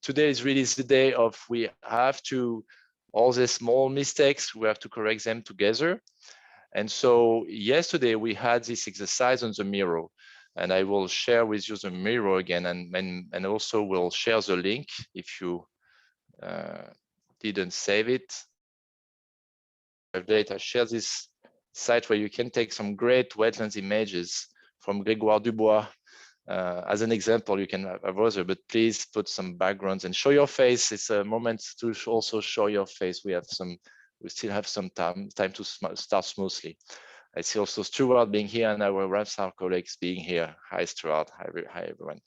today is really the day of we have to, all the small mistakes, we have to correct them together. And so yesterday we had this exercise on the mirror, and I will share with you the mirror again, and also will share the link if you didn't save it. I share this site where you can take some great wetlands images from Grégoire Dubois. As an example, you can have other, but please put some backgrounds and show your face. It's a moment to also show your face. We still have some time to start smoothly. I see also Stuart being here and our Ramsar colleagues being here. Hi, Stuart. Hi, everyone.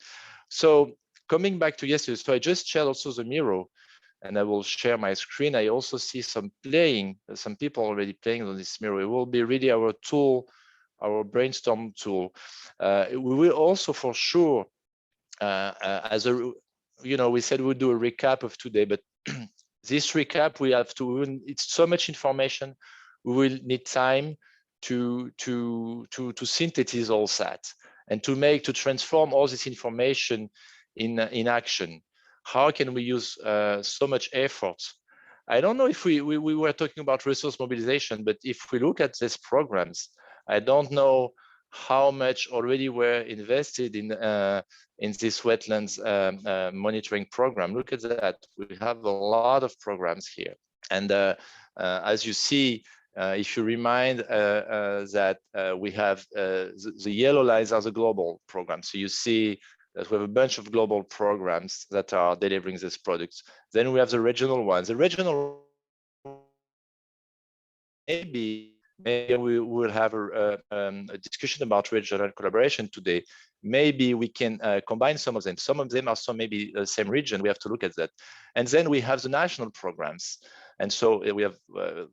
So coming back to yesterday, so I just shared also the mirror, and I will share my screen. I also see some people already playing on this mirror. It will be really our tool, our brainstorm tool. We will also for sure, as a, we said we'll do a recap of today, but this recap, we have to, it's so much information, we will need time to synthesize all that and to transform all this information in action. How can we use so much effort? I don't know if we were talking about resource mobilization, but if we look at these programs, I don't know how much already were invested in this wetlands monitoring program. Look at that. We have a lot of programs here. And as you see, if you remind that we have the yellow lines are the global programs. So you see that we have a bunch of global programs that are delivering these products. Then we have the regional ones. The regional, maybe we will have a discussion about regional collaboration today. Maybe we can combine some of them. Some of them are maybe the same region. We have to look at that. And then we have the national programs. And so we have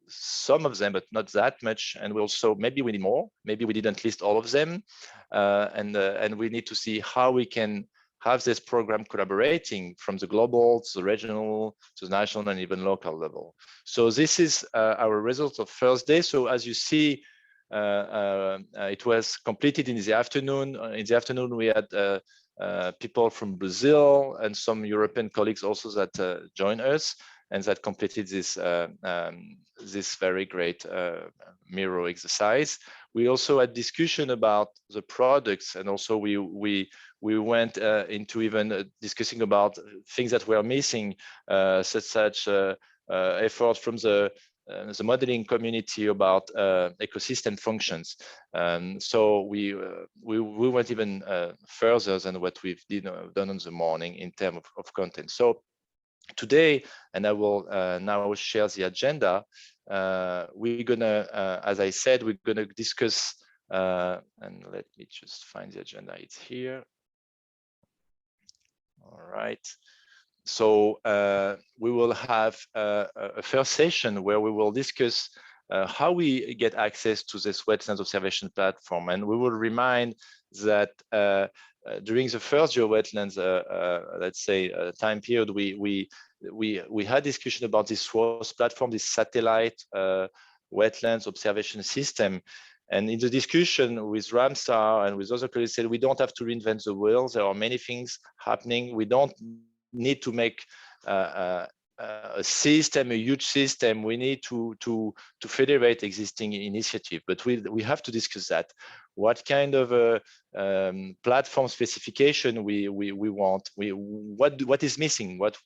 some of them, but not that much. And we also, maybe we need more. Maybe we didn't list all of them. And we need to see how we can have this program collaborating from the global to the regional to the national and even local level. So this is our result of first day. So as you see, it was completed in the afternoon. In the afternoon, we had people from Brazil and some European colleagues also that joined us and that completed this this very great mirror exercise. We also had discussion about the products, and also we went into even discussing about things that were missing, such effort from the modeling community about ecosystem functions. So we went even further than what we've done in the morning in terms of content. So today, and I will now share the agenda, we're gonna, as I said, we're gonna discuss, and let me just find the agenda, it's here. All right. So we will have a first session where we will discuss how we get access to this wetlands observation platform. And we will remind that during the first GeoWetlands, let's say, time period, we had discussion about this SWOS platform, this satellite wetlands observation system. And in the discussion with Ramsar and with other colleagues, said we don't have to reinvent the wheel. There are many things happening. We don't need to make a system, a huge system. We need to federate existing initiative, but we have to discuss that. What kind of a platform specification we want? What is missing? What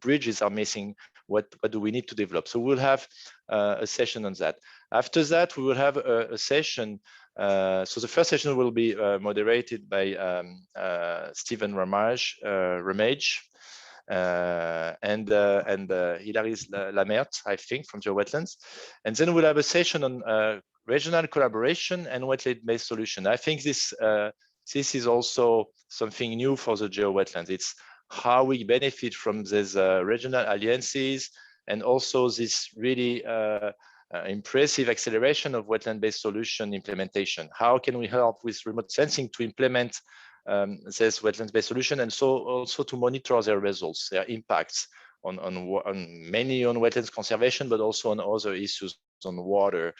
bridges are missing? What do we need to develop? So we'll have a session on that. After that, we will have a session. So the first session will be moderated by Stephen Ramage, and Hilary Lamert, I think, from GeoWetlands. And then we'll have a session on regional collaboration and wetland-based solution. I think this is also something new for the GeoWetlands. It's how we benefit from these regional alliances, and also this really impressive acceleration of wetland-based solution implementation. How can we help with remote sensing to implement this wetland-based solution, and so also to monitor their results, their impacts on many on wetlands conservation, but also on other issues on water,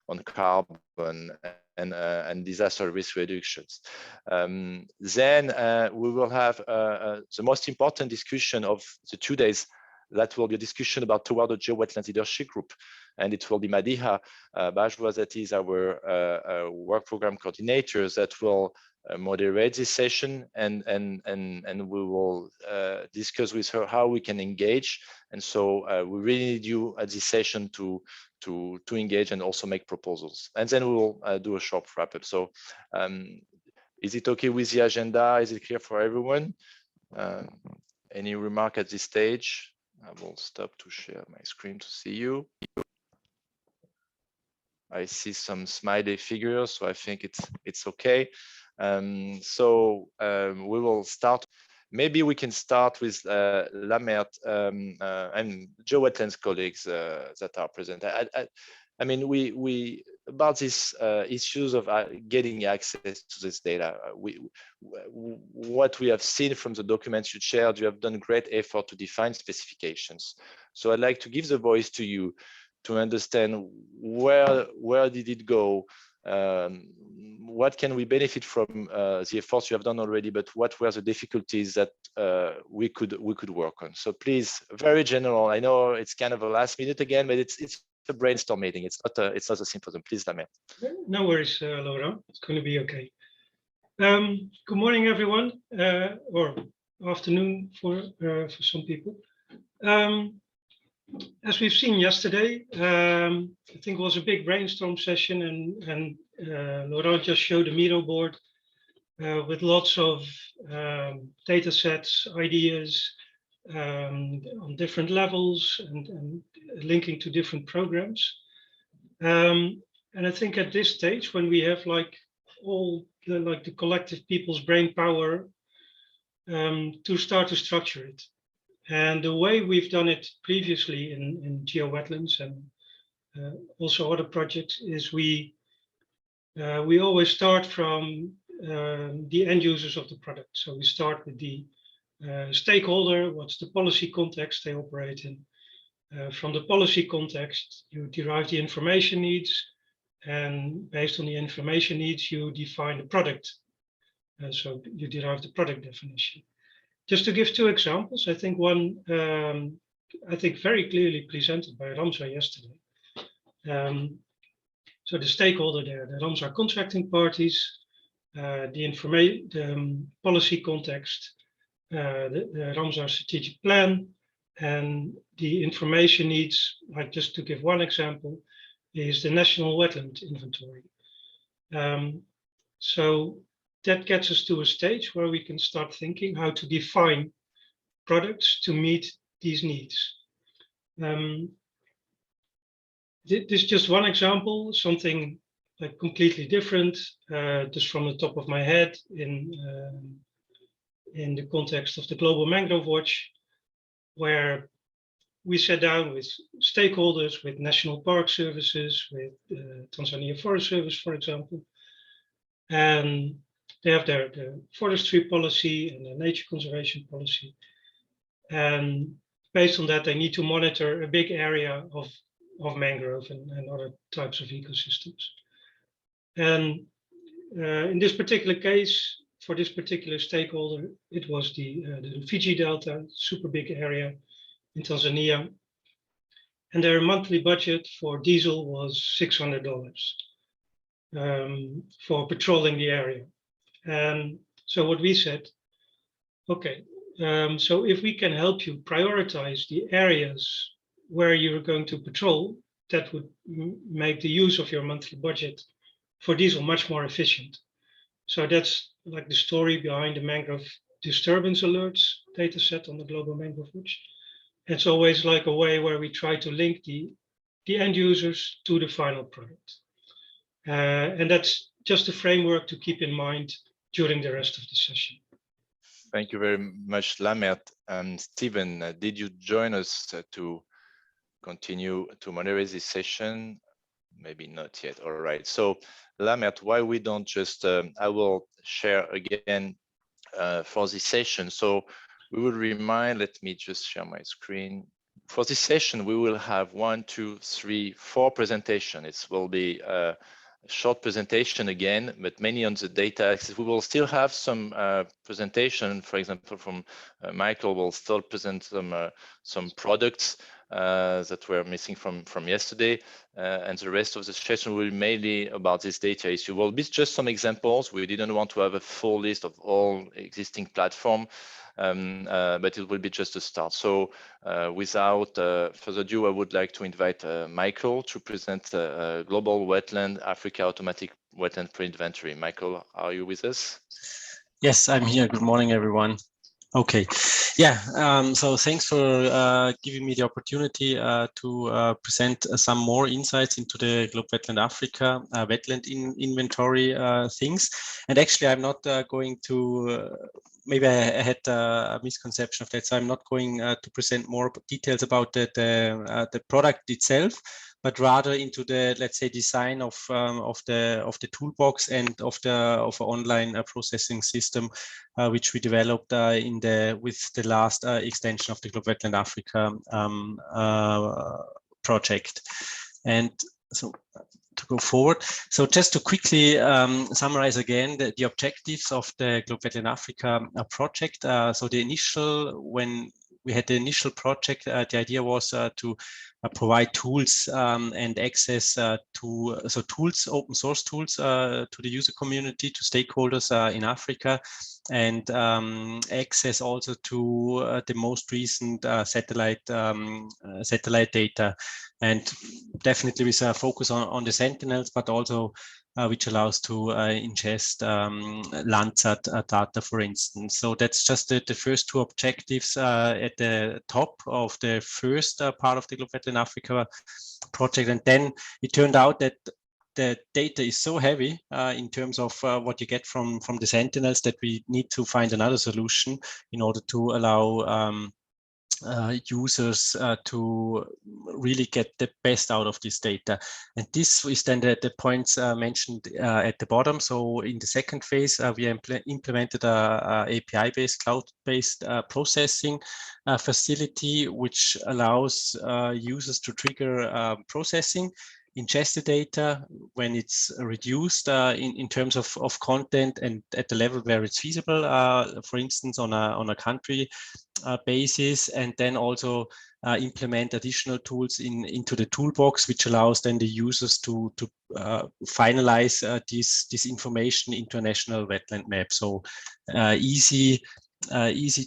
on carbon, and disaster risk reductions. Then we will have the most important discussion of the 2 days. That will be a discussion about toward the GeoWetlands leadership group, and it will be Madiha Bajwa, that is our work program coordinator, that will moderate this session, and we will discuss with her how we can engage. And so we really need you at this session to engage and also make proposals. And then we will do a short wrap up. So is it okay with the agenda? Is it clear for everyone? Any remark at this stage? I will stop to share my screen to see you. I see some smiley figures, so I think it's okay. So we will start. Maybe we can start with Laurent and GeoWetlands colleagues that are present. I mean, we about these issues of getting access to this data. What we have seen from the documents you shared, you have done great effort to define specifications. So I'd like to give the voice to you to understand where did it go, what can we benefit from the efforts you have done already, but what were the difficulties that we could work on. So please, very general. I know it's kind of a last minute again, but it's a brainstorm meeting. It's not a symposium. Please, Laurent. No worries, Laurent. It's going to be okay. Good morning, everyone, or afternoon for some people. As we've seen yesterday, I think it was a big brainstorm session, and Laurent just showed a Miro board with lots of data sets, ideas on different levels and linking to different programs. And I think at this stage, when we have like all the collective people's brain power to start to structure it. And the way we've done it previously in GeoWetlands and also other projects is we always start from the end users of the product. So we start with the stakeholder, what's the policy context they operate in. From the policy context, you derive the information needs, and based on the information needs, you define the product. So you derive the product definition. Just to give two examples, I think one, I think very clearly presented by Ramsar yesterday. So the stakeholder there, the Ramsar contracting parties, the policy context, the Ramsar strategic plan, and the information needs, like just to give one example, is the National Wetland Inventory. So that gets us to a stage where we can start thinking how to define products to meet these needs. This is just one example, something like completely different, just from the top of my head in the context of the Global Mangrove Watch, where we sat down with stakeholders, with national park services, with Tanzania Forest Service, for example, and they have their forestry policy and their nature conservation policy. And based on that, they need to monitor a big area of mangrove and other types of ecosystems. And in this particular case, for this particular stakeholder, it was the Fiji Delta, super big area in Tanzania. And their monthly budget for diesel was $600 for patrolling the area. And so what we said, okay, so if we can help you prioritize the areas where you're going to patrol, that would make the use of your monthly budget for diesel much more efficient. So that's like the story behind the mangrove disturbance alerts data set on the Global Mangrove Watch. It's always like a way where we try to link the end users to the final product. And that's just a framework to keep in mind during the rest of the session. Thank you very much, Laurent. Stephen, did you join us to continue to moderate this session? Maybe not yet. All right. So, Laurent, why we don't just, I will share again for this session. So we will remind, let me just share my screen. For this session, we will have 1, 2, 3, 4 presentations. It will be short presentation again, but mainly on the data. We will still have some presentation, for example, from Michael will still present some products that were missing from yesterday, and the rest of the session will be mainly about this data issue. Will be just some examples. We didn't want to have a full list of all existing platform, but it will be just a start. So without further ado, I would like to invite Michael to present Global Wetland Africa Automatic Wetland Pre-Inventory. Michael, are you with us? Yes, I'm here. Good morning, everyone. Okay, yeah, so thanks for giving me the opportunity to present some more insights into the Global Wetland Africa wetland inventory things. And actually, I'm not going to, maybe I had a misconception of that, so I'm not going to present more details about the product itself, but rather into the, let's say, design of the toolbox and of an online processing system, which we developed with the last extension of the Global Wetland Africa project. And so to go forward, so just to quickly summarize again the objectives of the Global Wetland Africa project. So the initial, when we had the initial project, the idea was to provide tools and access to tools, open source tools to the user community, to stakeholders in Africa, and access also to the most recent satellite data, and definitely with a focus on the sentinels, but also which allows to ingest Landsat data, for instance. So that's just the first two objectives at the top of the first part of the Global Wetland Africa project. And then it turned out that the data is so heavy in terms of what you get from the sentinels that we need to find another solution in order to allow users to really get the best out of this data. And this is then the points mentioned at the bottom. So in the second phase, we implemented a API-based, cloud-based processing facility, which allows users to trigger processing, ingest the data when it's reduced in terms of content and at the level where it's feasible, for instance, on a country basis, and then also implement additional tools into the toolbox, which allows then the users to finalize this information into a national wetland map. So easy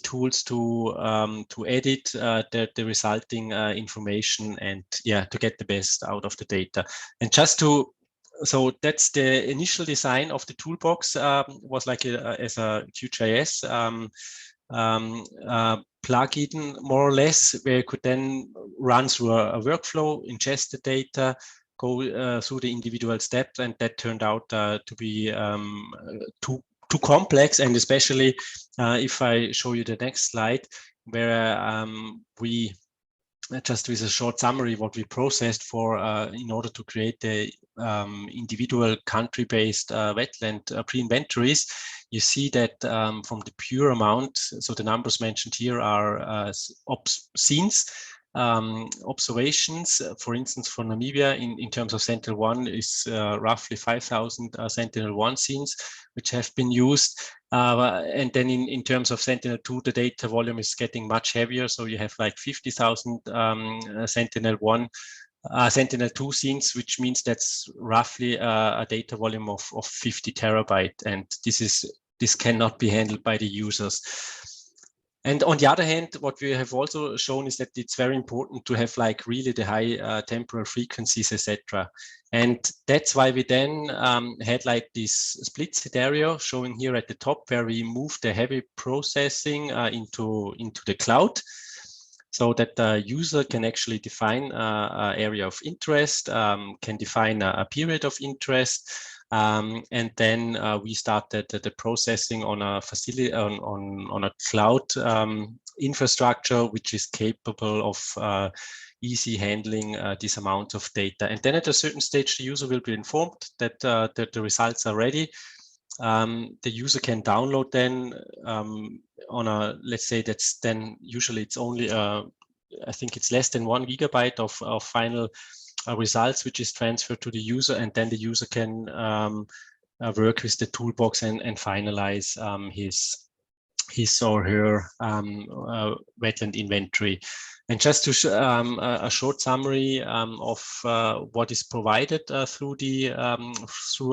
tools to edit the resulting information, and to get the best out of the data. And just to, so that's the initial design of the toolbox, was like as a QGIS plugin, more or less, where you could then run through a workflow, ingest the data, go through the individual steps, and that turned out to be too complex. And especially if I show you the next slide, where we just with a short summary what we processed for in order to create the individual country-based wetland pre-inventories, you see that from the pure amount, so the numbers mentioned here are scenes, observations. For instance, for Namibia, in terms of Sentinel-1 is roughly 5,000 Sentinel-1 scenes which have been used. And then in terms of Sentinel-2, the data volume is getting much heavier. So you have like 50,000 Sentinel-1, Sentinel-2 scenes, which means that's roughly a data volume of 50 terabyte. And this cannot be handled by the users. And on the other hand, what we have also shown is that it's very important to have like really the high temporal frequencies, etc. And that's why we then had like this split scenario showing here at the top, where we moved the heavy processing into the cloud, so that the user can actually define an area of interest, can define a period of interest. And then we started the processing on a facility, on a cloud infrastructure, which is capable of easy handling this amount of data. And then at a certain stage, the user will be informed that the results are ready. The user can download then on a, let's say that's then usually it's only, I think it's less than 1 gigabyte of final results which is transferred to the user, and then the user can work with the toolbox and finalize his or her wetland inventory. And just to a short summary of what is provided through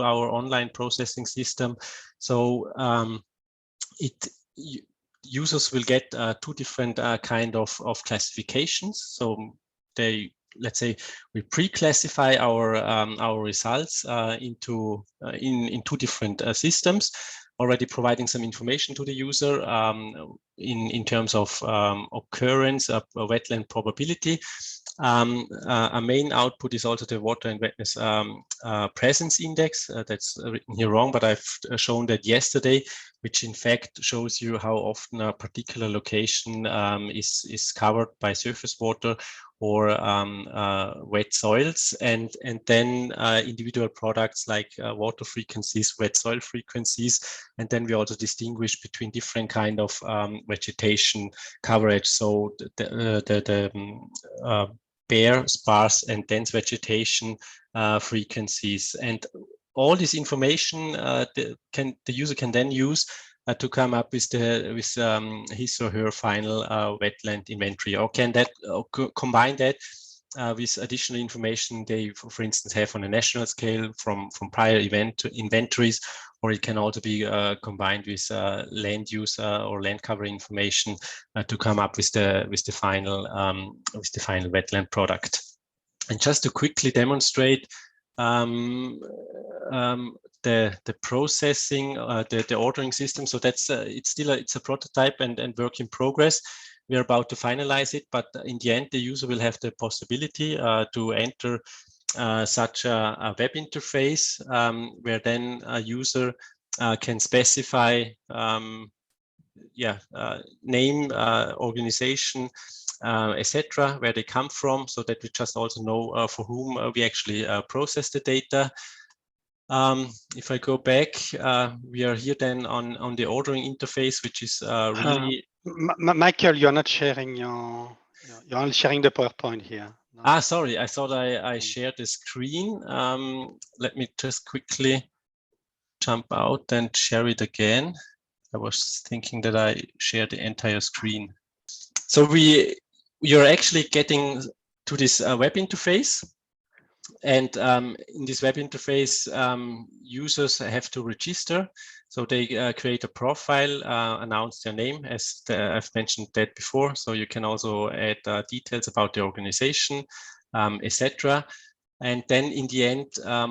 our online processing system. So users will get two different kind of classifications. So let's say we pre-classify our results into in two different systems, already providing some information to the user in terms of occurrence of wetland probability. A main output is also the water and wetness presence index. That's written here wrong, but I've shown that yesterday, which in fact shows you how often a particular location is covered by surface water or wet soils, and then individual products like water frequencies, wet soil frequencies, and then we also distinguish between different kind of vegetation coverage. So the bare, sparse, and dense vegetation frequencies, and all this information the user can then use to come up with his or her final wetland inventory, or can that combine that with additional information they, for instance, have on a national scale from prior inventories, or it can also be combined with land use or land cover information to come up with the final wetland product. And just to quickly demonstrate the processing, the ordering system. So that's it's a prototype and work in progress. We are about to finalize it, but in the end, the user will have the possibility to enter such a web interface where then a user can specify name, organization, etc., where they come from, so that we just also know for whom we actually process the data. If I go back, we are here then on the ordering interface, which is really... Michael, you're not sharing you're only sharing the PowerPoint here. No. Sorry, I thought I shared the screen. Let me just quickly jump out and share it again. I was thinking that I shared the entire screen. So you're actually getting to this web interface. And in this web interface, users have to register. So they create a profile, announce their name, as I've mentioned that before. So you can also add details about the organization, etc. And then in the end,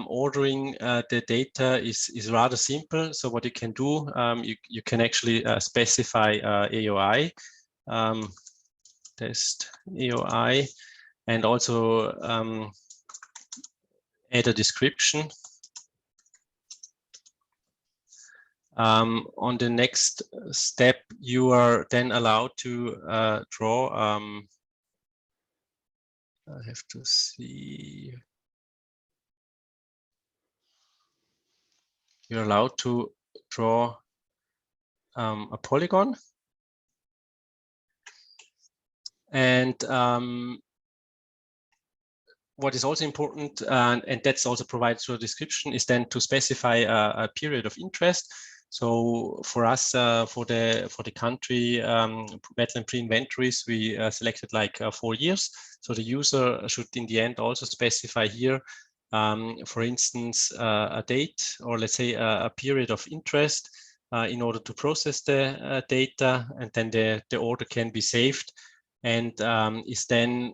ordering the data is rather simple. So what you can do, you can actually specify AOI, test AOI, and also add a description. On the next step, you are then allowed to draw. I have to see. You're allowed to draw a polygon, and what is also important, and that's also provided through a description, is then to specify a period of interest. So for us, for the country wetland pre-inventories, we selected like 4 years. So the user should in the end also specify here, for instance, a date, or let's say a period of interest in order to process the data, and then the order can be saved and is then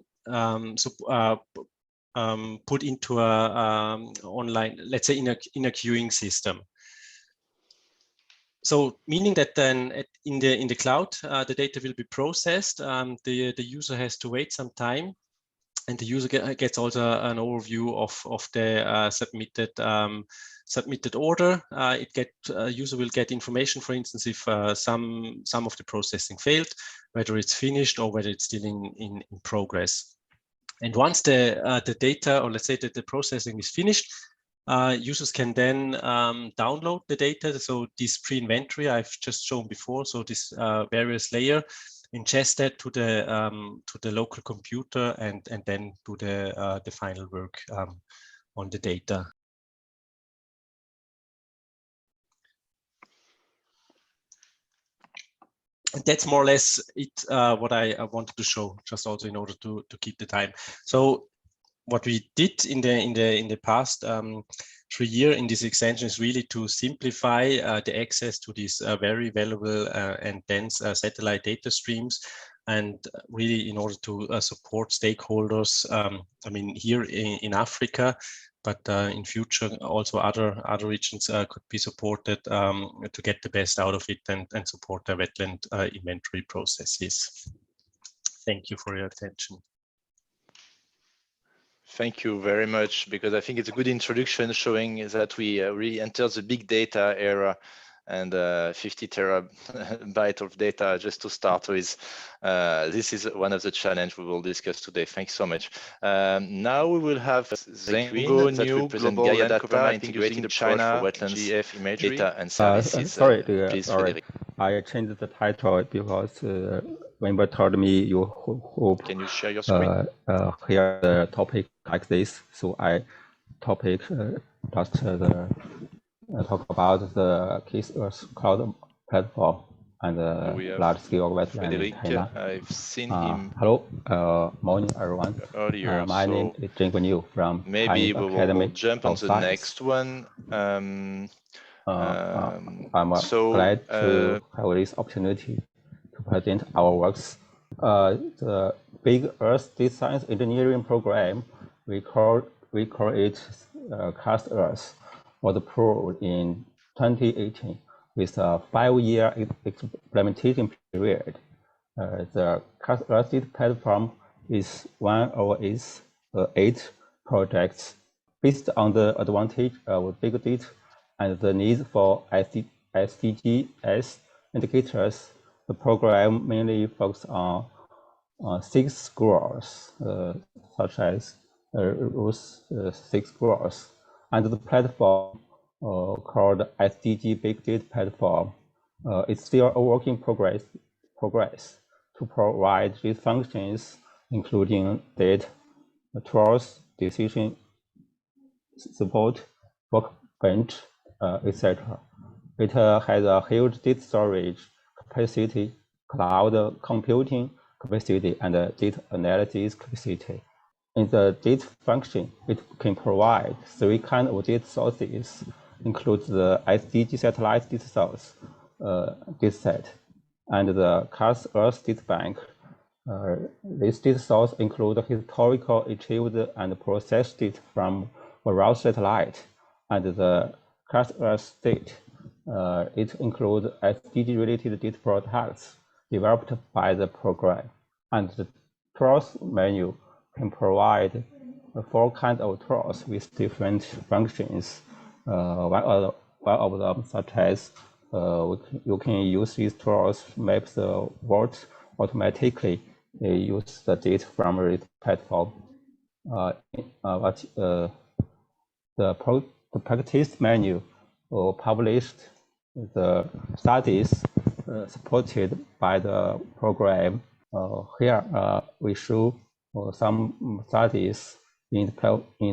put into a online, let's say in a queuing system. So meaning that then in the cloud, the data will be processed. The user has to wait some time, and the user gets also an overview of the submitted order. User will get information, for instance, if some of the processing failed, whether it's finished or whether it's still in progress. And once the data, or let's say that the processing is finished, users can then download the data. So this pre-inventory I've just shown before, so this various layer ingest that to the local computer, and then do the final work on the data. And that's more or less it, what I wanted to show, just also in order to keep the time. So what we did in the past 3 years in this extension is really to simplify the access to these very valuable and dense satellite data streams, and really in order to support stakeholders. I mean, here in Africa, but in future also other regions could be supported to get the best out of it and support the wetland inventory processes. Thank you for your attention. Thank you very much, because I think it's a good introduction showing that we really entered the big data era, and 50 terabyte of data just to start with. This is one of the challenges we will discuss today. Thanks so much. Now we will have Zhenguo NIU, Global Data integrating China for wetlands, GF imagery, data and services. Sorry, please, sorry. I changed the title because member told me you hope. Can you share your screen? Hear the topic like this, so I topic just talk about the CASEarth cloud platform and large-scale wetland in China. I've seen him. Hello, morning everyone. Earlier, my name is Zhenguo NIU from maybe we will jump on the Science. next one. I'm glad to have this opportunity to present our works. The Big Earth Data Science Engineering Program, we call it CASEarth, was approved in 2018 with a 5-year implementation period. The CASEarth data platform is one of its 8 projects. Based on the advantage of big data and the need for SDGs indicators, the program mainly focuses on 6 goals, such as those 6 goals. And the platform called SDG Big Data Platform, it's still a work in progress to provide these functions, including data, tools, decision support, workbench, etc. It has a huge data storage capacity, cloud computing capacity, and data analysis capacity. In the data function, it can provide 3 kinds of data sources, include the SDG satellite data source dataset and the CASEarth data bank. This data source includes historical achieved and processed data from various satellites, and the CASEarth data. It includes SDG-related data products developed by the program, and the tools menu can provide 4 kinds of tools with different functions. One of them, such as you can use these tools to map the world automatically, use the data from this platform. The practice menu published the studies supported by the program. Here we show some studies in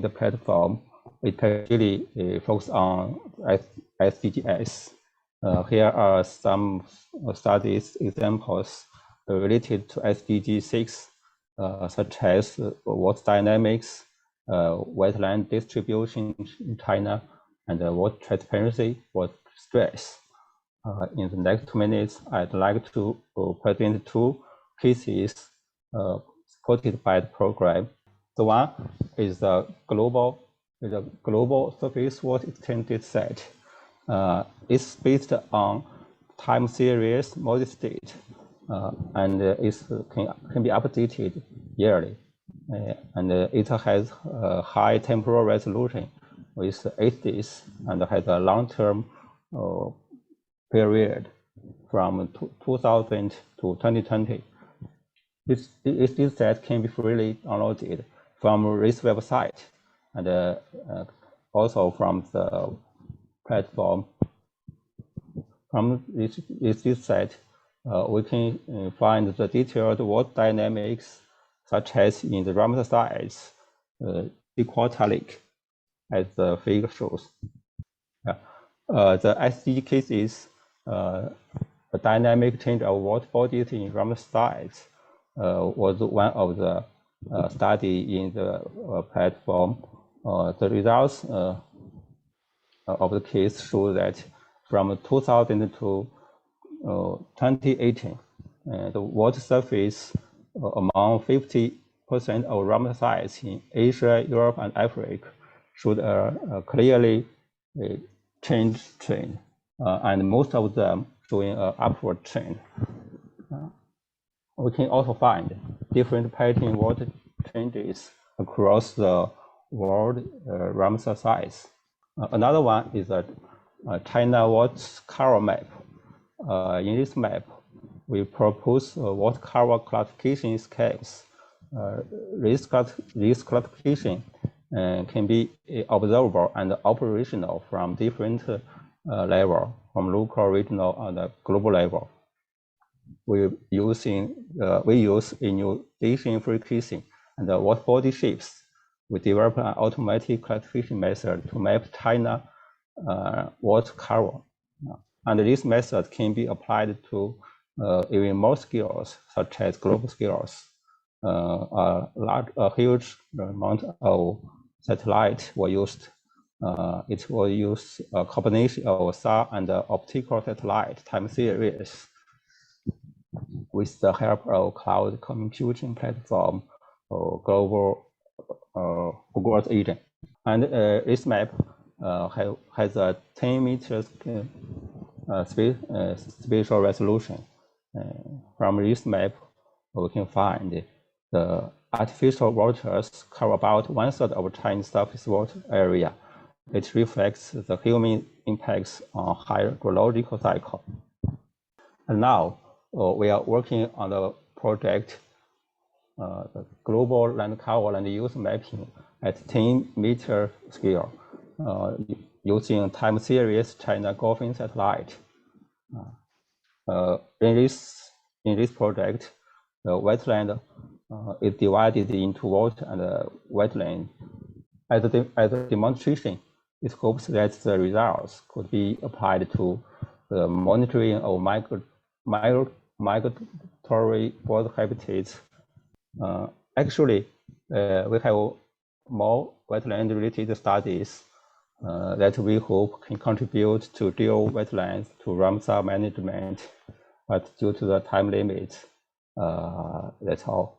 the platform. It particularly focuses on SDGs. Here are some studies examples related to SDG 6, such as water dynamics, wetland distribution in China, and water transparency, water stress. In the next 2 minutes, I'd like to present 2 cases supported by the program. The one is the global surface water extended set. It's based on time series model data, and it can be updated yearly. And it has a high temporal resolution with 8 days and has a long-term period from 2000 to 2020. This set can be freely downloaded from this website and also from the platform. From this set, we can find the detailed water dynamics, such as in the Ramsar sites, equatalic, as the figure shows. The SDG cases, the dynamic change of water bodies in Ramsar sites was one of the study in the platform. The results of the case show that from 2000 to 2018, the water surface among 50% of Ramsar sites in Asia, Europe, and Africa showed a clearly change trend, and most of them showing an upward trend. We can also find different pattern water changes across the world Ramsar sites. Another one is a China water cover map. In this map, we propose water cover classification schemes. This classification can be observable and operational from different levels, from local, regional, and global level. We use inundation frequency and water body shapes. We develop an automatic classification method to map China water cover. And this method can be applied to even more scales, such as global scales. A huge amount of satellites were used. It will use a combination of SAR and optical satellite time series with the help of cloud computing platform or global agent. And this map has a 10 meters spatial resolution. From this map, we can find the artificial waters cover about 1/3 of Chinese surface water area. It reflects the human impacts on hydrological cycle. And now we are working on the project, the global land cover land use mapping at 10-meter scale, using time series China Golfing satellite. In this project, the wetland is divided into water and wetland. As a demonstration, it hopes that the results could be applied to the monitoring of migratory bird habitats. Actually, we have more wetland-related studies that we hope can contribute to GeoWetlands to Ramsar management, but due to the time limit, that's all.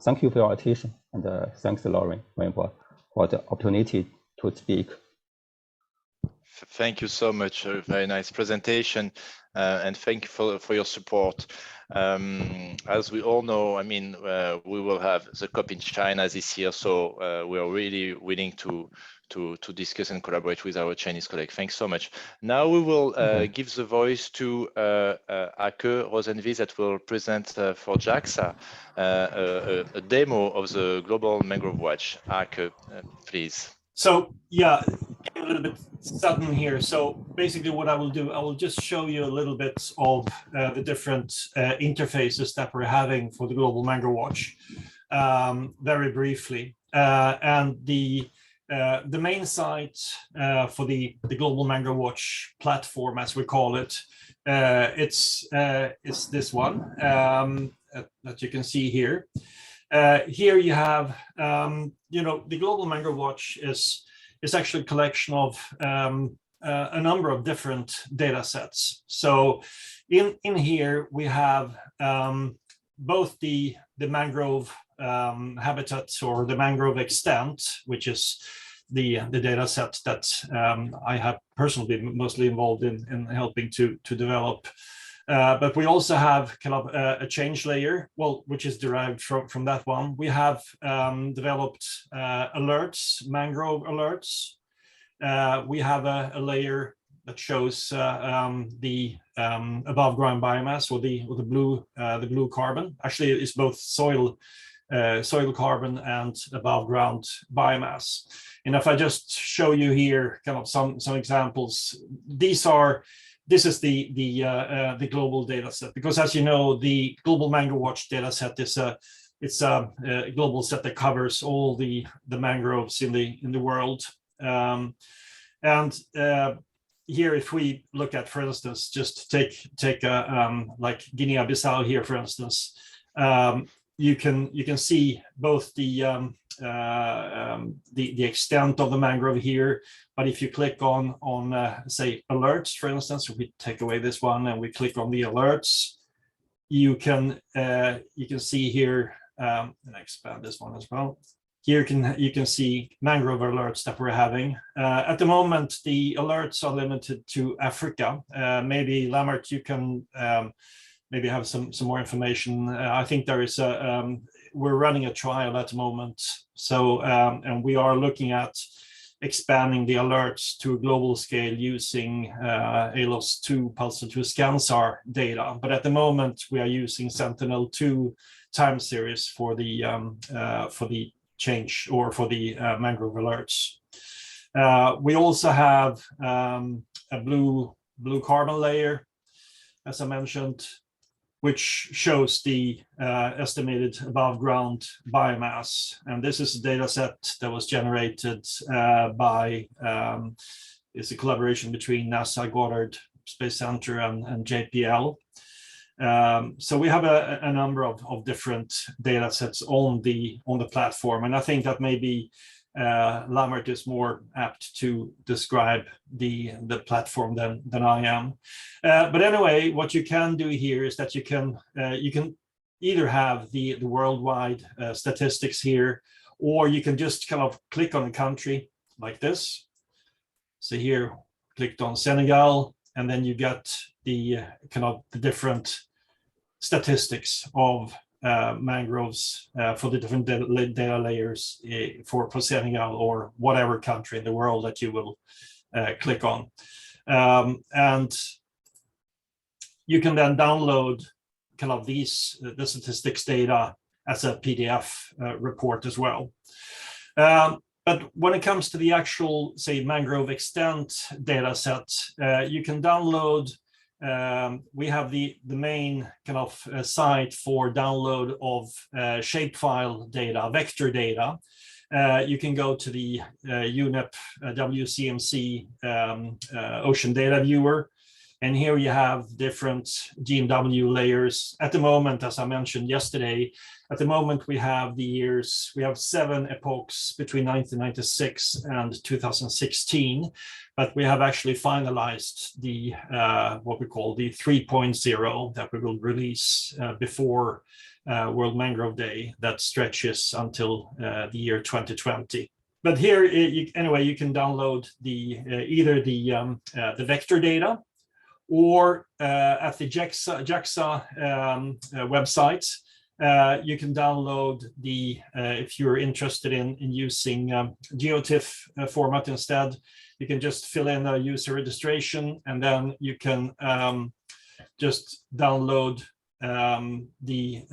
Thank you for your attention, and thanks to Laurent for the opportunity to speak. Thank you so much. A very nice presentation, and thank you for your support. As we all know, I mean, we will have the COP in China this year, so we are really willing to discuss and collaborate with our Chinese colleagues. Thanks so much. Now we will give the voice to Ake Rosenqvist that will present for JAXA a demo of the Global Mangrove Watch. Ake, please. So yeah, a little bit sudden here. So basically what I will do, I will just show you a little bit of the different interfaces that we're having for the Global Mangrove Watch very briefly. And the main site for the Global Mangrove Watch platform, as we call it, it's this one that you can see here. Here you have, you know, the Global Mangrove Watch is actually a collection of a number of different data sets. So in here we have both the mangrove habitats or the mangrove extent, which is the data set that I have personally been mostly involved in helping to develop. But we also have kind of a change layer, well, which is derived from that one. We have developed alerts, mangrove alerts. We have a layer that shows the above ground biomass, or the blue carbon. Actually, it's both soil carbon and above ground biomass. And if I just show you here kind of some examples, these are this is the global data set, because as you know, the Global Mangrove Watch data set is a global set that covers all the mangroves in the world. Here, if we look at, for instance, just take like Guinea-Bissau here, for instance, you can see both the extent of the mangrove here. But if you click on say alerts, for instance, if we take away this one and we click on the alerts, you can see here, and I expand this one as well. Here you can see mangrove alerts that we're having. At the moment, the alerts are limited to Africa. Maybe Laurent, you can maybe have some more information. I think there is we're running a trial at the moment. So and we are looking at expanding the alerts to a global scale using ALOS-2 pulsar-2 SCANSAR data. But at the moment, we are using Sentinel-2 time series for the change or for the mangrove alerts. We also have a blue carbon layer, as I mentioned, which shows the estimated above ground biomass. And this is a data set that was generated by, it's a collaboration between NASA Goddard Space Center and JPL. So we have a number of different data sets on the platform, and I think that maybe Laurent is more apt to describe the platform than I am. But anyway, what you can do here is that you can either have the worldwide statistics here, or you can just kind of click on a country like this. So here, clicked on Senegal, and then you get the kind of the different statistics of mangroves for the different data layers for Senegal or whatever country in the world that you will click on. And you can then download kind of the statistics data as a PDF report as well. But when it comes to the actual, say, mangrove extent data set, you can download. We have the main kind of site for download of shapefile data, vector data. You can go to the UNEP WCMC Ocean Data Viewer. And here you have different GNW layers. At the moment, as I mentioned yesterday, at the moment we have the years, we have 7 epochs between 1996 and 2016, but we have actually finalized the what we call the 3.0 that we will release before World Mangrove Day, that stretches until the year 2020. But here, anyway, you can download the either the vector data, or at the JAXA website, you can download the, if you're interested in using GeoTIFF format instead, you can just fill in a user registration, and then you can just download the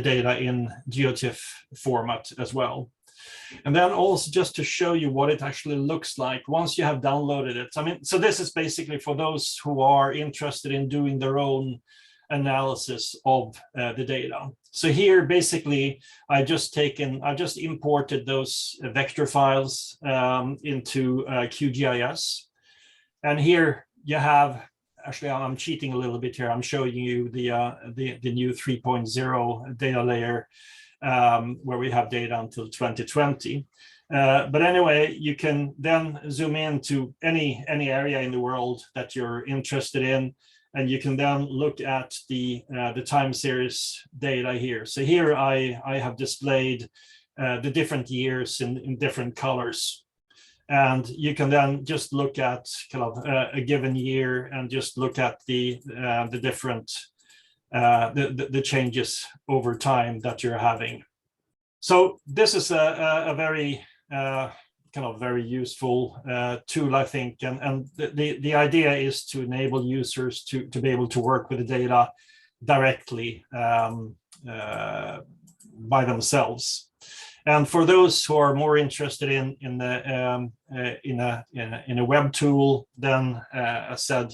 data in GeoTIFF format as well. And then also just to show you what it actually looks like once you have downloaded it. I mean, so this is basically for those who are interested in doing their own analysis of the data. So here, basically, I've just imported those vector files into QGIS. And here you have, actually, I'm cheating a little bit here. I'm showing you the new 3.0 data layer, where we have data until 2020. But anyway, you can then zoom in to any area in the world that you're interested in, and you can then look at the time series data here. So here I have displayed the different years in different colors. And you can then just look at kind of a given year and just look at the different the changes over time that you're having. So this is a very kind of very useful tool, I think, and the idea is to enable users to be able to work with the data directly by themselves. And for those who are more interested in a web tool, then as said,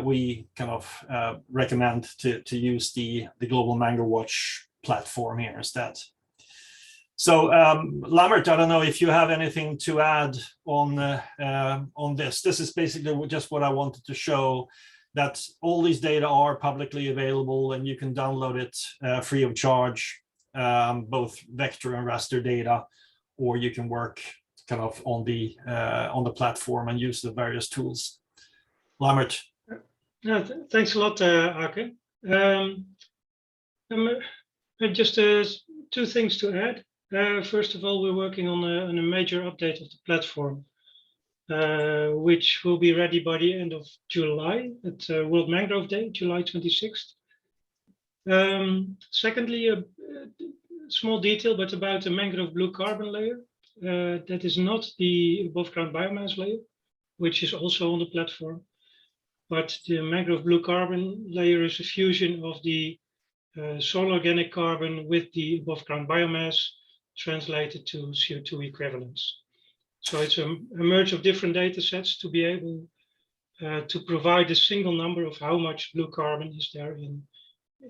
we kind of recommend to use the Global Mangrove Watch platform here instead. So Laurent, I don't know if you have anything to add on this. This is basically just what I wanted to show, that all these data are publicly available and you can download it free of charge, both vector and raster data, or you can work kind of on the platform and use the various tools. Laurent. No, thanks a lot, Ake. Just two things to add. First of all, we're working on a major update of the platform, which will be ready by the end of July at World Mangrove Day, July 26th. Secondly, a small detail, but about the mangrove blue carbon layer. That is not the above ground biomass layer, which is also on the platform. But the mangrove blue carbon layer is a fusion of the soil organic carbon with the above ground biomass translated to CO2 equivalents. So it's a merge of different data sets to be able to provide a single number of how much blue carbon is there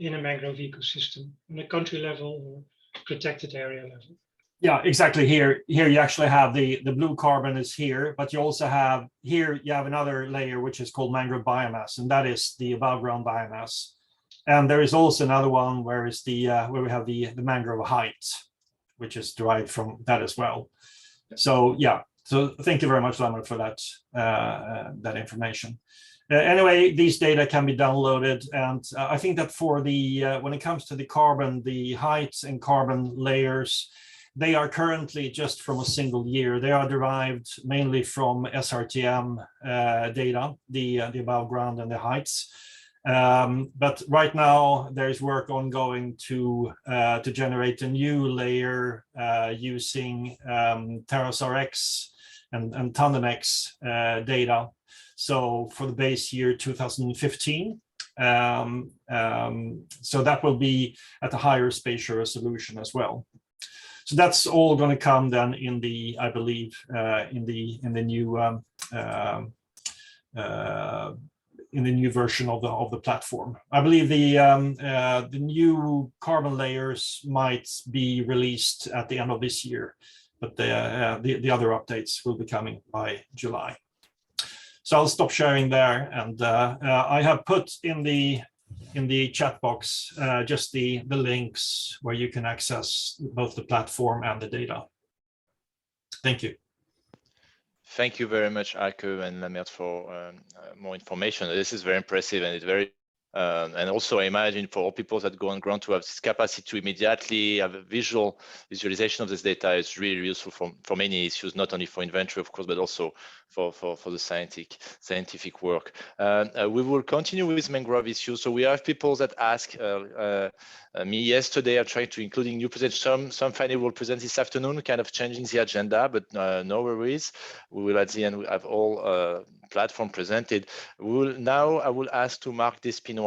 in a mangrove ecosystem on a country level or protected area level. Yeah, exactly. Here you actually have the blue carbon is here, but you also have here you have another layer which is called mangrove biomass, and that is the above ground biomass. And there is also another one where is the where we have the mangrove height, which is derived from that as well. So yeah, so thank you very much, Laurent, for that that information. Anyway, these data can be downloaded, and I think that for the when it comes to the carbon, the heights and carbon layers, they are currently just from a single year. They are derived mainly from SRTM data, the above ground and the heights. But right now there is work ongoing to generate a new layer using TerraSRX and TandemX data. So for the base year 2015, so that will be at a higher spatial resolution as well. So that's all going to come then in the, I believe, in the new version of the platform. I believe the new carbon layers might be released at the end of this year, but the other updates will be coming by July. So I'll stop sharing there, and I have put in the chat box just the links where you can access both the platform and the data. Thank you. Thank you very much, Ake and Laurent, for more information. This is very impressive, and it's very and also I imagine for all people that go on ground to have this capacity to immediately have a visualization of this data is really useful for many issues, not only for inventory, of course, but also for the scientific work. We will continue with mangrove issues. So we have people that ask me yesterday. I tried to including new presentations. Some finally will present this afternoon, kind of changing the agenda, but no worries. We will at the end have all platform presented. I will ask to Marc Despinoy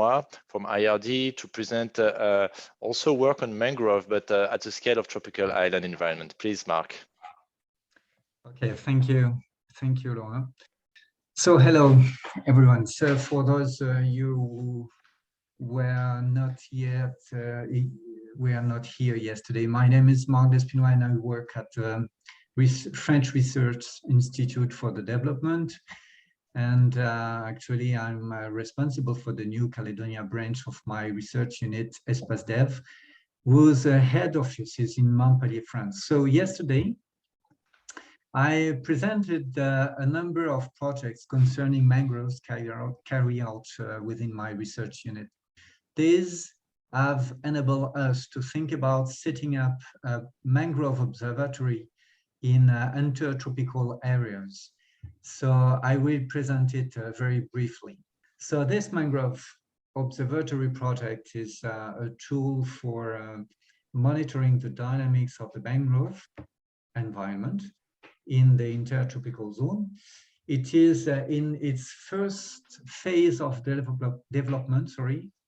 from IRD to present also work on mangrove, but at the scale of tropical island environment. Please, Marc. Okay, thank you, Laurent. So hello, everyone. So for those you who were not yet, we are not here yesterday. My name is Marc Despinoy, and I work at French Research Institute for the Development. And actually, I'm responsible for the New Caledonia branch of my research unit, Espace Dev, whose head office is in Montpellier, France. So yesterday, I presented a number of projects concerning mangroves carried out within my research unit. These have enabled us to think about setting up a mangrove observatory in intertropical areas. So I will present it very briefly. So this mangrove observatory project is a tool for monitoring the dynamics of the mangrove environment in the intertropical zone. It is in its first phase of development,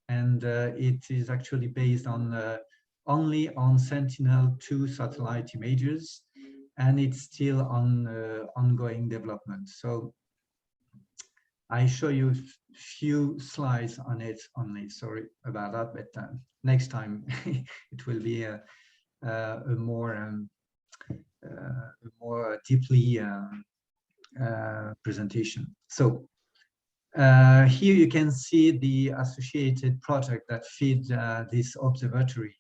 and it is actually based on only on Sentinel-2 satellite images, and it's still on ongoing development. So I show you few slides on it only. Sorry about that, but next time it will be a more deeply presentation. So here you can see the associated project that feeds this observatory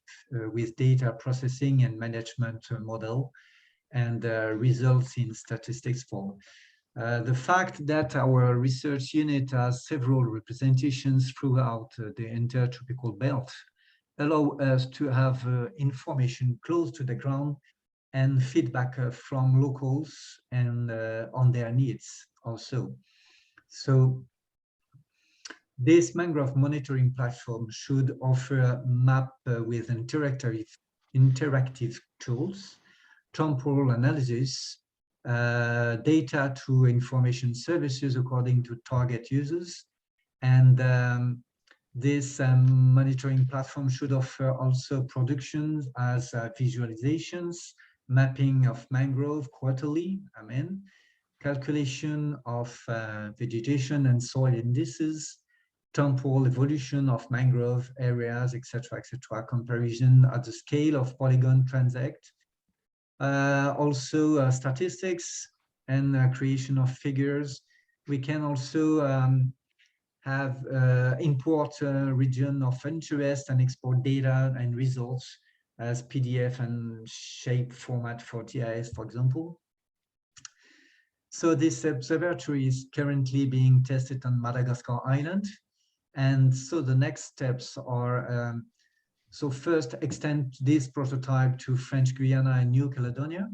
with data processing and management model and results in statistics form. The fact that our research unit has several representations throughout the intertropical belt allow us to have information close to the ground and feedback from locals and on their needs also. So this mangrove monitoring platform should offer a map with interactive tools, temporal analysis, data to information services according to target users. And this monitoring platform should offer also productions as visualizations, mapping of mangrove quarterly, calculation of vegetation and soil indices, temporal evolution of mangrove areas, etc., comparison at the scale of polygon transect, also statistics and creation of figures. We can also have import region of interest and export data and results as PDF and shape format for GIS, for example. So this observatory is currently being tested on Madagascar Island. And so the next steps are, so first, extend this prototype to French Guiana and New Caledonia.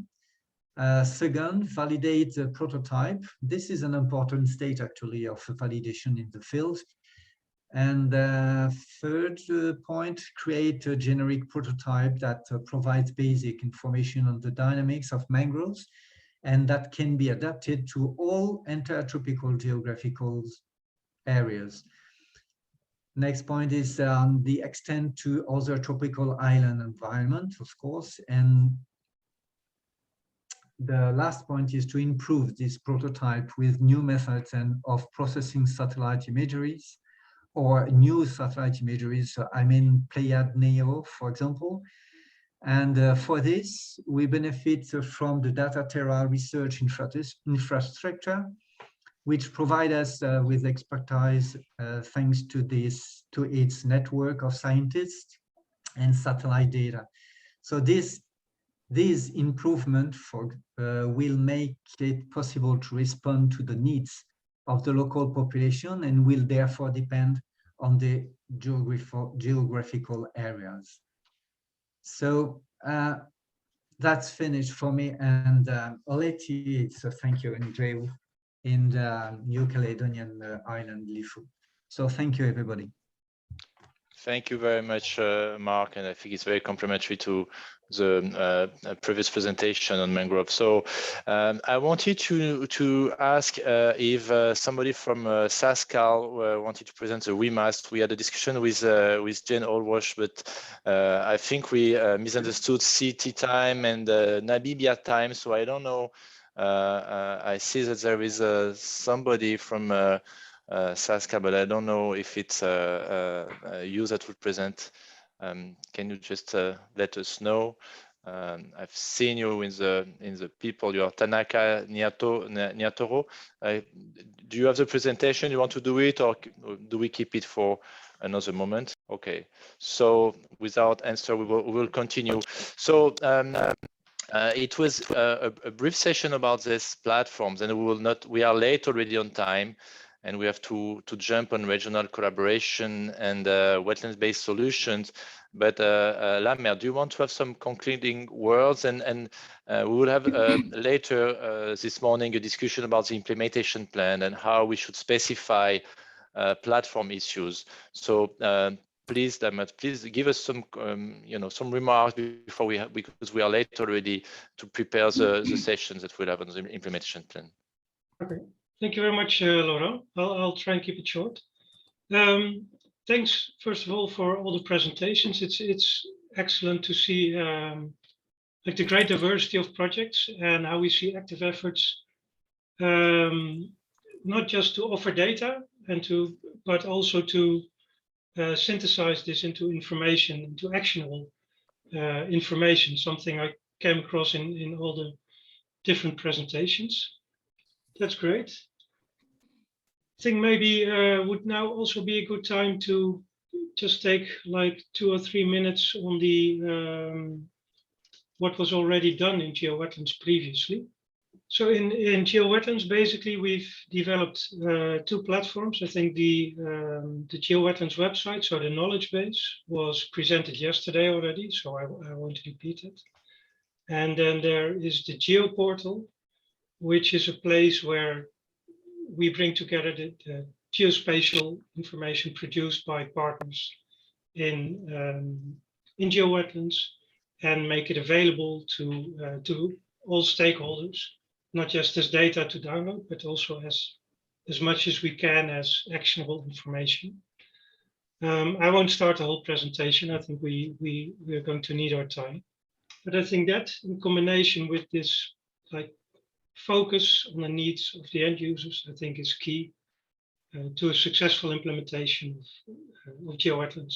Second, validate the prototype. This is an important stage actually of validation in the field. And third point, create a generic prototype that provides basic information on the dynamics of mangroves and that can be adapted to all intertropical geographical areas. Next point is the extent to other tropical island environment, of course. And the last point is to improve this prototype with new methods and of processing satellite imageries or new satellite imageries. So I mean Pleiad Neo, for example. And for this, we benefit from the DataTerra research infrastructure, which provide us with expertise thanks to its network of scientists and satellite data. So this improvement will make it possible to respond to the needs of the local population and will therefore depend on the geographical areas. So that's finished for me, and Oleti, so thank you, and Durieux in the New Caledonian island, Lifu. So thank you, everybody. Thank you very much, Marc, and I think it's very complementary to the previous presentation on mangrove. So I wanted to ask if somebody from SASSCAL wanted to present the WIMAST. We had a discussion with Jane Olwoch, but I think we misunderstood CT time and Namibia time, so I don't know. I see that there is somebody from SASSCAL, but I don't know if it's you that would present. Can you just let us know? I've seen you in the people. You are Tanaka Niatoro. Do you have the presentation? You want to do it, or do we keep it for another moment? Okay. So without answer, we will continue. So. It was a brief session about these platforms, and we are late already on time, and we have to jump on regional collaboration and wetlands-based solutions. But Lamer, do you want to have some concluding words? And we will have later this morning a discussion about the implementation plan and how we should specify platform issues. So please, Damat, please give us some, some remarks before because we are late already to prepare the sessions that we'll have on the implementation plan. Okay, thank you very much, Laurent. I'll try and keep it short. Thanks, first of all, for all the presentations. It's excellent to see like the great diversity of projects and how we see active efforts not just to offer data but also to synthesize this into information, into actionable information, something I came across in all the different presentations. That's great. I think maybe would now also be a good time to just take like 2 or 3 minutes on the what was already done in GeoWetlands previously. So in GeoWetlands, basically we've developed 2 platforms. I think the GeoWetlands website, so the knowledge base, was presented yesterday already, so I won't repeat it. And then there is the Geo portal, which is a place where we bring together the geospatial information produced by partners in GeoWetlands and make it available to all stakeholders, not just as data to download, but also as much as we can as actionable information. I won't start the whole presentation. I think we are going to need our time. But I think that in combination with this like focus on the needs of the end users, I think is key to a successful implementation of GeoWetlands.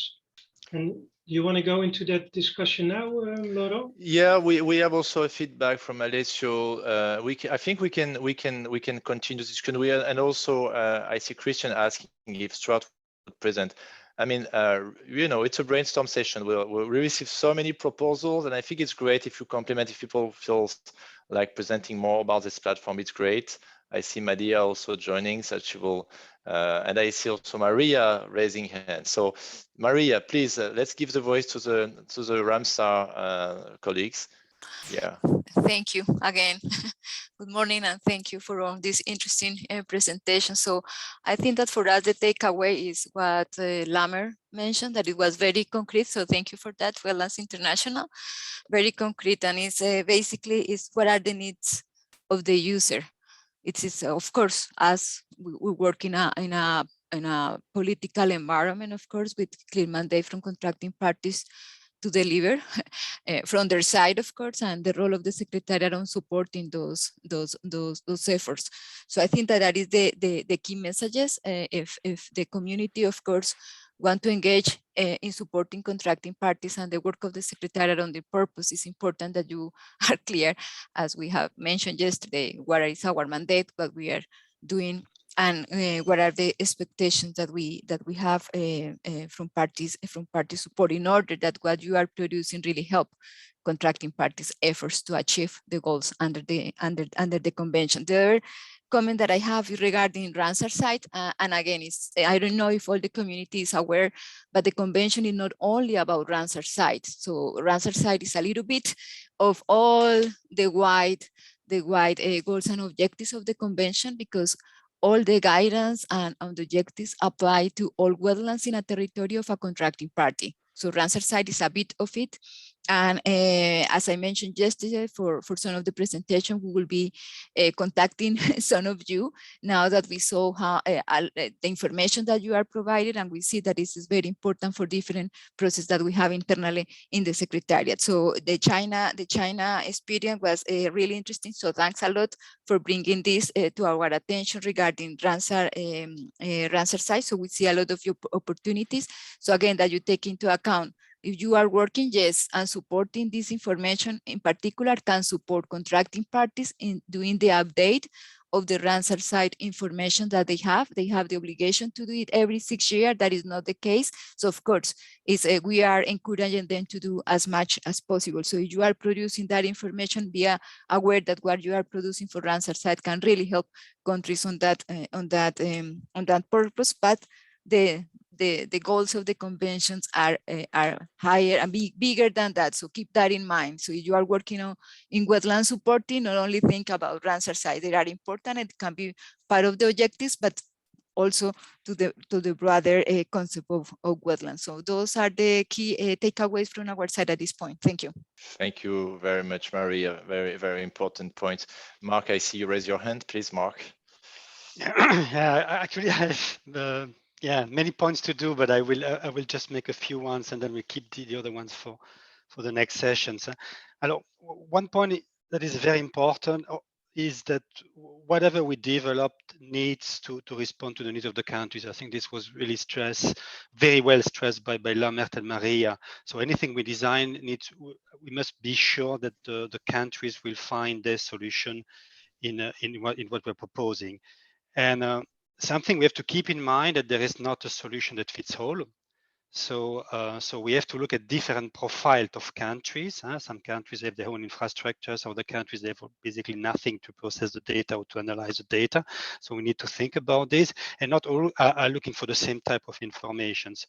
And you want to go into that discussion now, Laurent? Yeah, we have also a feedback from Alessio. I think we can continue this discussion. And also I see Christian asking if Stuart would present. I mean, you know, it's a brainstorm session. We receive so many proposals, and I think it's great if you complement, if people feel like presenting more about this platform, it's great. I see Madia also joining, so she will, and I see also Maria raising her hand. So Maria, please, let's give the voice to the Ramsar colleagues. Yeah. Thank you again. Good morning, and thank you for all this interesting presentation. So I think that for us, the takeaway is what Lamer mentioned, that it was very concrete. So thank you for that, Wetlands International. Very concrete, and it's basically is what are the needs of the user. It is, of course, as we work in a political environment, of course, with clear mandate from contracting parties to deliver from their side, of course, and the role of the Secretariat on supporting those efforts. So I think that is the key messages. If the community, of course, want to engage in supporting contracting parties and the work of the Secretariat on the purpose, it's important that you are clear, as we have mentioned yesterday, what is our mandate, what we are doing, and what are the expectations that we have from parties support, in order that what you are producing really help contracting parties' efforts to achieve the goals under the convention. The other comment that I have is regarding Ramsar site, and again, I don't know if all the community is aware, but the convention is not only about Ramsar site. So Ramsar site is a little bit of all the wide goals and objectives of the convention, because all the guidance and objectives apply to all wetlands in a territory of a contracting party. So Ramsar site is a bit of it. And as I mentioned yesterday, for some of the presentation, we will be contacting some of you now that we saw how the information that you are provided, and we see that this is very important for different processes that we have internally in the Secretariat. So the China experience was really interesting. So thanks a lot for bringing this to our attention regarding Ramsar site. So we see a lot of opportunities. So again, that you take into account, if you are working, yes, and supporting this information in particular can support contracting parties in doing the update of the Ramsar site information that they have. They have the obligation to do it every 6 years. That is not the case. So of course, we are encouraging them to do as much as possible. So if you are producing that information, be aware that what you are producing for Ramsar site can really help countries on that purpose. But the goals of the conventions are higher and bigger than that. So keep that in mind. So if you are working in wetland supporting, not only think about Ramsar site. They are important. It can be part of the objectives, but also to the broader concept of wetlands. So those are the key takeaways from our side at this point. Thank you. Thank you very much, Maria. Very, very important point. Marc, I see you raise your hand. Please, Marc. Yeah, actually, I have many points to do, but I will just make a few ones, and then we keep the other ones for the next sessions. Alors, one point that is very important is that whatever we developed needs to respond to the needs of the countries. I think this was really very well stressed by Laurent and Maria. So anything we design we must be sure that the countries will find their solution in what we're proposing. And something we have to keep in mind that there is not a solution that fits all. So we have to look at different profiles of countries. Some countries have their own infrastructures, other countries they have basically nothing to process the data or to analyze the data. So we need to think about this, and not all are looking for the same type of informations.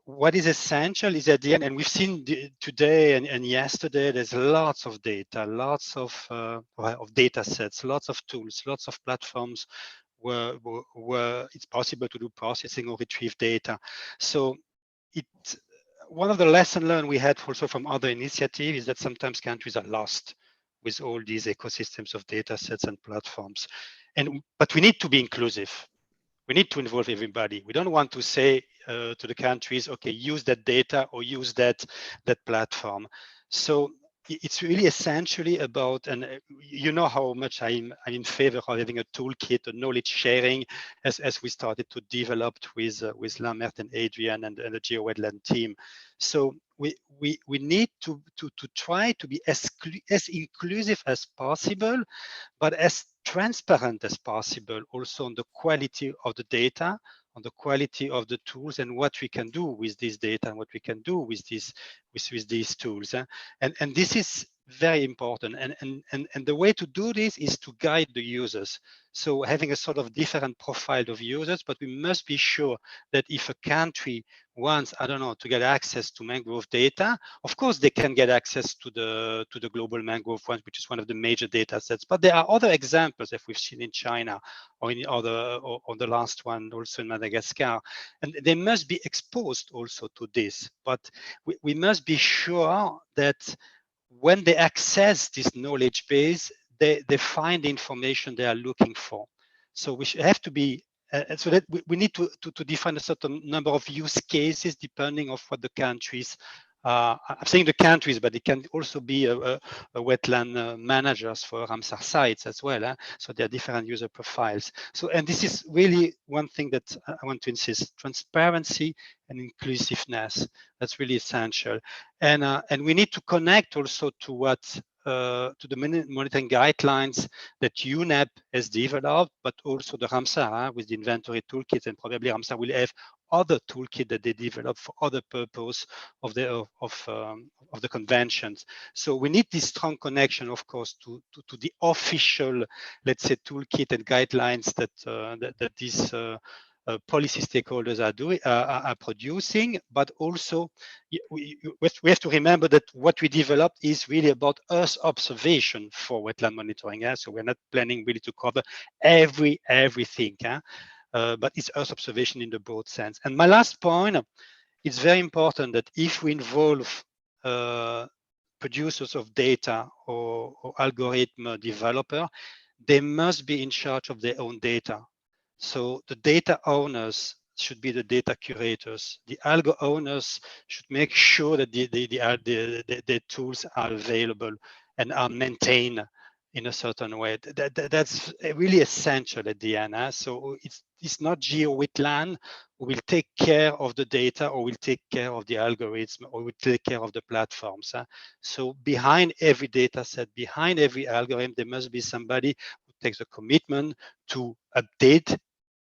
What is essential is at the end, and we've seen today and yesterday, there's lots of data, lots of data sets, lots of tools, lots of platforms where it's possible to do processing or retrieve data. So one of the lessons learned we had also from other initiatives is that sometimes countries are lost with all these ecosystems of data sets and platforms. But we need to be inclusive. We need to involve everybody. We don't want to say to the countries, okay, use that data or use that platform. So it's really essentially about, and you know how much I'm in favor of having a toolkit, a knowledge sharing, as we started to develop with Laurent and Adrian and the GeoWetland team. So we need to try to be as inclusive as possible, but as transparent as possible also on the quality of the data, on the quality of the tools, and what we can do with this data and what we can do with these tools. And this is very important. And the way to do this is to guide the users. So having a sort of different profile of users, but we must be sure that if a country wants, I don't know, to get access to mangrove data, of course they can get access to the Global Mangrove Watch, which is one of the major data sets. But there are other examples that we've seen in China or in other, or the last one also in Madagascar, and they must be exposed also to this. But we must be sure that when they access this knowledge base, they find the information they are looking for. So we have to be, so that we need to define a certain number of use cases depending on what the countries, I'm saying the countries, but it can also be a wetland managers for Ramsar sites as well. So there are different user profiles. So, and this is really one thing that I want to insist: transparency and inclusiveness. That's really essential. And we need to connect also to what to the monitoring guidelines that UNEP has developed, but also the Ramsar with the inventory toolkit, and probably Ramsar will have other toolkit that they develop for other purpose of the conventions. So we need this strong connection, of course, to the official, let's say, toolkit and guidelines that these policy stakeholders are producing, but also we have to remember that what we developed is really about Earth observation for wetland monitoring. So we're not planning really to cover everything, but it's Earth observation in the broad sense. And my last point, it's very important that if we involve producers of data or algorithm developer, they must be in charge of their own data. So the data owners should be the data curators. The algo owners should make sure that the tools are available and are maintained in a certain way. That's really essential at the end. So it's not GeoWetland who will take care of the data or will take care of the algorithm or will take care of the platforms. So behind every data set, behind every algorithm, there must be somebody who takes a commitment to update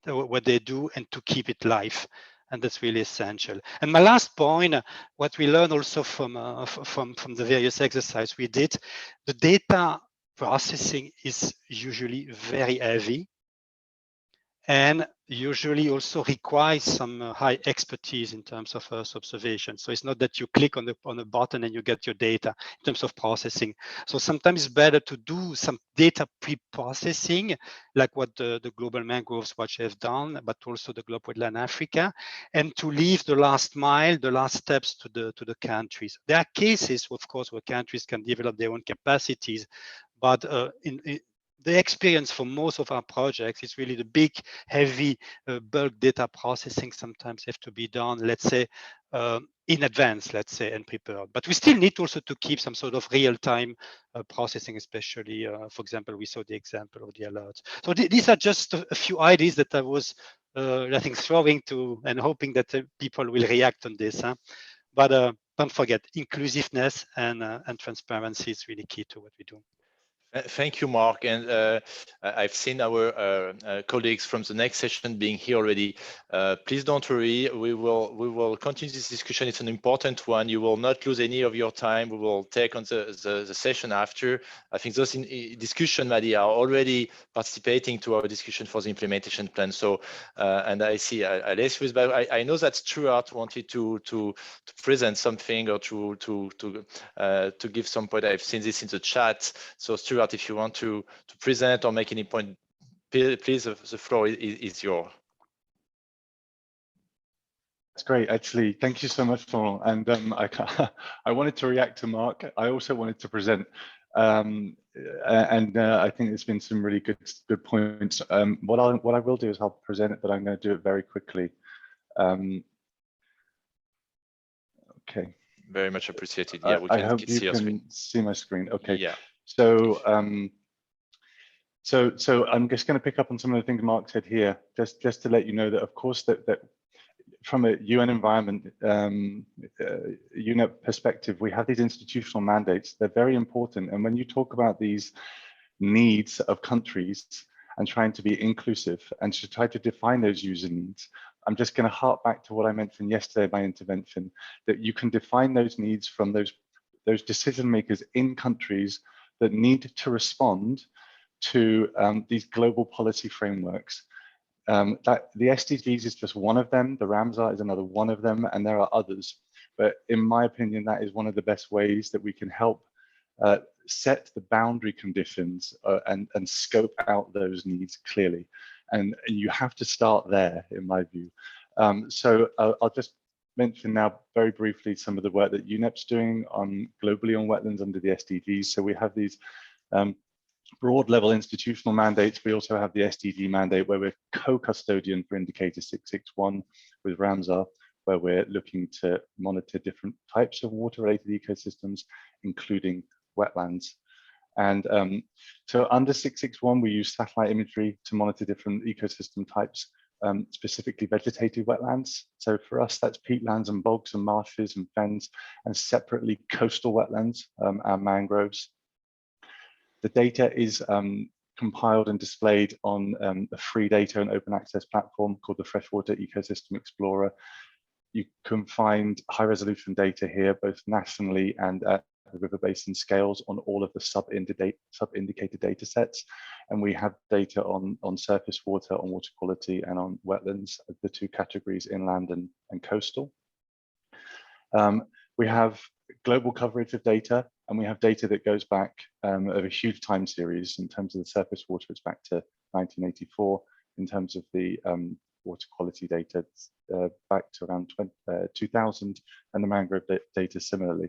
what they do and to keep it live. And that's really essential. And my last point, what we learned also from the various exercises we did, the data processing is usually very heavy and usually also requires some high expertise in terms of Earth observation. So it's not that you click on a button and you get your data in terms of processing. So sometimes it's better to do some data pre-processing, like what the Global Mangrove Watch have done, but also the GlobWetland Africa, and to leave the last mile, the last steps to the countries. There are cases, of course, where countries can develop their own capacities, but the experience for most of our projects is really the big, heavy bulk data processing sometimes have to be done, let's say, in advance, let's say, and prepared. But we still need also to keep some sort of real-time processing, especially, for example, we saw the example of the alerts. So these are just a few ideas that I was, I think, throwing to and hoping that people will react on this. Huh? But don't forget, inclusiveness and transparency is really key to what we do. Thank you, Marc. And I've seen our colleagues from the next session being here already. Please don't worry. We will continue this discussion. It's an important one. You will not lose any of your time. We will take on the session after. I think those in discussion, Madi, are already participating to our discussion for the implementation plan. So, and I see Alessio is back. I know that Stuart wanted to present something or to give some point. I've seen this in the chat. So Stuart, if you want to present or make any point, please, the floor is yours. That's great, actually. Thank you so much, Laurent. And I wanted to react to Marc. I also wanted to present, and I think there's been some really good points. What I will do is I'll present it, but I'm going to do it very quickly. Okay. Very much appreciated. Yeah, I hope you can see my screen. Okay. Yeah. So, so I'm just going to pick up on some of the things Marc said here, just to let you know that, of course, that from a UN environment, UNEP perspective, we have these institutional mandates. They're very important. And when you talk about these needs of countries and trying to be inclusive and to try to define those user needs, I'm just going to hark back to what I mentioned yesterday in my intervention, that you can define those needs from those decision makers in countries that need to respond to these global policy frameworks. That the SDGs is just one of them, the Ramsar is another one of them, and there are others. But in my opinion, that is one of the best ways that we can help set the boundary conditions and scope out those needs clearly. And you have to start there, in my view. So I'll just mention now very briefly some of the work that UNEP's doing globally on wetlands under the SDGs. So we have these broad level institutional mandates. We also have the SDG mandate where we're co-custodian for indicator 661 with Ramsar, where we're looking to monitor different types of water related ecosystems, including wetlands. And so under 661, we use satellite imagery to monitor different ecosystem types, specifically vegetated wetlands. So for us, that's peatlands and bogs and marshes and fens, and separately coastal wetlands, our mangroves. The data is compiled and displayed on a free data and open access platform called the Freshwater Ecosystem Explorer. You can find high resolution data here, both nationally and at the river basin scales on all of the sub-indicated data sets. And we have data on surface water, on water quality, and on wetlands, the two categories, inland and coastal. We have global coverage of data, and we have data that goes back over a huge time series. In terms of the surface water, it's back to 1984. In terms of the water quality data, back to around 2000, and the mangrove data similarly.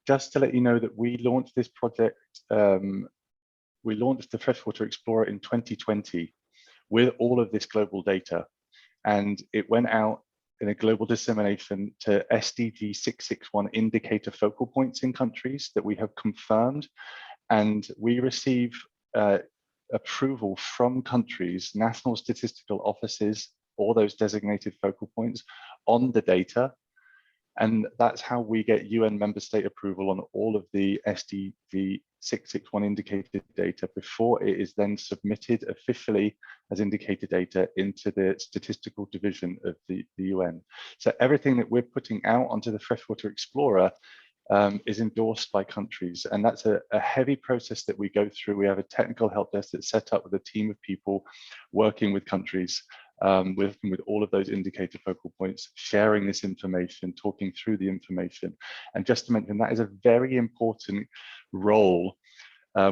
Just to let you know that we launched this project, we launched the Freshwater Explorer in 2020 with all of this global data, and it went out in a global dissemination to SDG 661 indicator focal points in countries that we have confirmed, and we receive approval from countries, national statistical offices, all those designated focal points on the data. And that's how we get UN member state approval on all of the SDG 661 indicated data before it is then submitted officially as indicated data into the statistical division of the UN. So everything that we're putting out onto the Freshwater Explorer is endorsed by countries. And that's a heavy process that we go through. We have a technical help desk that's set up with a team of people working with countries, with all of those indicator focal points, sharing this information, talking through the information. And just to mention, that is a very important role,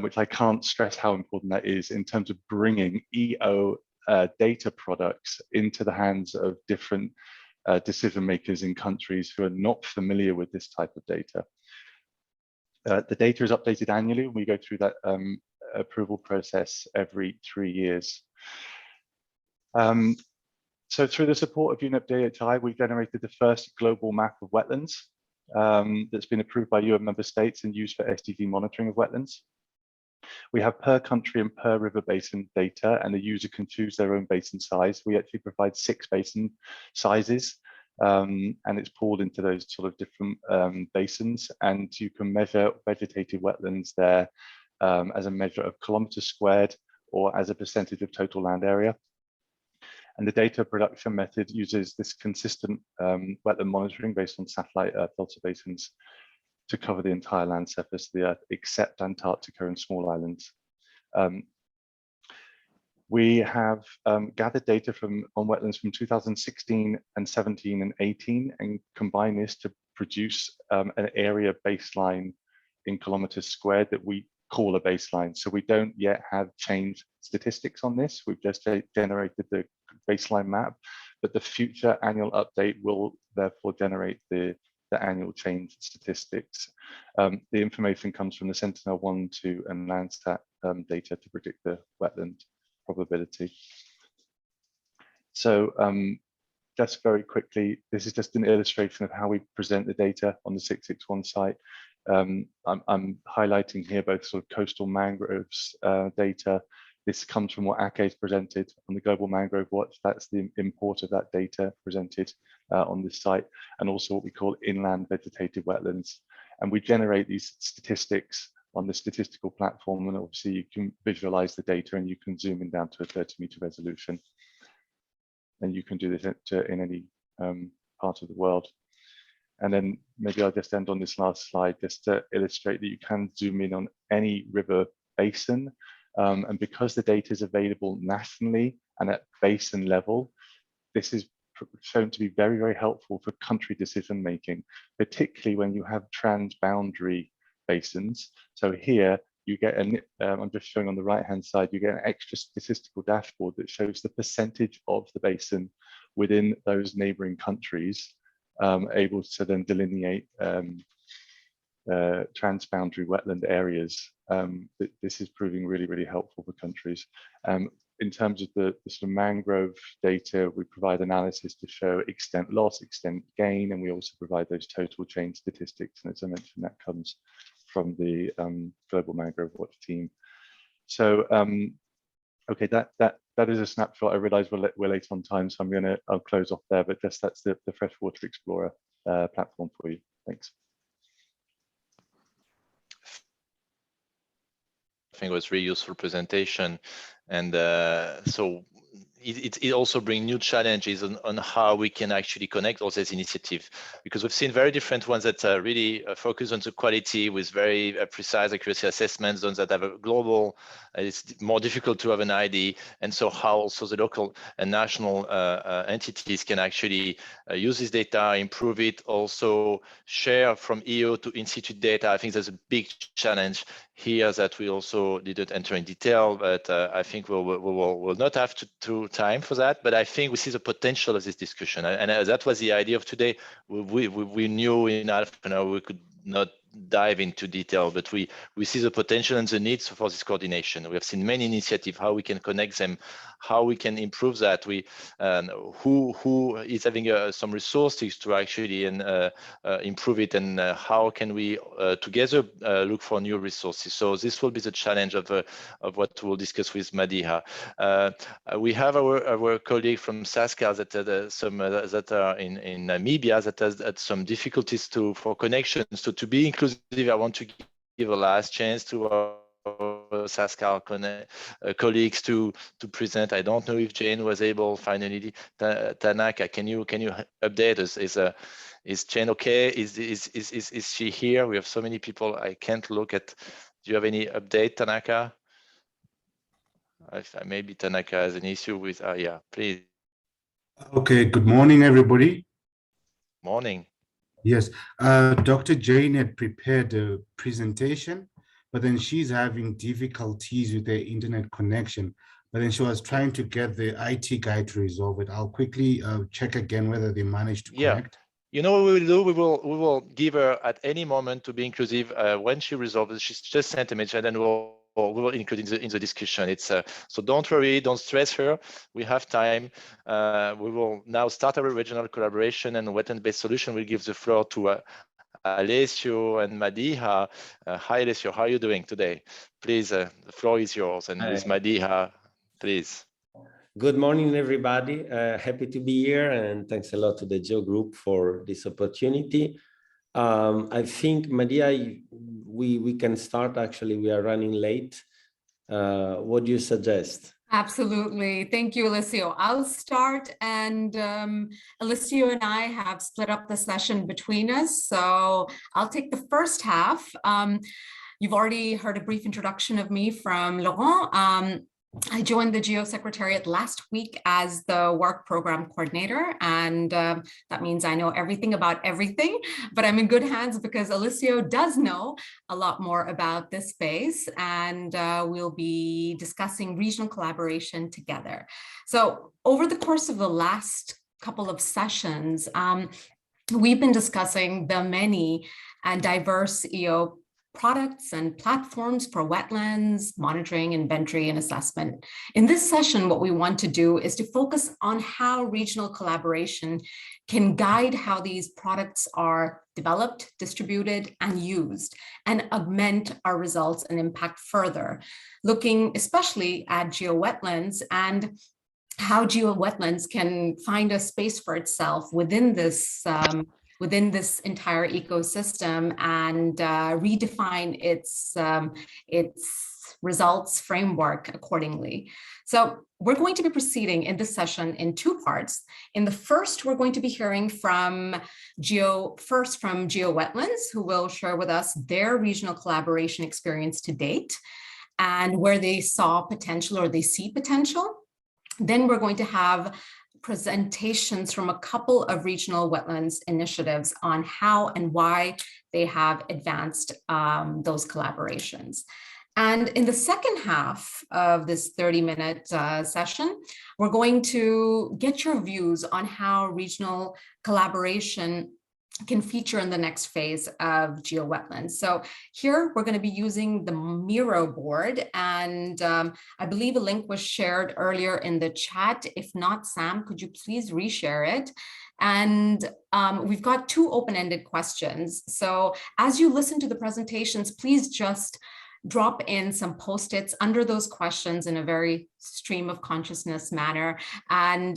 which I can't stress how important that is in terms of bringing EO data products into the hands of different decision makers in countries who are not familiar with this type of data. The data is updated annually. We go through that approval process every 3 years. So through the support of UNEP DHI, we generated the first global map of wetlands that's been approved by UN member states and used for SDG monitoring of wetlands. We have per country and per river basin data, and the user can choose their own basin size. We actually provide 6 basin sizes, and it's pooled into those sort of different basins, and you can measure vegetated wetlands there as a measure of kilometers squared or as a percentage of total land area. And the data production method uses this consistent wetland monitoring based on satellite Earth observations to cover the entire land surface of the Earth, except Antarctica and small islands. We have gathered data on wetlands from 2016 and 17 and 18 and combine this to produce an area baseline in kilometers squared that we call a baseline. So we don't yet have change statistics on this. We've just generated the baseline map, but the future annual update will therefore generate the annual change statistics. The information comes from the Sentinel-1, 2, and Landsat data to predict the wetland probability. So just very quickly, this is just an illustration of how we present the data on the 661 site. I'm highlighting here both sort of coastal mangroves data. This comes from what Ake has presented on the Global Mangrove Watch. That's the import of that data presented on this site, and also what we call inland vegetated wetlands. And we generate these statistics on the statistical platform, and obviously you can visualize the data and you can zoom in down to a 30-meter resolution. And you can do this in any part of the world. And then maybe I'll just end on this last slide just to illustrate that you can zoom in on any river basin. And because the data is available nationally and at basin level, this is shown to be very, very helpful for country decision making, particularly when you have transboundary basins. So here you get I'm just showing on the right hand side, you get an extra statistical dashboard that shows the percentage of the basin within those neighboring countries, able to then delineate transboundary wetland areas. This is proving really, really helpful for countries. In terms of the sort of mangrove data, we provide analysis to show extent loss, extent gain, and we also provide those total change statistics. And as I mentioned, that comes from the Global Mangrove Watch team. So, okay, that is a snapshot. I realize we're late on time, so I'll close off there. But just that's the Freshwater Explorer platform for you. Thanks. I think it was really useful presentation, and so it also brings new challenges on how we can actually connect all these initiatives, because we've seen very different ones that really focus on the quality with very precise accuracy assessments, ones that have a global, it's more difficult to have an ID, and so how also the local and national entities can actually use this data, improve it, also share from EO to in-situ data. I think there's a big challenge here that we also didn't enter in detail, but I think we'll not have time for that. But I think we see the potential of this discussion, and that was the idea of today. We knew in half an hour we could not dive into detail, but we see the potential and the needs for this coordination. We have seen many initiatives, how we can connect them, how we can improve that. Who is having some resources to actually improve it, and how can we together look for new resources. So this will be the challenge of what we'll discuss with Madiha. We have our colleague from SASSCAL that are in Namibia that has had some difficulties for connections. So to be inclusive, I want to give a last chance to our SASSCAL colleagues to present. I don't know if Jane was able finally. Tanaka, can you update us? Is Jane okay? Is she here? We have so many people. I can't look at. Do you have any update, Tanaka? Maybe Tanaka has an issue with. Yeah, please. Okay. Good morning, everybody. Morning. Yes, Dr. Jane had prepared a presentation, but then she's having difficulties with the internet connection. But then she was trying to get the IT guy to resolve it. I'll quickly check again whether they managed to connect. You know what we will do? We will give her at any moment to be inclusive when she resolves. She's just sent a message, and then we will include in the discussion. It's so don't worry, don't stress her. We have time. We will now start our regional collaboration and wetland-based solution. We'll give the floor to Alessio and Madiha. Hi, Alessio. How are you doing today? Please, the floor is yours. And with Madiha, please. Good morning, everybody. Happy to be here, and thanks a lot to the GEO group for this opportunity. I think, Madiha, we can start. Actually, we are running late. What do you suggest? Absolutely. Thank you, Alessio. I'll start, and Alessio and I have split up the session between us. So I'll take the first half. You've already heard a brief introduction of me from Laurent. I joined the GEO Secrétariat last week as the work program coordinator, and that means I know everything about everything, but I'm in good hands because Alessio does know a lot more about this space, and we'll be discussing regional collaboration together. So over the course of the last couple of sessions, we've been discussing the many and diverse EO products and platforms for wetlands, monitoring, inventory, and assessment. In this session, what we want to do is to focus on how regional collaboration can guide how these products are developed, distributed, and used, and augment our results and impact further, looking especially at GeoWetlands and how GeoWetlands can find a space for itself within this entire ecosystem and redefine its results framework accordingly. So we're going to be proceeding in this session in two parts. In the first, we're going to be hearing from GeoWetlands, who will share with us their regional collaboration experience to date and where they saw potential or they see potential. Then we're going to have presentations from a couple of regional wetlands initiatives on how and why they have advanced those collaborations. And in the second half of this 30-minute session, we're going to get your views on how regional collaboration can feature in the next phase of GeoWetlands. So here we're going to be using the Miro board, and I believe a link was shared earlier in the chat. If not, Sam, could you please reshare it? And we've got two open-ended questions. So as you listen to the presentations, please just drop in some post-its under those questions in a very stream of consciousness manner, and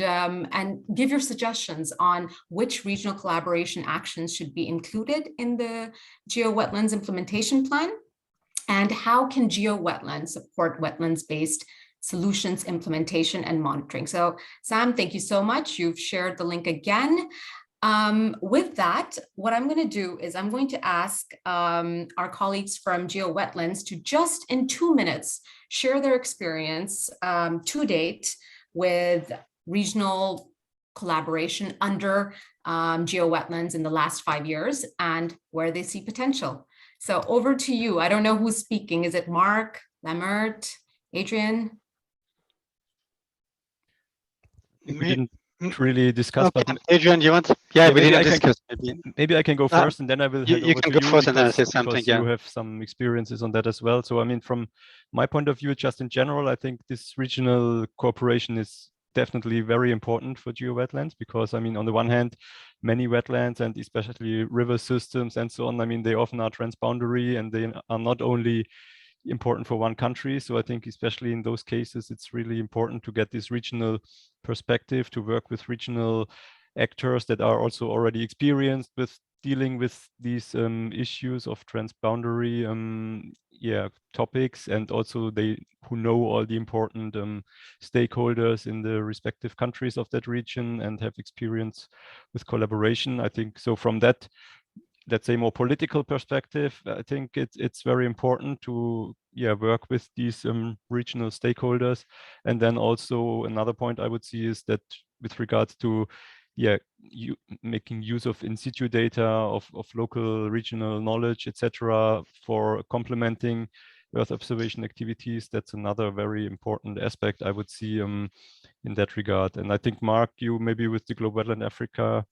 give your suggestions on which regional collaboration actions should be included in the GeoWetlands implementation plan, and how can GeoWetlands support wetlands-based solutions implementation and monitoring. So Sam, thank you so much. You've shared the link again. With that, what I'm going to do is I'm going to ask our colleagues from GeoWetlands to just in 2 minutes share their experience to date with regional collaboration under GeoWetlands in the last 5 years and where they see potential. So over to you. I don't know who's speaking. Is it Marc, Laurent, Adrian? We didn't really discuss, Okay. but Adrian, you want? Yeah, we didn't I discuss. maybe I can go first, and then I will hand You over can to go you first, and then I'll say because something. you have some experiences on that as well. So I mean, from my point of view, just in general, I think this regional cooperation is definitely very important for GeoWetlands, because I mean, on the one hand, many wetlands and especially river systems and so on, I mean, they often are transboundary, and they are not only important for one country. So I think especially in those cases, it's really important to get this regional perspective, to work with regional actors that are also already experienced with dealing with these issues of transboundary topics, and also who know all the important stakeholders in the respective countries of that region and have experience with collaboration. I think so from that, let's say, more political perspective, I think it's very important to work with these regional stakeholders. And then also another point I would see is that with regards to making use of in situ data, of local regional knowledge, etc., for complementing Earth observation activities, that's another very important aspect I would see in that regard. And I think, Marc, you maybe with the GlobWetland Africa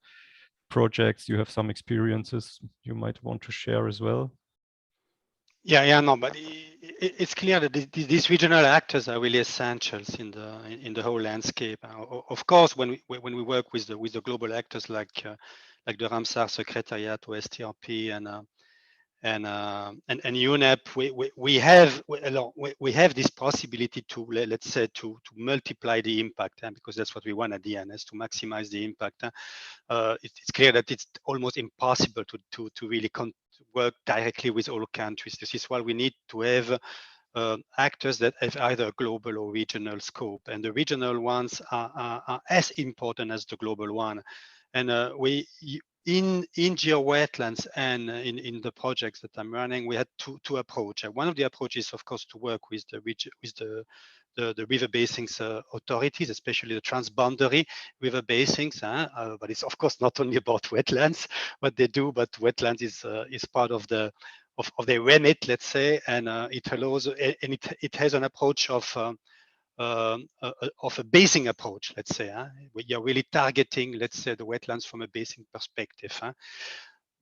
projects, you have some experiences you might want to share as well. Yeah, no, but it's clear that these regional actors are really essentials in the whole landscape. Of course, when we work with the global actors like the Ramsar Secrétariat, OSTRP, and UNEP, we have this possibility to, let's say, to multiply the impact, because that's what we want at the end, is to maximize the impact. It's clear that it's almost impossible to really work directly with all countries. This is why we need to have actors that have either global or regional scope, and the regional ones are as important as the global one. And in GeoWetlands and in the projects that I'm running, we had two approaches. One of the approaches, of course, to work with the river basins authorities, especially the transboundary river basins. But it's of course not only about wetlands, what they do, but wetlands is part of their remit, let's say, and it allows, and it has an approach of a basing approach, let's say. We are really targeting, let's say, the wetlands from a basing perspective.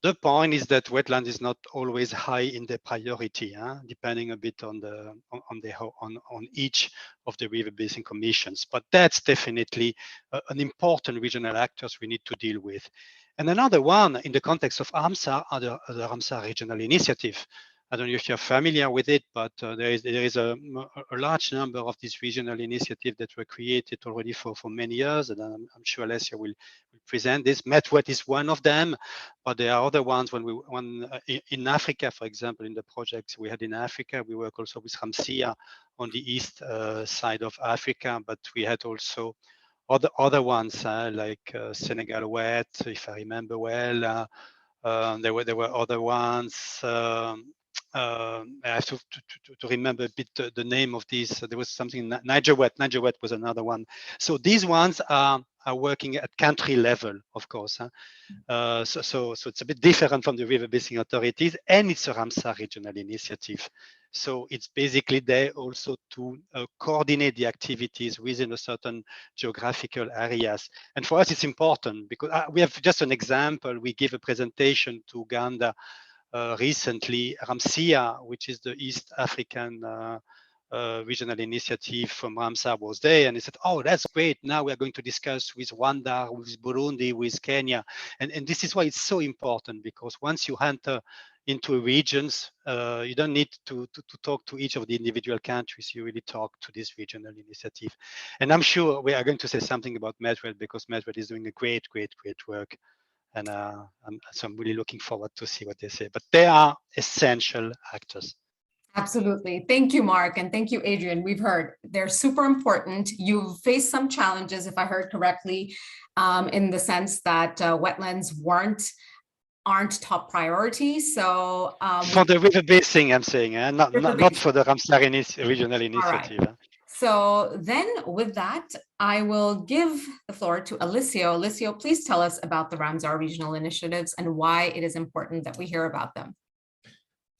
The point is that wetland is not always high in the priority, depending a bit on each of the river basin commissions. But that's definitely an important regional actors we need to deal with. And another one in the context of Ramsar are the Ramsar Regional Initiative. I don't know if you're familiar with it, but there is a large number of these regional initiatives that were created already for many years, and I'm sure Alessio will present this. Medwet is one of them, but there are other ones. In Africa, for example, in the projects we had in Africa, we work also with Ramsar on the east side of Africa, but we had also other ones like Senegal Wet, if I remember well. There were other ones. I have to remember a bit the name of these. There was something, Niger Wet was another one. So these ones are working at country level, of course. So it's a bit different from the river basin authorities, and it's a Ramsar regional initiative. So it's basically there also to coordinate the activities within a certain geographical areas. And for us, it's important because we have just an example. We gave a presentation to Uganda recently. Ramsar, which is the East African regional initiative from Ramsar, was there, and he said, "Oh, that's great. Now we are going to discuss with Rwanda, with Burundi, with Kenya," and this is why it's so important, because once you enter into regions, you don't need to talk to each of the individual countries. You really talk to this regional initiative. And I'm sure we are going to say something about Medwet, because Medwet is doing a great work. And so I'm really looking forward to see what they say. But they are essential actors. Absolutely. Thank you, Marc, and thank you, Adrian. We've heard they're super important. You've faced some challenges, if I heard correctly, in the sense that wetlands aren't top priority. So for the river basin, I'm saying, not for the Ramsar regional initiative. Right. So then with that, I will give the floor to Alessio. Alessio, please tell us about the Ramsar regional initiatives and why it is important that we hear about them.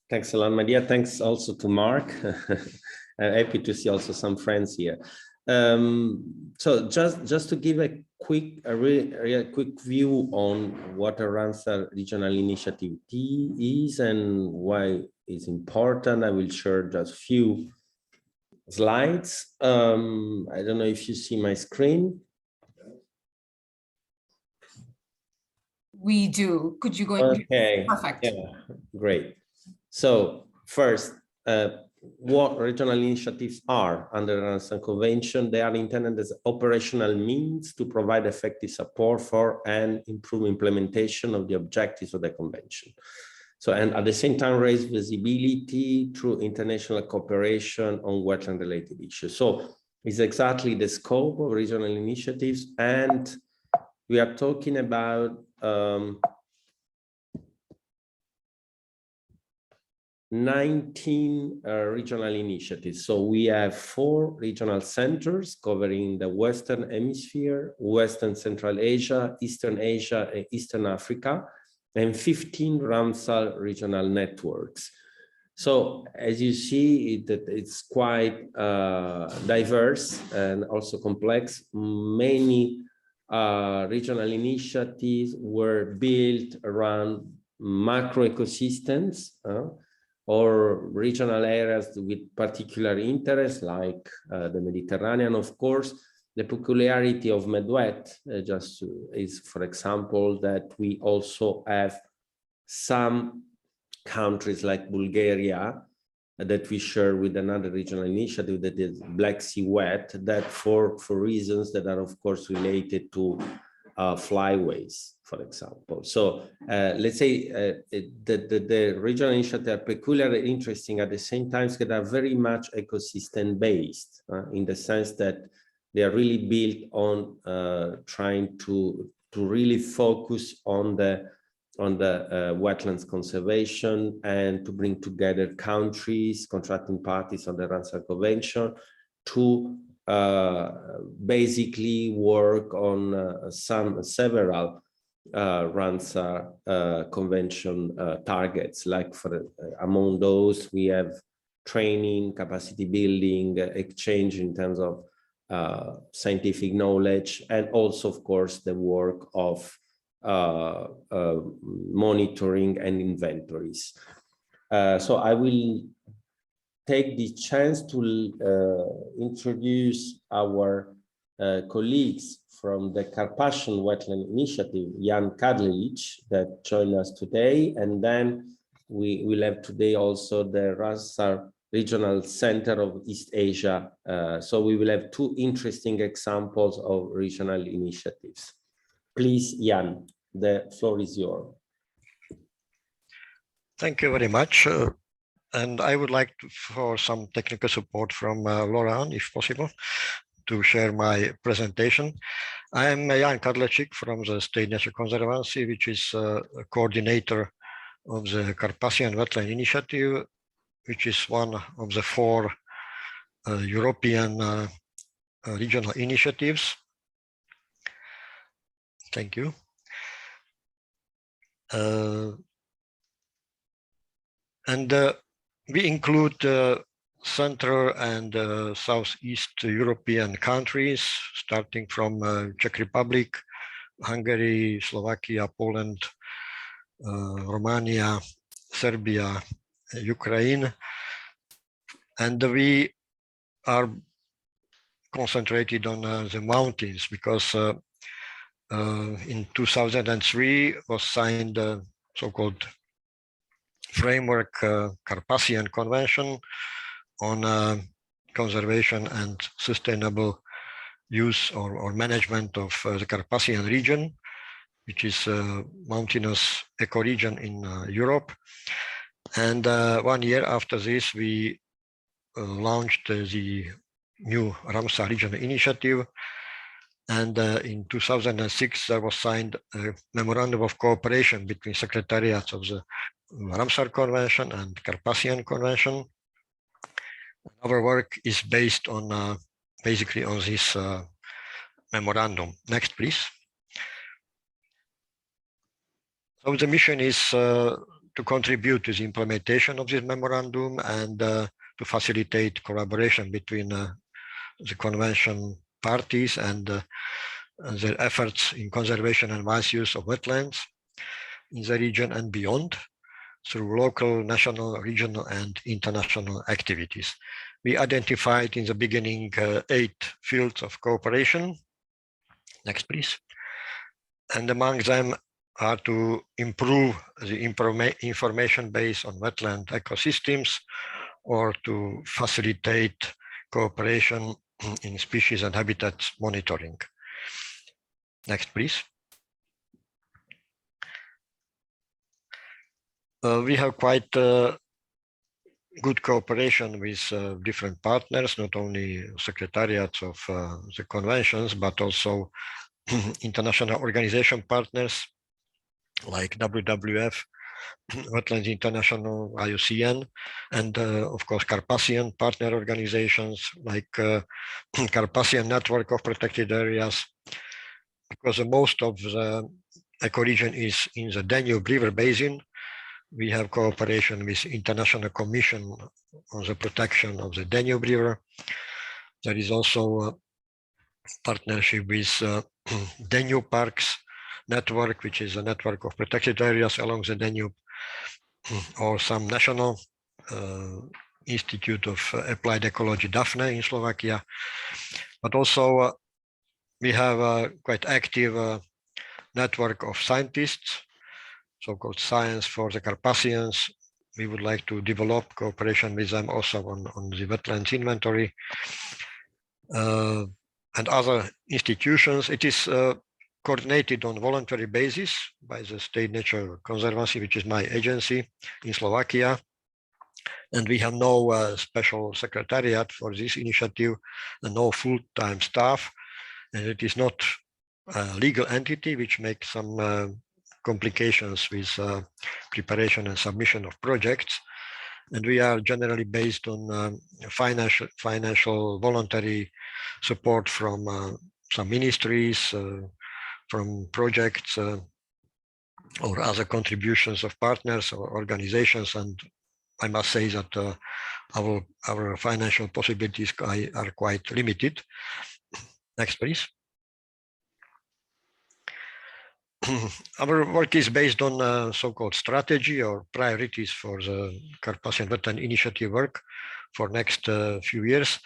Thanks a lot, Maria. Thanks also to Marc. I'm happy to see also some friends here. So just to give a real quick view on what a Ramsar regional initiative is and why it's important, I will share just a few slides. I don't know if you see my screen. We do. Could you go? Okay. Perfect. Yeah, great. So first, what regional initiatives are under the Ramsar Convention? They are intended as operational means to provide effective support for and improve implementation of the objectives of the convention. So, and at the same time, raise visibility through international cooperation on wetland-related issues. So it's exactly the scope of regional initiatives, and we are talking about 19 regional initiatives. So we have 4 regional centers covering the Western Hemisphere, Western Central Asia, Eastern Asia, and Eastern Africa, and 15 Ramsar regional networks. So as you see, it's quite diverse and also complex. Many regional initiatives were built around macro ecosystems or regional areas with particular interest, like the Mediterranean, of course. The peculiarity of Medwet is, for example, that we also have some countries like Bulgaria that we share with another regional initiative that is Black Sea Wet, that for reasons that are of course related to flyways, for example. So let's say the regional initiatives are peculiarly interesting at the same time that are very much ecosystem based in the sense that they are really built on trying to really focus on the wetlands conservation and to bring together countries, contracting parties on the Ramsar Convention to basically work on several Ramsar Convention targets. Like among those, we have training, capacity building, exchange in terms of scientific knowledge, and also, of course, the work of monitoring and inventories. So I will take the chance to introduce our colleagues from the Carpathian Wetland Initiative, Ján Kadlečík, that joined us today, and then we will have today also the Ramsar Regional Center of East Asia. So we will have two interesting examples of regional initiatives. Please, Ján, the floor is yours. Thank you very much. And I would like for some technical support from Laurent, if possible, to share my presentation. I am Ján Kadlečík from the State Nature Conservancy, which is a coordinator of the Carpathian Wetland Initiative, which is one of the 4 European regional initiatives. Thank you. We include Central and Southeast European countries, starting from Czech Republic, Hungary, Slovakia, Poland, Romania, Serbia, Ukraine, and we are concentrated on the mountains because in 2003 was signed the so-called framework Carpathian Convention on conservation and sustainable use or management of the Carpathian region, which is a mountainous ecoregion in Europe. And 1 year after this, we launched the new Ramsar Regional Initiative. And in 2006, there was signed a memorandum of cooperation between Secrétariats of the Ramsar Convention and Carpathian Convention. Our work is based on basically on this memorandum. Next, please. So the mission is to contribute to the implementation of this memorandum and to facilitate collaboration between the convention parties and their efforts in conservation and wise use of wetlands in the region and beyond through local, national, regional, and international activities. We identified in the beginning 8 fields of cooperation. Next, please. And among them are to improve the information base on wetland ecosystems or to facilitate cooperation in species and habitats monitoring. Next, please. We have quite good cooperation with different partners, not only secretariats of the conventions, but also international organization partners like WWF, Wetlands International, IUCN, and of course Carpathian partner organizations like Carpathian Network of Protected Areas, because most of the ecoregion is in the Danube River Basin. We have cooperation with International Commission on the Protection of the Danube River. There is also partnership with Danube Parks Network, which is a network of protected areas along the Danube, or some national Institute of Applied Ecology, Daphne, in Slovakia. But also we have a quite active network of scientists, so-called Science for the Carpathians. We would like to develop cooperation with them also on the wetlands inventory and other institutions. It is coordinated on voluntary basis by the State Nature Conservancy, which is my agency in Slovakia. And we have no special secretariat for this initiative and no full-time staff. And it is not a legal entity, which makes some complications with preparation and submission of projects. And we are generally based on financial voluntary support from some ministries, from projects or other contributions of partners or organizations. And I must say that our financial possibilities are quite limited. Next, please. Our work is based on so-called strategy or priorities for the Carpathian Wetland Initiative work for next few years.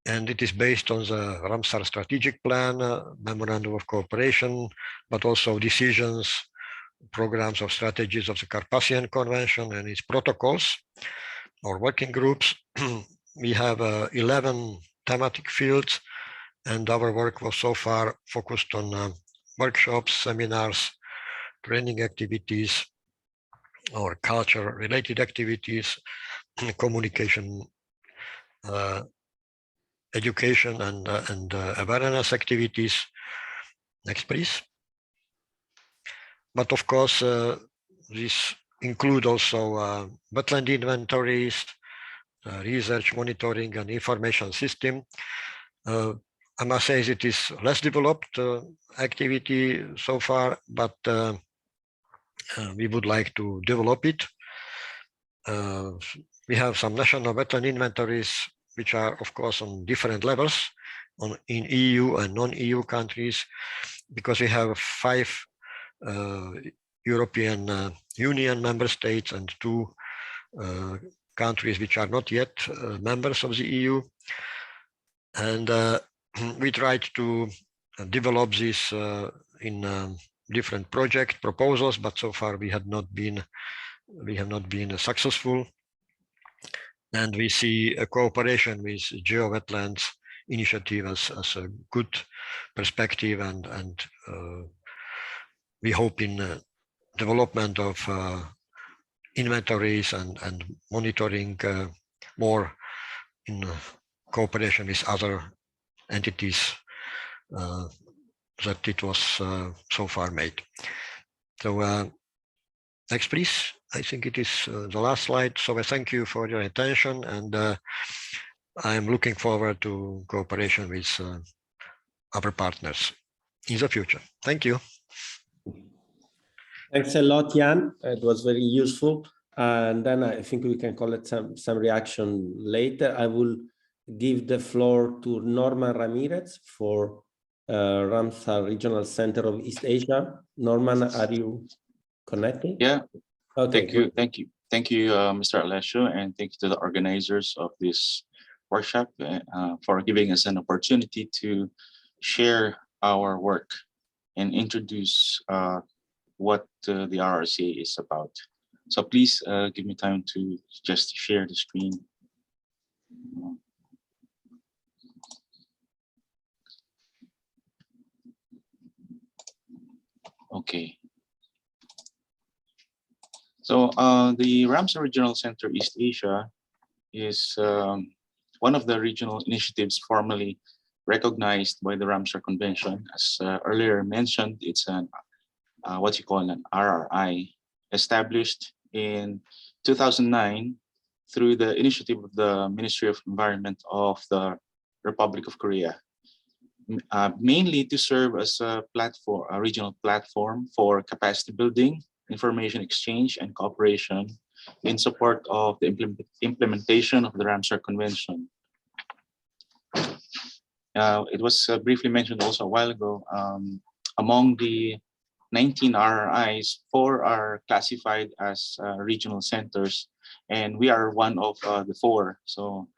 And it is based on the Ramsar strategic plan, memorandum of cooperation, but also decisions, programs of strategies of the Carpathian Convention and its protocols or working groups. We have 11 thematic fields, and our work was so far focused on workshops, seminars, training activities, or culture-related activities, communication, education, and awareness activities. Next, please. But of course, this include also wetland inventories, research, monitoring, and information system. I must say it is less developed activity so far, but we would like to develop it. We have some national wetland inventories, which are, of course, on different levels in EU and non-EU countries, because we have 5 European Union member states and 2 countries which are not yet members of the EU. And we tried to develop this in different project proposals, but so far we have not been successful. And we see a cooperation with GeoWetlands initiative as a good perspective, and we hope in development of inventories and monitoring more in cooperation with other entities that it was so far made. So next, please. I think it is the last slide. So I thank you for your attention, and I'm looking forward to cooperation with our partners in the future. Thank you. Thanks a lot, Ján. It was very useful. And then I think we can collect some reaction later. I will give the floor to Norman Ramirez for Ramsar Regional Center of East Asia. Norman, are you connected? Yeah. Okay. Thank you, Mr. Alessio, and thank you to the organizers of this workshop for giving us an opportunity to share our work and introduce what the RRC-EA is about. So please give me time to just share the screen. Okay. So the Ramsar Regional Center East Asia is one of the regional initiatives formally recognized by the Ramsar Convention. As earlier mentioned, it's an what you call an RRI, established in 2009 through the initiative of the Ministry of Environment of the Republic of Korea, mainly to serve as a platform, a regional platform for capacity building, information exchange, and cooperation in support of the implementation of the Ramsar Convention. it was briefly mentioned also a while ago, among the 19 RRIs, 4 are classified as regional centers, and we are one of the 4. So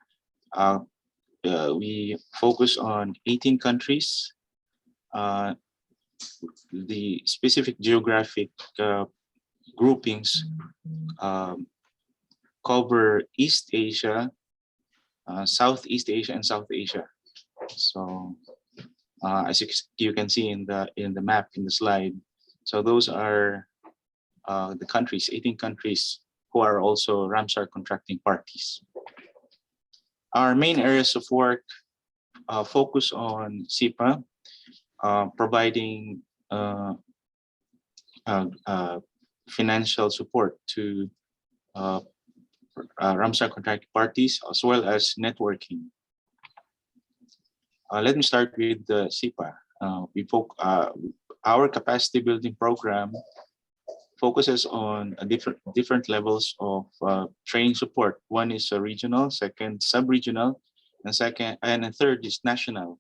we focus on 18 countries. The specific geographic groupings cover East Asia, Southeast Asia, and South Asia. So as you can see in the map in the slide, so those are the countries, 18 countries who are also Ramsar contracting parties. Our main areas of work focus on SIPA, providing financial support to Ramsar contracting parties, as well as networking. Let me start with the SIPA. Our capacity building program focuses on different levels of training support. One is regional, second sub-regional, and third is national.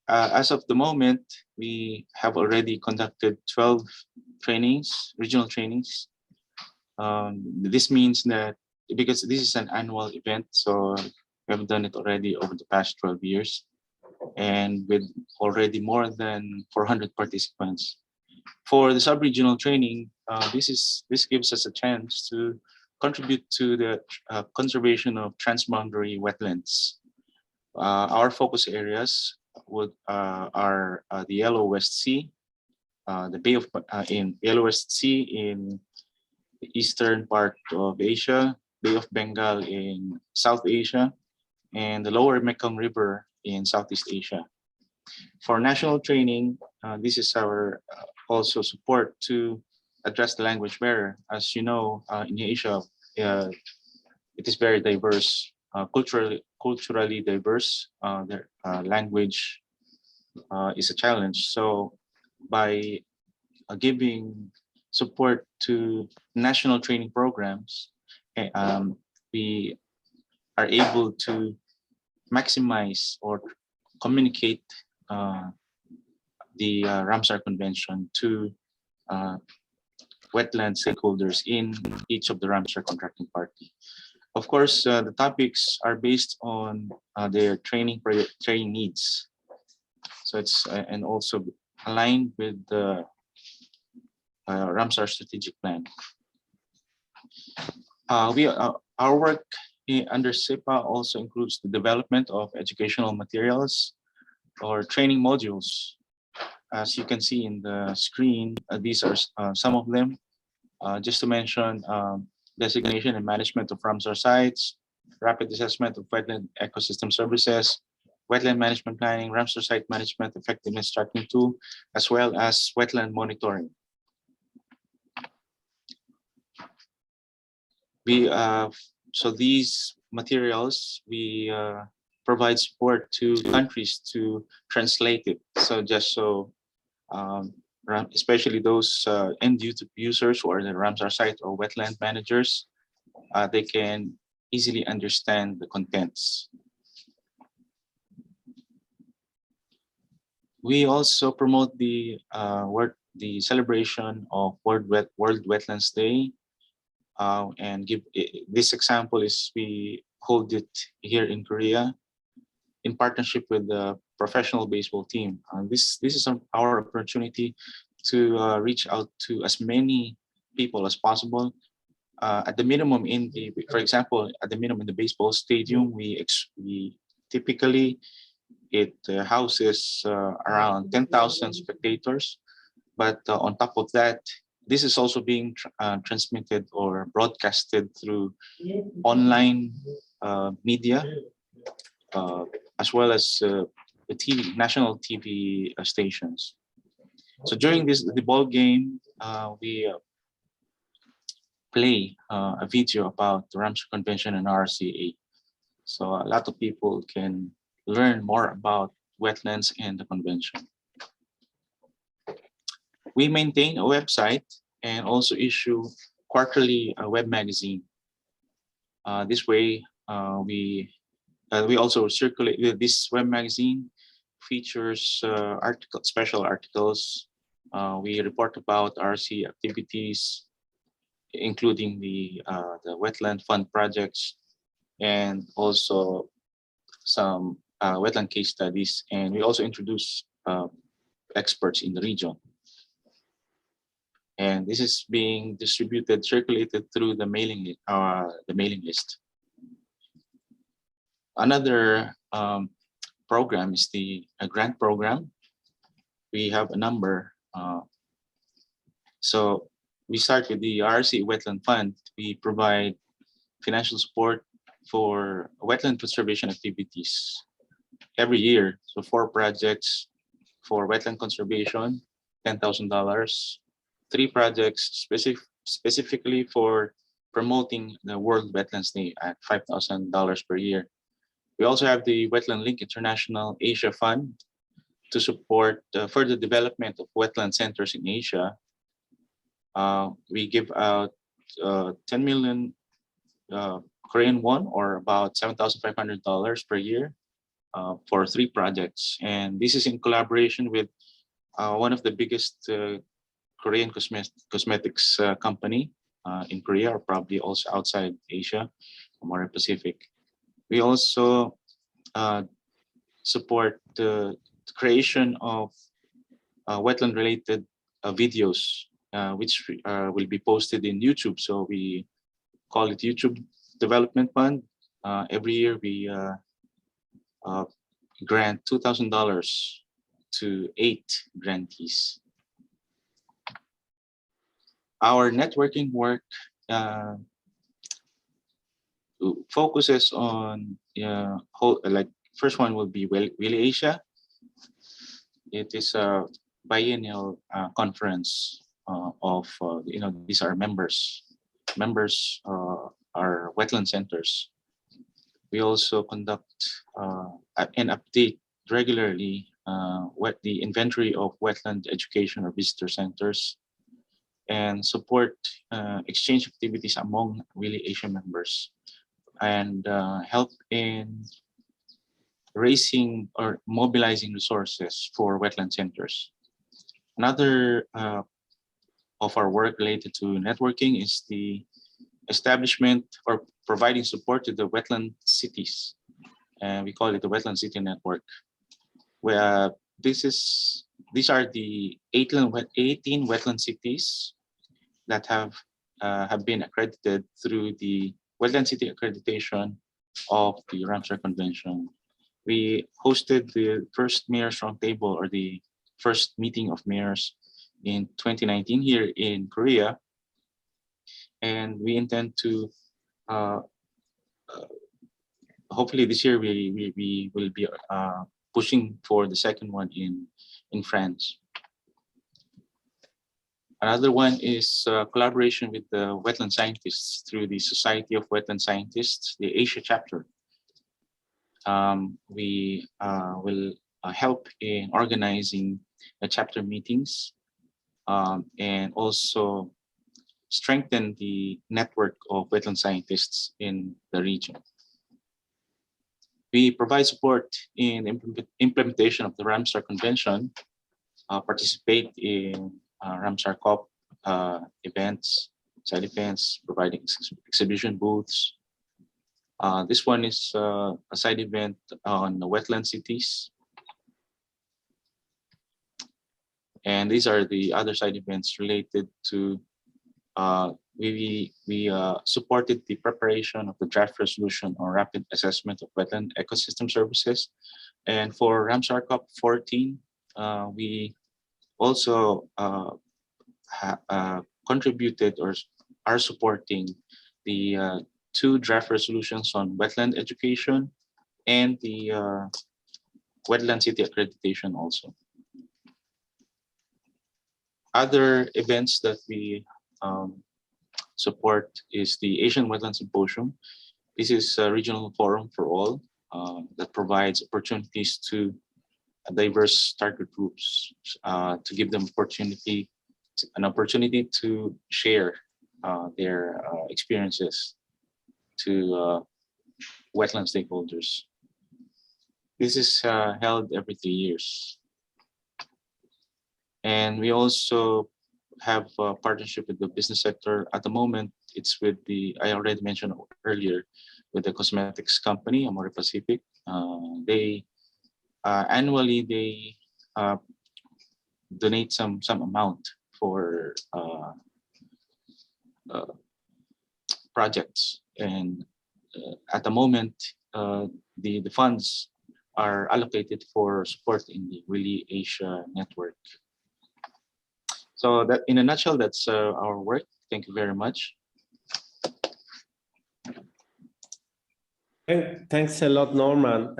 As of the moment, we have already conducted 12 trainings, regional trainings. This means that because this is an annual event, so we have done it already over the past 12 years, and with already more than 400 participants. For the sub-regional training, this gives us a chance to contribute to the conservation of transboundary wetlands. Our focus areas are the Yellow West Sea, the Bay of in Yellow West Sea in the eastern part of Asia, Bay of Bengal in South Asia, and the Lower Mekong River in Southeast Asia. For national training, this is our also support to address the language barrier. As you know, in Asia, it is very diverse, culturally diverse. Their language is a challenge. So by giving support to national training programs, we are able to maximize or communicate the Ramsar Convention to wetland stakeholders in each of the Ramsar contracting party. Of course, the topics are based on their training needs. So it's and also aligned with the Ramsar strategic plan. Our work under SIPA also includes the development of educational materials or training modules. As you can see in the screen, these are some of them. Just to mention, designation and management of Ramsar sites, rapid assessment of wetland ecosystem services, wetland management planning, Ramsar site management effectiveness tracking tool, as well as wetland monitoring. So these materials, we provide support to countries to translate it. So just so, especially those end users who are the Ramsar site or wetland managers, they can easily understand the contents. We also promote the celebration of World Wetlands Day. And give this example is we hold it here in Korea in partnership with the professional baseball team. This is our opportunity to reach out to as many people as possible. At the minimum for example, at the minimum in the baseball stadium, we typically it houses around 10,000 spectators, but on top of that, this is also being transmitted or broadcasted through online media, as well as the national TV stations. So during the ball game, we play a video about the Ramsar Convention and RRC-EA. So a lot of people can learn more about wetlands and the convention. We maintain a website and also issue quarterly web magazine. This way, we We also circulate this web magazine features special articles. We report about RC activities, including the wetland fund projects, and also some wetland case studies. And we also introduce experts in the region. And this is being circulated through the mailing list. Another program is the grant program. We have a number. So we start with the RRC Wetland Fund. We provide financial support for wetland conservation activities every year. So 4 projects for wetland conservation, $10,000. 3 projects specifically for promoting the World Wetlands Day at $5,000 per year. We also have the Wetland Link International Asia Fund to support further development of wetland centers in Asia. We give out 10 million Korean won, or about $7,500 per year for 3 projects. And this is in collaboration with one of the biggest Korean cosmetics company in Korea, or probably also outside Asia or Pacific. We also support the creation of wetland-related videos, which will be posted in YouTube. So we call it YouTube Development Fund. Every year we grant $2,000 to 8 grantees. Our networking work focuses on like first one will be Willy Asia. It is a biennial conference of these are members are wetland centers. We also conduct and update regularly the inventory of wetland education or visitor centers, and support exchange activities among Willy Asia members, and help in raising or mobilizing resources for wetland centers. Another of our work related to networking is the establishment or providing support to the wetland cities. And we call it the Wetland City Network, where these are the 18 wetland cities that have been accredited through the Wetland City accreditation of the Ramsar Convention. We hosted the first Mayor's Roundtable, or the first meeting of mayors, in 2019 here in Korea, and we intend to hopefully this year we will be pushing for the second one in France. Another one is collaboration with the wetland scientists through the Society of Wetland Scientists, the Asia chapter. We will help in organizing chapter meetings and also strengthen the network of wetland scientists in the region. We provide support in implementation of the Ramsar Convention, participate in Ramsar COP events, side events, providing exhibition booths. This one is a side event on the wetland cities. And these are the other side events related to, we supported the preparation of the draft resolution on rapid assessment of wetland ecosystem services. And for Ramsar COP 14, we also contributed or are supporting the 2 draft resolutions on wetland education and the Wetland City accreditation also. Other events that we support is the Asian Wetland Symposium. This is a regional forum for all that provides opportunities to diverse target groups to give them an opportunity to share their experiences to wetland stakeholders. This is held every 3 years. And we also have a partnership with the business sector. At the moment, it's with I already mentioned earlier, with the cosmetics company, Amore Pacific. Annually, they donate some amount for projects. And at the moment, the funds are allocated for support in the Willy Asia network. So that, in a nutshell, that's our work. Thank you very much. Thanks a lot, Norman,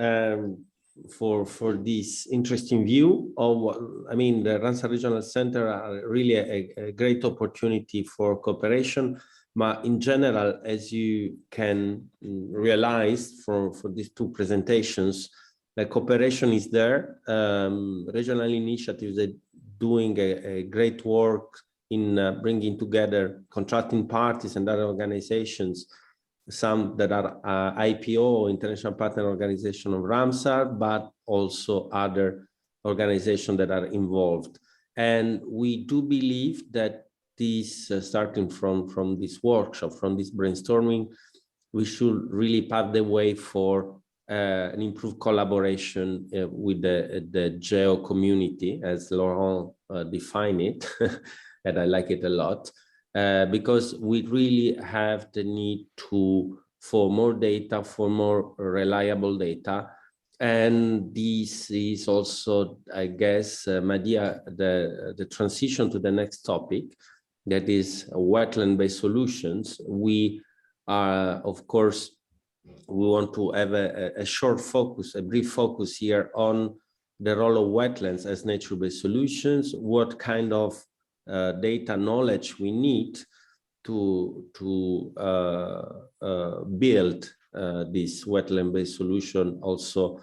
for this interesting view of what, I mean, the Ramsar Regional Center are really a great opportunity for cooperation. But in general, as you can realize for these two presentations, the cooperation is there. Regional initiatives are doing a great work in bringing together contracting parties and other organizations, some that are IPO, International Partner Organization of Ramsar, but also other organizations that are involved. And we do believe that this, starting from this workshop, from this brainstorming, we should really pave the way for an improved collaboration with the GEO community, as Laurent defined it, and I like it a lot, because we really have the need for more data, for more reliable data. And this is also, I guess, Madia, the transition to the next topic, that is wetland-based solutions. We are, of course, we want to have a short focus, a brief focus here on the role of wetlands as nature-based solutions, what kind of data knowledge we need to build this wetland-based solution also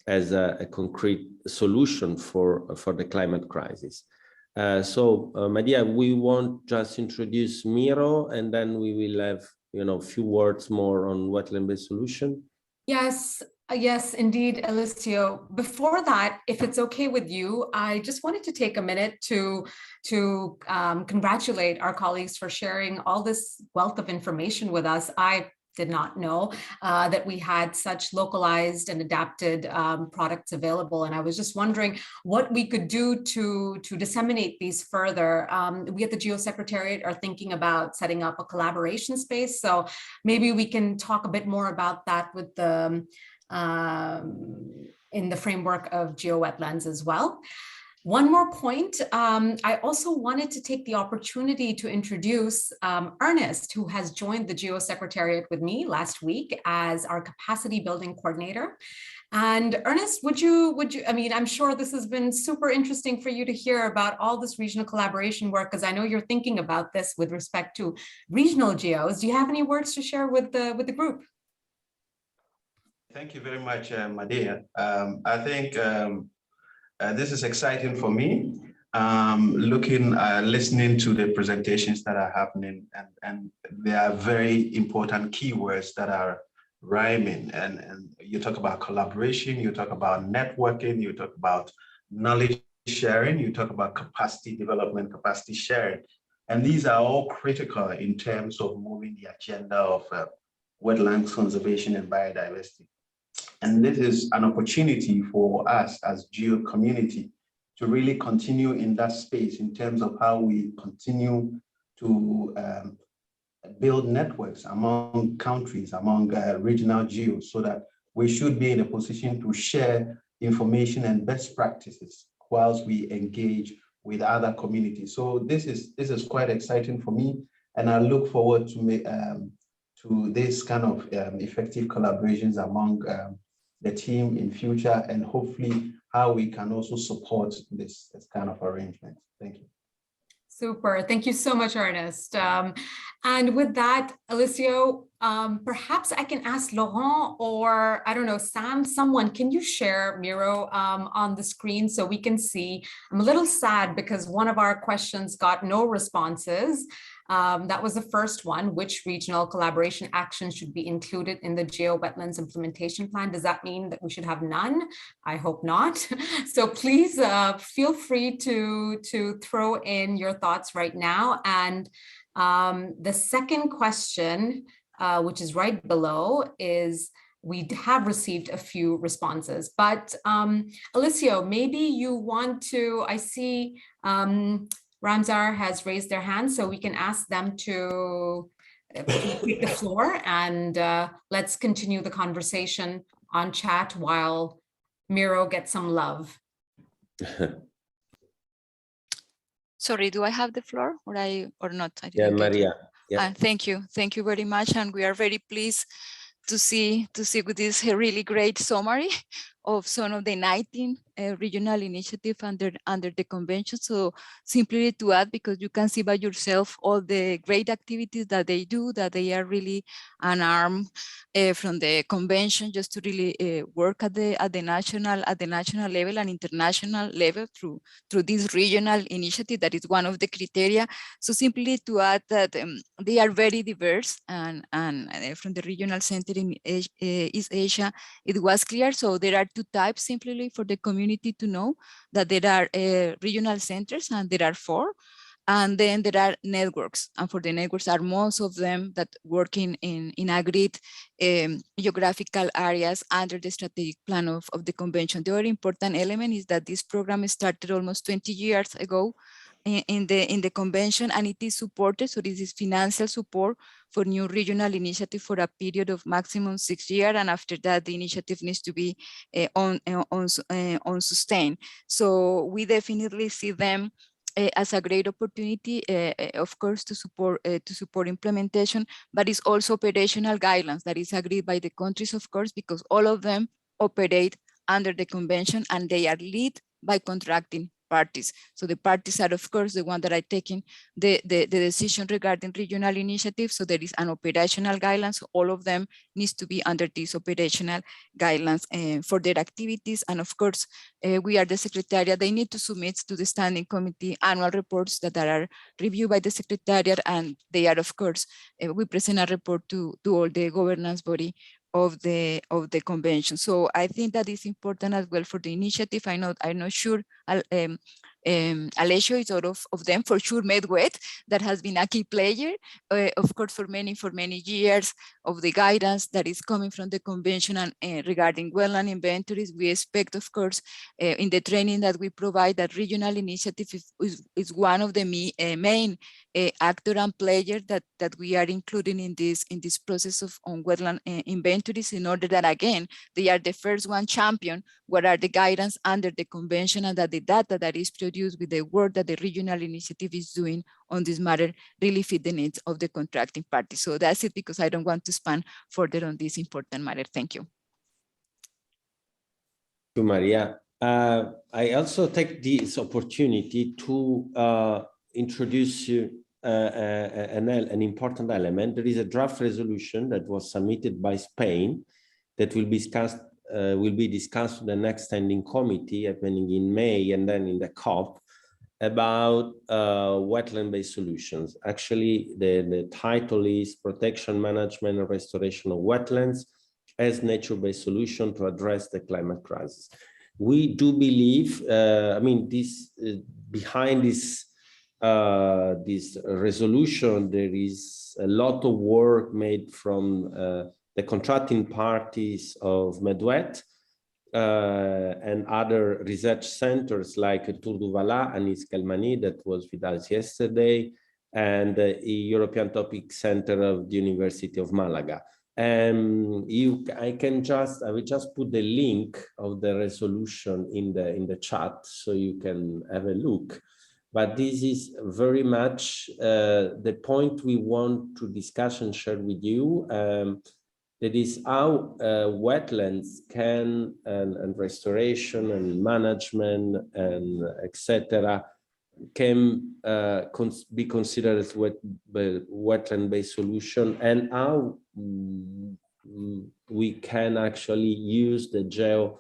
as a concrete solution for the climate crisis. So, Madia, we won't just introduce Miro, and then we will have, a few words more on wetland-based solution. Yes, yes, indeed, Alessio. Before that, if it's okay with you, I just wanted to take a minute to congratulate our colleagues for sharing all this wealth of information with us. I did not know that we had such localized and adapted products available. And I was just wondering what we could do to disseminate these further. We at the GEO Secrétariat are thinking about setting up a collaboration space. So maybe we can talk a bit more about that with the in the framework of GeoWetlands as well. One more point, I also wanted to take the opportunity to introduce Ernest, who has joined the GEO Secrétariat with me last week as our capacity building coordinator. And Ernest, would you, I mean, I'm sure this has been super interesting for you to hear about all this regional collaboration work, because I know you're thinking about this with respect to regional GEOs. Do you have any words to share with the group? Thank you very much, Madia. I think this is exciting for me, listening to the presentations that are happening, and there are very important keywords that are rhyming. And you talk about collaboration, you talk about networking, you talk about knowledge sharing, you talk about capacity development, capacity sharing. And these are all critical in terms of moving the agenda of wetlands conservation and biodiversity. And this is an opportunity for us as GEO community to really continue in that space in terms of how we continue to build networks among countries, among regional GEOs, so that we should be in a position to share information and best practices whilst we engage with other communities. So this is quite exciting for me, and I look forward to this kind of effective collaborations among the team in future, and hopefully how we can also support this kind of arrangement. Thank you. Super. Thank you so much, Ernest. And with that, Alessio, perhaps I can ask Laurent or, I don't know, Sam, someone, can you share Miro on the screen so we can see? I'm a little sad because one of our questions got no responses. That was the first one. Which regional collaboration actions should be included in the GeoWetlands implementation plan? Does that mean that we should have none? I hope not. So please feel free to throw in your thoughts right now. And the second question, which is right below, is we have received a few responses, but Alessio, maybe you want to, I see Ramsar has raised their hand, so we can ask them to take the floor, and let's continue the conversation on chat while Miro gets some love. Sorry, do I have the floor or not? Yeah, Maria. Yeah. Thank you very much, and we are very pleased to see with this really great summary of some of the 19 regional initiatives under the convention. So simply to add, because you can see by yourself all the great activities that they do, that they are really an arm from the convention just to really work at the national level and international level through this regional initiative that is one of the criteria. So simply to add that they are very diverse, and from the regional center in East Asia, it was clear. So there are two types, simply for the community to know that there are regional centers, and there are 4. And then there are networks, and for the networks are most of them that working in agreed geographical areas under the strategic plan of the convention. The other important element is that this program started almost 20 years ago in the convention, and it is supported. So this is financial support for new regional initiative for a period of maximum 6 years, and after that the initiative needs to be on sustain. So we definitely see them as a great opportunity, of course, to support implementation, but it's also operational guidelines that is agreed by the countries, of course, because all of them operate under the convention, and they are led by contracting parties. So the parties are, of course, the ones that are taking the decision regarding regional initiatives. So there is an operational guidelines. So all of them needs to be under these operational guidelines for their activities. And of course, we are the Secretariat. They need to submit to the Standing Committee annual reports that are reviewed by the Secretariat. And they are, of course, we present a report to all the governance body of the convention. So I think that is important as well for the initiative. I'm not sure Alessio is out of them, for sure. Medwet, that has been a key player, of course, for many years of the guidance that is coming from the convention. And regarding wetland inventories, we expect, of course, in the training that we provide, that regional initiative is one of the main actor and player that we are including in this process on wetland inventories, in order that, again, they are the first one champion what are the guidance under the convention, and that the data that is produced with the work that the regional initiative is doing on this matter really fit the needs of the contracting party. So that's it, because I don't want to span further on this important matter. Thank you. Thank you, Maria. I also take this opportunity to introduce you an important element. There is a draft resolution that was submitted by Spain that will be discussed in the next standing committee happening in May, and then in the COP, about wetland-based solutions. Actually, the title is Protection, Management, and Restoration of Wetlands as Nature-Based Solution to Address the Climate Crisis. We do believe, behind this resolution, there is a lot of work made from the contracting parties of Medwet and other research centers like Tour du Vala and Iskelmani, that was with us yesterday, and the European Topic Center of the University of Malaga. I will just put the link of the resolution in the chat so you can have a look. But this is very much the point we want to discuss and share with you. That is how wetlands can, and restoration and management and etc. can be considered as wetland-based solution, and how we can actually use the GEO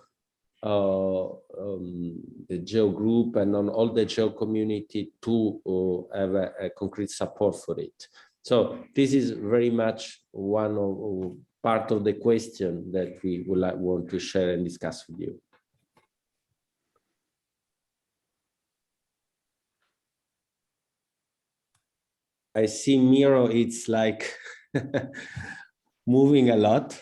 the GEO group and on all the GEO community to have a concrete support for it. So this is very much one of part of the question that we would want to share and discuss with you. I see Miro, it's like moving a lot.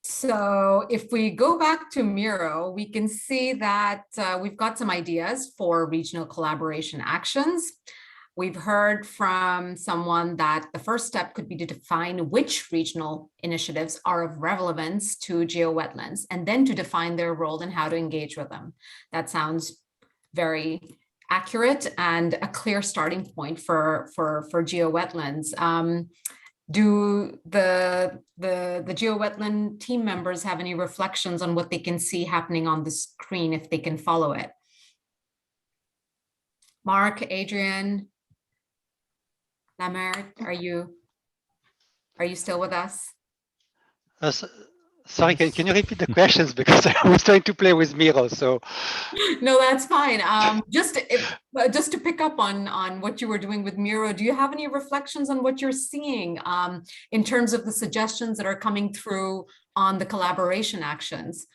So if we go back to Miro, we can see that we've got some ideas for regional collaboration actions. We've heard from someone that the first step could be to define which regional initiatives are of relevance to GeoWetlands, and then to define their role and how to engage with them. That sounds very accurate and a clear starting point for GeoWetlands. Do the GeoWetland team members have any reflections on what they can see happening on the screen if they can follow it? Marc, Adrian, Laurent, are you still with us? Sorry, can you repeat the questions, because I was trying to play with Miro. So no, that's fine. Just to pick up on what you were doing with Miro, do you have any reflections on what you're seeing in terms of the suggestions that are coming through on the collaboration actions?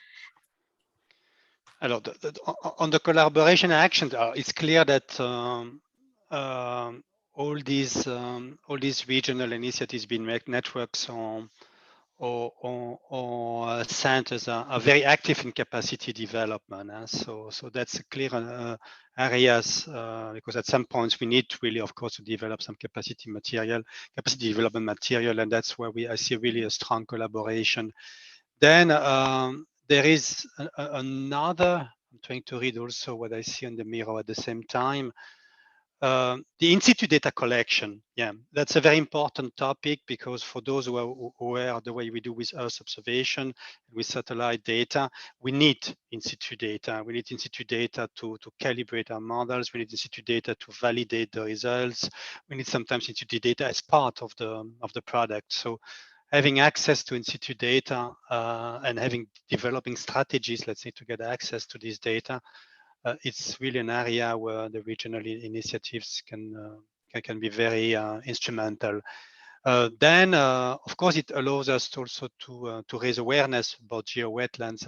On the collaboration actions, it's clear that all these regional initiatives being networks or centers are very active in capacity development. So that's a clear areas, because at some points we need really, of course, to develop some capacity development material, and that's where I see really a strong collaboration. Then there is another, I'm trying to read also what I see on the Miro at the same time. The in-situ data collection, that's a very important topic, because for those who are aware of the way we do with Earth observation, with satellite data, we need in-situ data. We need in-situ data to calibrate our models. We need in-situ data to validate the results. We need sometimes in-situ data as part of the product. So having access to in-situ data and developing strategies, let's say, to get access to this data, it's really an area where the regional initiatives can be very instrumental. Then, of course, it allows us also to raise awareness about GeoWetlands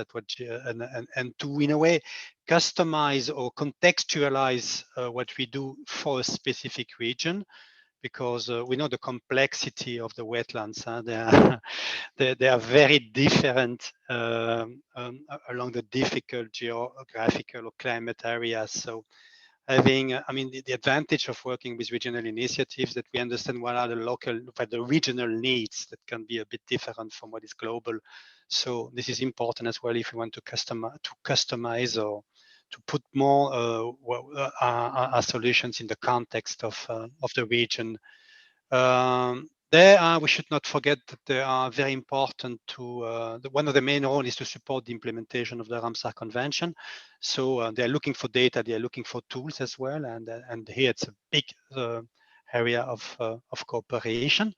and to, in a way, customize or contextualize what we do for a specific region, because we know the complexity of the wetlands. They are very different along the difficult geographical or climate areas. So having, the advantage of working with regional initiatives, that we understand what are the regional needs that can be a bit different from what is global. So this is important as well if we want to customize or to put more our solutions in the context of the region. We should not forget that they are very important to, one of the main roles is to support the implementation of the Ramsar Convention. So they're looking for data, they're looking for tools as well, and here it's a big area of cooperation.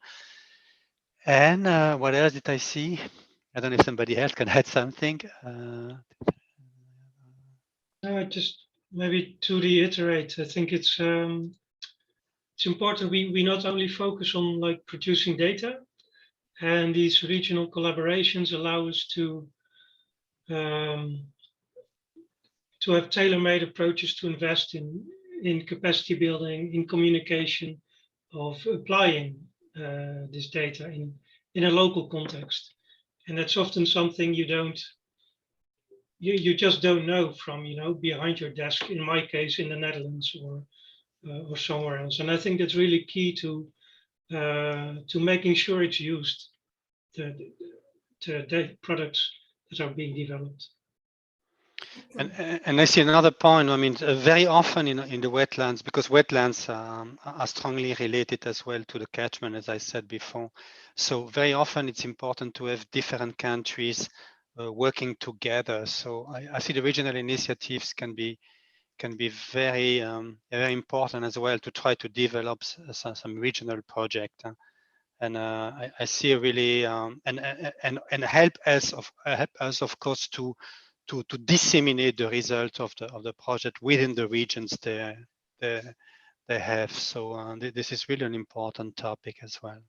And what else did I see? I don't know if somebody else can add something. Just maybe to reiterate, I think it's important we not only focus on like producing data, and these regional collaborations allow us to have tailor-made approaches to invest in capacity building, in communication, of applying this data in a local context. And that's often something you just don't know from, behind your desk, in my case, in the Netherlands or somewhere else. And I think that's really key to making sure it's used, the products that are being developed. And I see another point. Very often in the wetlands, because wetlands are strongly related as well to the catchment, as I said before. So very often it's important to have different countries working together. So I see the regional initiatives can be very important as well, to try to develop some regional project. I see really and help us of course to disseminate the results of the project within the regions they have. So this is really an important topic as well.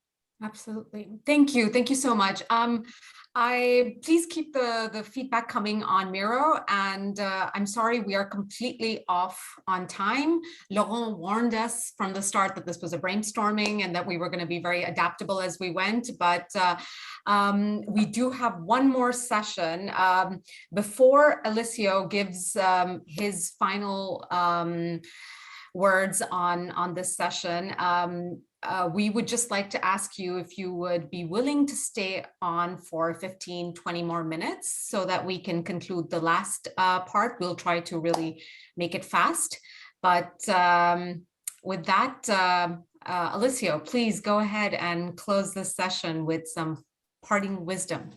Absolutely. Thank you. Thank you so much. Please keep the feedback coming on Miro, and I'm sorry we are completely off on time. Laurent warned us from the start that this was a brainstorming and that we were going to be very adaptable as we went, but we do have one more session before Alessio gives his final words on this session. We would just like to ask you if you would be willing to stay on for 15-20 more minutes so that we can conclude the last part. We'll try to really make it fast. But with that, Alessio, please go ahead and close this session with some parting wisdom.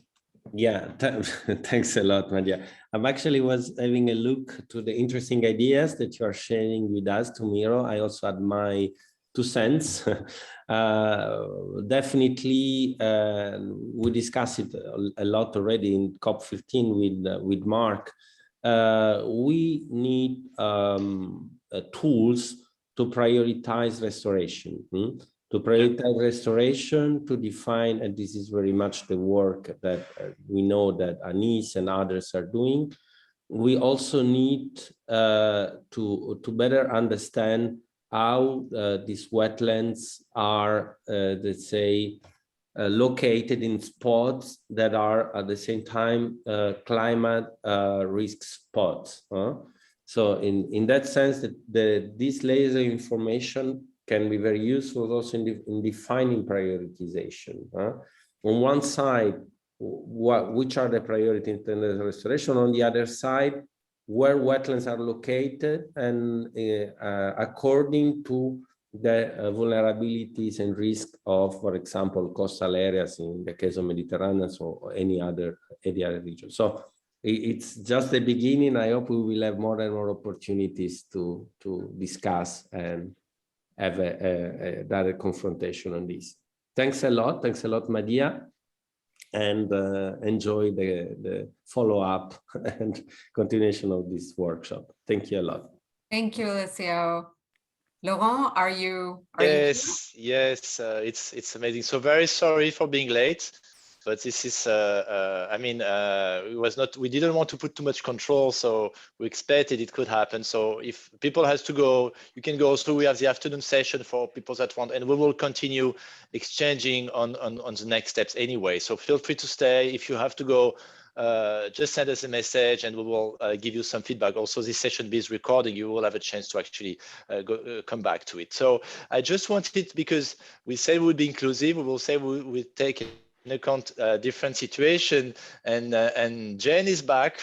Yeah, thanks a lot, Nadia. I'm actually was having a look to the interesting ideas that you are sharing with us, to Miro. I also had my 2 cents. Definitely, we discussed it a lot already in COP15 with Marc. We need tools to prioritize restoration. To prioritize restoration, to define, and this is very much the work that we know that Anis and others are doing. We also need to better understand how these wetlands are, let's say, located in spots that are at the same time climate risk spots. So in that sense, this layer of information can be very useful also in defining prioritization. On one side, which are the priorities in terms of restoration? On the other side, where wetlands are located and according to the vulnerabilities and risk of, for example, coastal areas in the case of Mediterranean or any other area region. So it's just the beginning. I hope we will have more and more opportunities to discuss and have a direct confrontation on this. Thanks a lot, Madia, and enjoy the follow-up and continuation of this workshop. Thank you a lot. Thank you, Alessio. Laurent, are you? Yes, it's amazing. So very sorry for being late, but this is, we didn't want to put too much control, so we expected it could happen. So if people has to go, you can go. So we have the afternoon session for people that want, and we will continue exchanging on the next steps anyway. So feel free to stay. If you have to go, just send us a message and we will give you some feedback. Also, this session is recording. You will have a chance to actually come back to it. So I just wanted, because we say we would be inclusive, we will say we would take in account different situation, and Ján is back.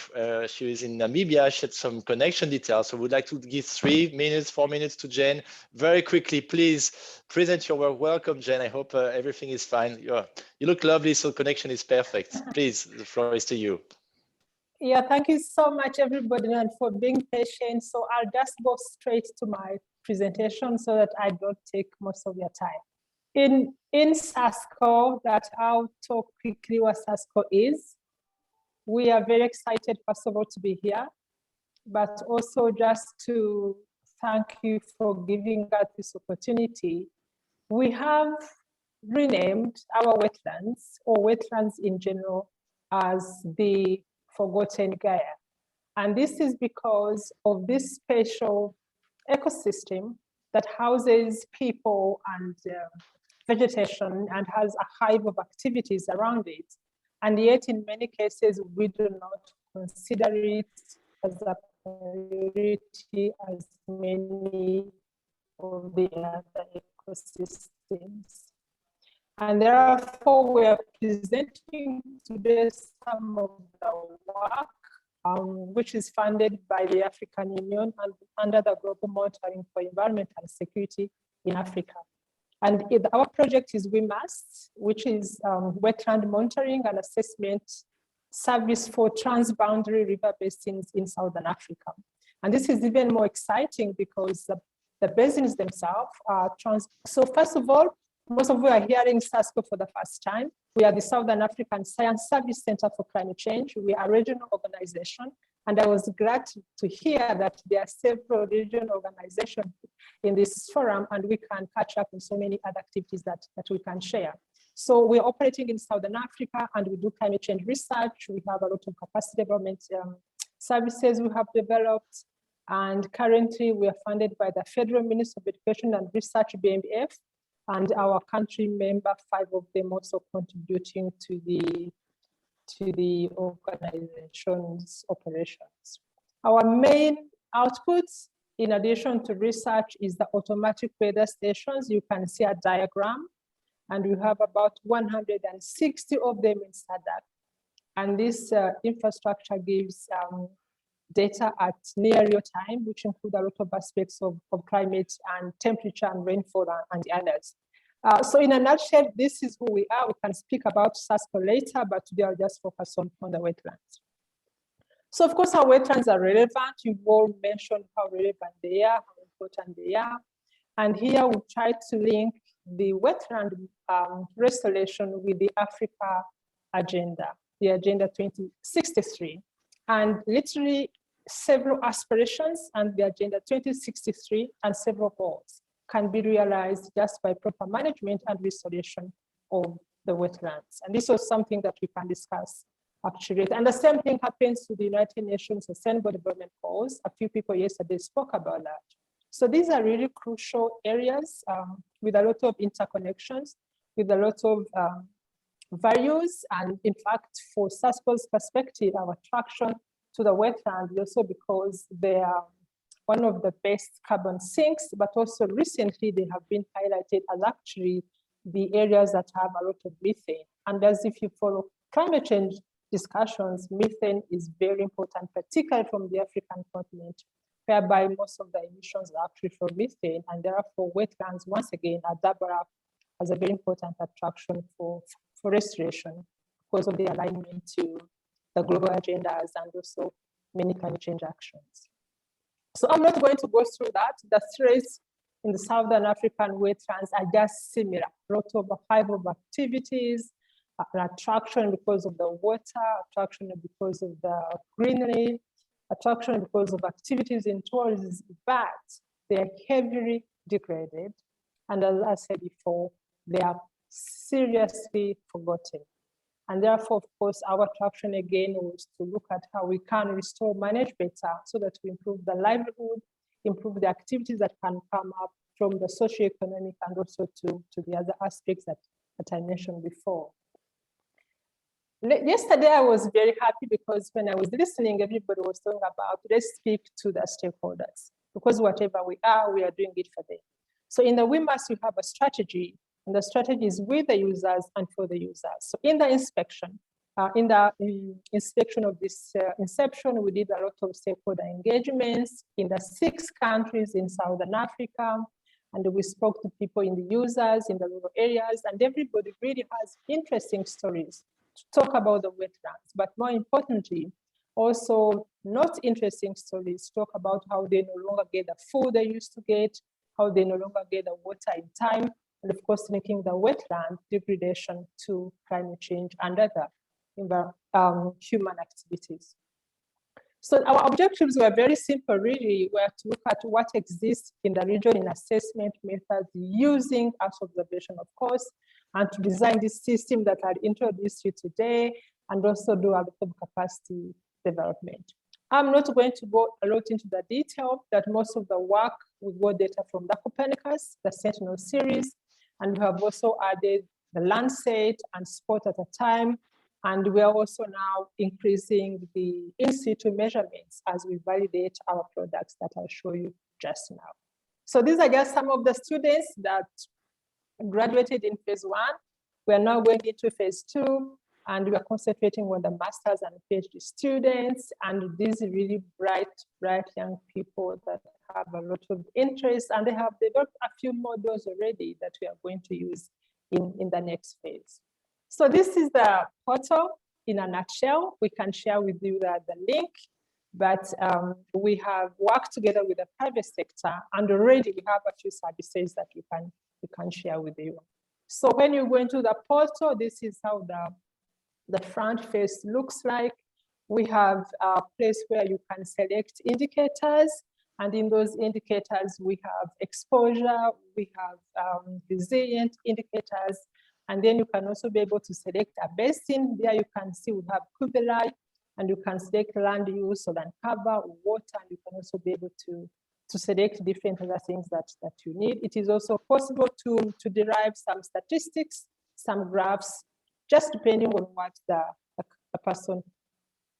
She is in Namibia. She had some connection details, so we'd like to give 3 minutes, 4 minutes to Ján. Very quickly, please present your work. Welcome, Ján. I hope everything is fine. You look lovely, so connection is perfect. Please, the floor is to you. Yeah, thank you so much, everybody, and for being patient. So I'll just go straight to my presentation so that I don't take most of your time. In SASSCAL, that I'll talk quickly what SASSCAL is. We are very excited, first of all, to be here, but also just to thank you for giving us this opportunity. We have renamed our wetlands, or wetlands in general, as the Forgotten Gaia. And this is because of this special ecosystem that houses people and vegetation and has a hive of activities around it. And yet in many cases, we do not consider it as a priority as many of the other ecosystems. And therefore, we are presenting today some of the work which is funded by the African Union and under the Global Monitoring for Environmental Security in Africa. And our project is WMAS, which is wetland monitoring and assessment service for transboundary river basins in Southern Africa. And this is even more exciting because the basins themselves are So first of all, most of you are hearing SASSCAL for the first time. We are the Southern African Science Service Center for Climate Change. We are a regional organization. And I was glad to hear that there are several regional organizations in this forum, and we can catch up on so many other activities that we can share. So we're operating in Southern Africa, and we do climate change research. We have a lot of capacity development services we have developed. And currently we are funded by the Federal Ministry of Education and Research, BMF, and our country member, 5 of them also contributing to the organization's operations. Our main outputs, in addition to research, is the automatic weather stations. You can see a diagram, and we have about 160 of them in SADC. And this infrastructure gives data at near real time, which include a lot of aspects of climate and temperature and rainfall and the others. So in a nutshell, this is who we are. We can speak about SASSCAL later, but today I'll just focus on the wetlands. So of course, our wetlands are relevant. You've all mentioned how relevant they are, how important they are. And here we try to link the wetland restoration with the Africa agenda, the Agenda 2063. And literally several aspirations and the Agenda 2063 and several goals can be realized just by proper management and restoration of the wetlands. And this was something that we can discuss actually. And the same thing happens to the United Nations Sustainable Development Goals. A few people yesterday spoke about that. So these are really crucial areas with a lot of interconnections, with a lot of values. And in fact, for SASSCAL's perspective, our attraction to the wetland also because they are one of the best carbon sinks, but also recently they have been highlighted as actually the areas that have a lot of methane. And as if you follow climate change discussions, methane is very important, particularly from the African continent, whereby most of the emissions are actually from methane, and therefore wetlands, once again, are double up as a very important attraction for restoration because of the alignment to the global agendas and also many climate change actions. So I'm not going to go through that. The threats in the Southern African wetlands are just similar. A lot of type of activities, an attraction because of the water, attraction because of the greenery, attraction because of activities in tourism, but they are heavily degraded. And as I said before, they are seriously forgotten. And therefore, of course, our attraction again was to look at how we can restore, manage better so that we improve the livelihood, improve the activities that can come up from the socioeconomic and also to the other aspects that I mentioned before. Yesterday, I was very happy because when I was listening, everybody was talking about, let's speak to the stakeholders because whatever we are doing it for them. So in the WIMAS, we have a strategy, and the strategy is with the users and for the users. So in the inspection, inspection of this inception, we did a lot of stakeholder engagements in the 6 countries in Southern Africa, and we spoke to people in the users, in the rural areas, and everybody really has interesting stories to talk about the wetlands, but more importantly, also not interesting stories, talk about how they no longer get the food they used to get, how they no longer get the water in time, and of course, linking the wetland degradation to climate change and other human activities. So our objectives were very simple, really, were to look at what exists in the region in assessment methods using Earth observation, of course, and to design this system that I introduced you today, and also do a lot of capacity development. I'm not going to go a lot into the detail that most of the work, we got data from the Copernicus, the Sentinel series, and we have also added the Landsat and Spot at a time. And we are also now increasing the in situ measurements as we validate our products that I'll show you just now. So these are just some of the students that graduated in phase 1. We are now going into phase 2, and we are concentrating on the master's and PhD students. And these really bright young people that have a lot of interest, and they have developed a few models already that we are going to use in the next phase. So this is the portal in a nutshell. We can share with you the link, but we have worked together with the private sector, and already we have a few services that we can share with you. So when you go into the portal, this is how the front face looks like. We have a place where you can select indicators, and in those indicators, we have exposure, we have resilient indicators, and then you can also be able to select a basin. There you can see we have cuvulae, and you can select land use, so land cover, water, and you can also be able to select different other things that you need. It is also possible to derive some statistics, some graphs, just depending on what a person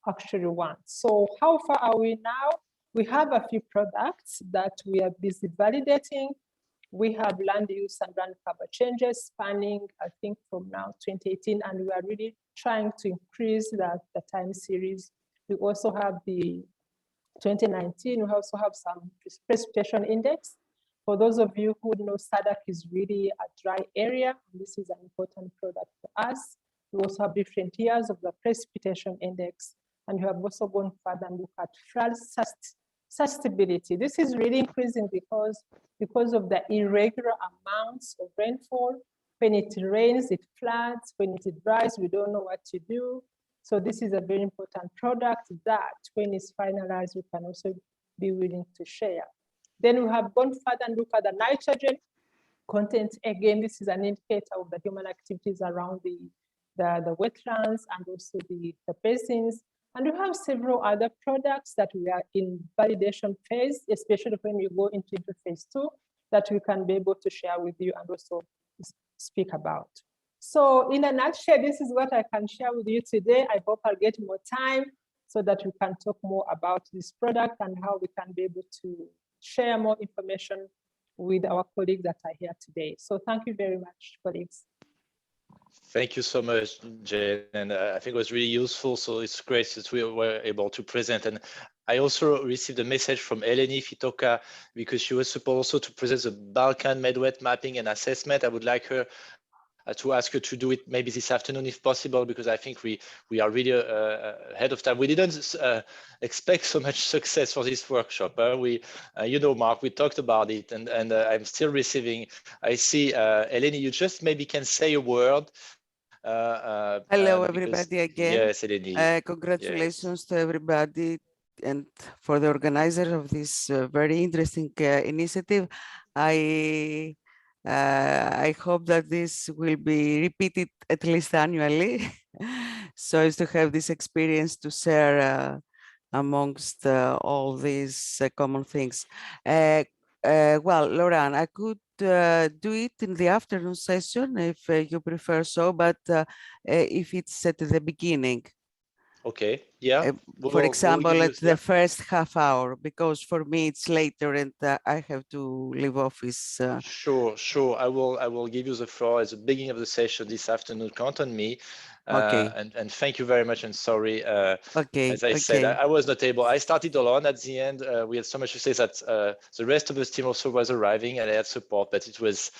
actually wants. So how far are we now? We have a few products that we are busy validating. We have land use and land cover changes spanning, I think, from now 2018, and we are really trying to increase the time series. We also have the 2019, we also have some precipitation index. For those of you who know, SADC is really a dry area, and this is an important product for us. We also have different tiers of the precipitation index, and we have also gone further and look at flood susceptibility. This is really increasing because of the irregular amounts of rainfall. When it rains, it floods. When it dries, we don't know what to do. So this is a very important product that when it's finalized, we can also be willing to share. Then we have gone further and look at the nitrogen content. Again, this is an indicator of the human activities around the wetlands and also the basins. And we have several other products that we are in validation phase, especially when we go into phase 2, that we can be able to share with you and also speak about. So in a nutshell, this is what I can share with you today. I hope I'll get more time so that we can talk more about this product and how we can be able to share more information with our colleagues that are here today. So thank you very much, colleagues. Thank you so much, Jane. And I think it was really useful. So it's great that we were able to present. And I also received a message from Eleni Fitoka because she was supposed also to present the Balkan Medwet mapping and assessment. I would like her to ask her to do it maybe this afternoon if possible, because I think we are really ahead of time. We didn't expect so much success for this workshop. You know, Marc, we talked about it, and I'm still receiving. I see, Eleni, you just maybe can say a word. Hello, everybody again. Yes, Eleni. Congratulations to everybody and for the organizer of this very interesting initiative. I hope that this will be repeated at least annually, so as to have this experience to share amongst all these common things. Well, Laurent, I could do it in the afternoon session if you prefer so, but if it's at the beginning. Okay, yeah. For example, at the first half hour, because for me it's later and I have to leave office. Sure. I will give you the floor at the beginning of the session this afternoon. Count on me. Okay. And thank you very much. And sorry, okay. As I said, I was not able. I started alone at the end. We had so much to say that the rest of the team also was arriving, and I had support, but it was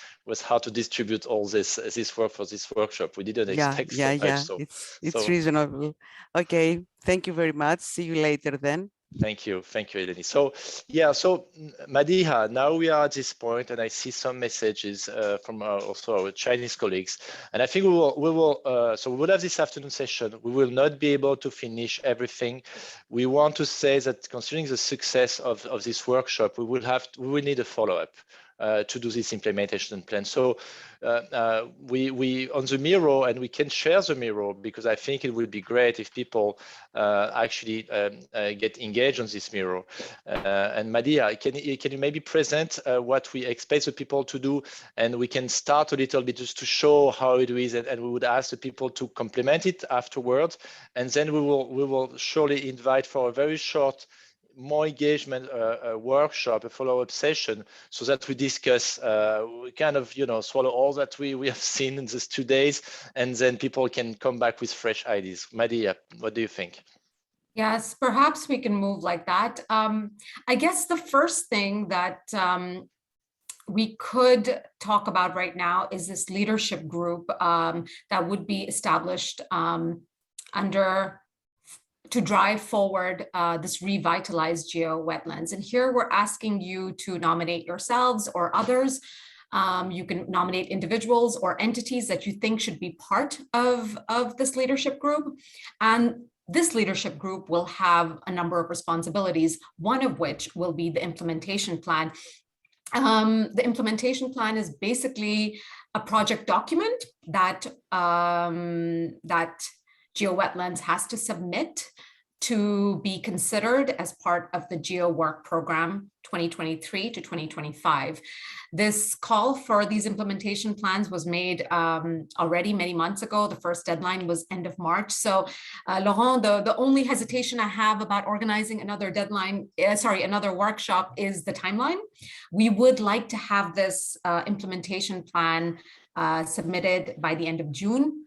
hard to distribute all this work for this workshop. We didn't expect so much. So it's reasonable. Okay, thank you very much. See you later then. Thank you, Eleni. So yeah, so Madiha, now we are at this point, and I see some messages from also our Chinese colleagues, and I think we will. So we will have this afternoon session. We will not be able to finish everything. We want to say that considering the success of this workshop, we will need a follow-up to do this implementation plan. So we on the Miro, and we can share the Miro, because I think it would be great if people actually get engaged on this Miro. And Madia, can you maybe present what we expect the people to do, and we can start a little bit just to show how it is, and we would ask the people to complement it afterwards, and then we will surely invite for a very short more engagement workshop, a follow-up session, so that we discuss, we kind of, swallow all that we have seen in these 2 days, and then people can come back with fresh ideas. Madia, what do you think? Yes, perhaps we can move like that. I guess the first thing that we could talk about right now is this leadership group that would be established to drive forward this revitalized GEO wetlands. And here we're asking you to nominate yourselves or others You can nominate individuals or entities that you think should be part of this leadership group. And this leadership group will have a number of responsibilities, one of which will be the implementation plan. The implementation plan is basically a project document that, that GeoWetlands has to submit to be considered as part of the GEO Work Program 2023 to 2025. This call for these implementation plans was made already many months ago. The first deadline was end of March. So Laurent, the only hesitation I have about organizing another deadline, another workshop is the timeline. We would like to have this implementation plan submitted by the end of June.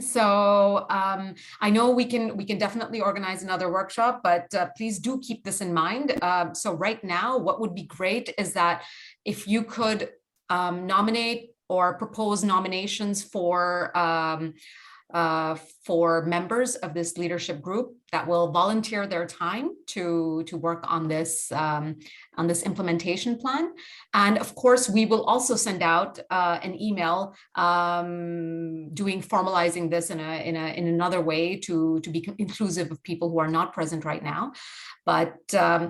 So I know we can definitely organize another workshop, but please do keep this in mind. So right now, what would be great is that if you could nominate or propose nominations for members of this leadership group that will volunteer their time to work on this implementation plan. And of course, we will also send out an email formalizing this in another way to be inclusive of people who are not present right now. But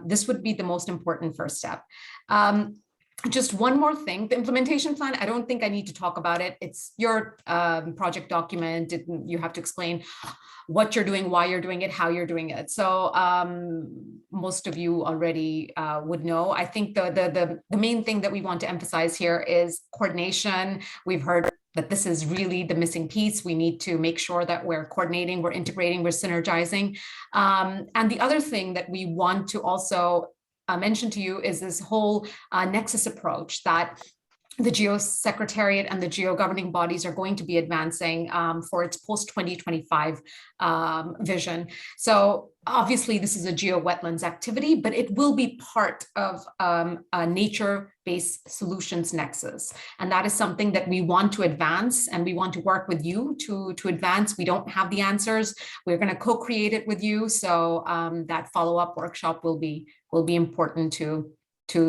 this would be the most important first step. Just one more thing, the implementation plan, I don't think I need to talk about it. It's your project document. You have to explain what you're doing, why you're doing it, how you're doing it. So most of you already would know. I think the main thing that we want to emphasize here is coordination. We've heard that this is really the missing piece. We need to make sure that we're coordinating, we're integrating, we're synergizing. And the other thing that we want to also mention to you is this whole nexus approach that the GEO Secrétariat and the GEO governing bodies are going to be advancing for its post-2025 vision. So obviously this is a GeoWetlands activity, but it will be part of a nature-based solutions nexus. And that is something that we want to advance, and we want to work with you to advance. We don't have the answers. We're going to co-create it with you. So that follow-up workshop will be important to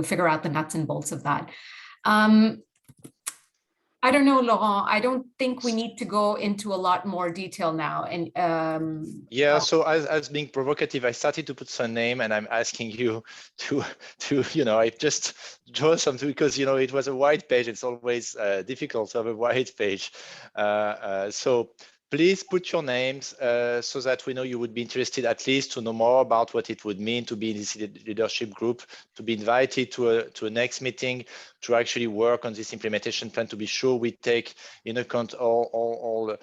figure out the nuts and bolts of that. I don't know, Laurent, I don't think we need to go into a lot more detail now. And yeah, so as being provocative, I started to put some name, and I'm asking you to I just draw something because, it was a white page. It's always difficult to have a white page. So please put your names so that we know you would be interested at least to know more about what it would mean to be in this leadership group, to be invited to a next meeting, to actually work on this implementation plan, to be sure we take in account all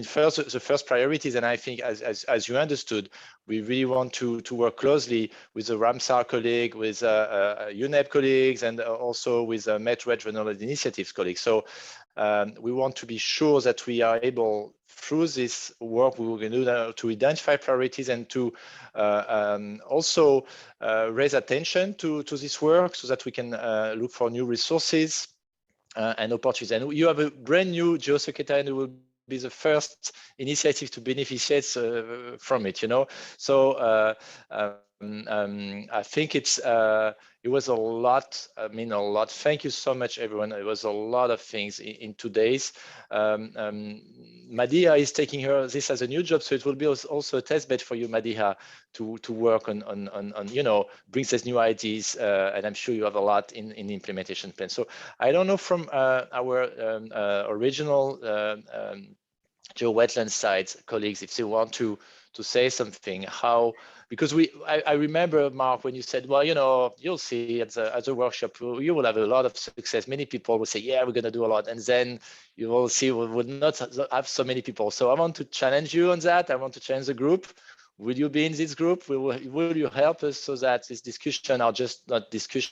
first, the first priorities. And I think as you understood, we really want to work closely with the Ramsar colleague, with UNEP colleagues, and also with Medwet Renewable Initiatives colleagues. So we want to be sure that we are able, through this work we will do now, to identify priorities and to also raise attention to this work so that we can look for new resources and opportunities. And you have a brand new GeoSecretariat who will be the first initiative to beneficiate from it, So I think it was a lot. A lot. Thank you so much, everyone. It was a lot of things in 2 days. Madiha is taking this as a new job, so it will be also a test bed for you, Madiha, to work on brings us new ideas, and I'm sure you have a lot in the implementation plan. So I don't know from our original GeoWetland side colleagues if they want to say something, because I remember, Marc, when you said, well, you'll see at the workshop, you will have a lot of success. Many people will say, yeah, we're going to do a lot. And then you will see we would not have so many people. So I want to challenge you on that. I want to challenge the group. Will you be in this group? Will you help us so that this discussion are just not discussion?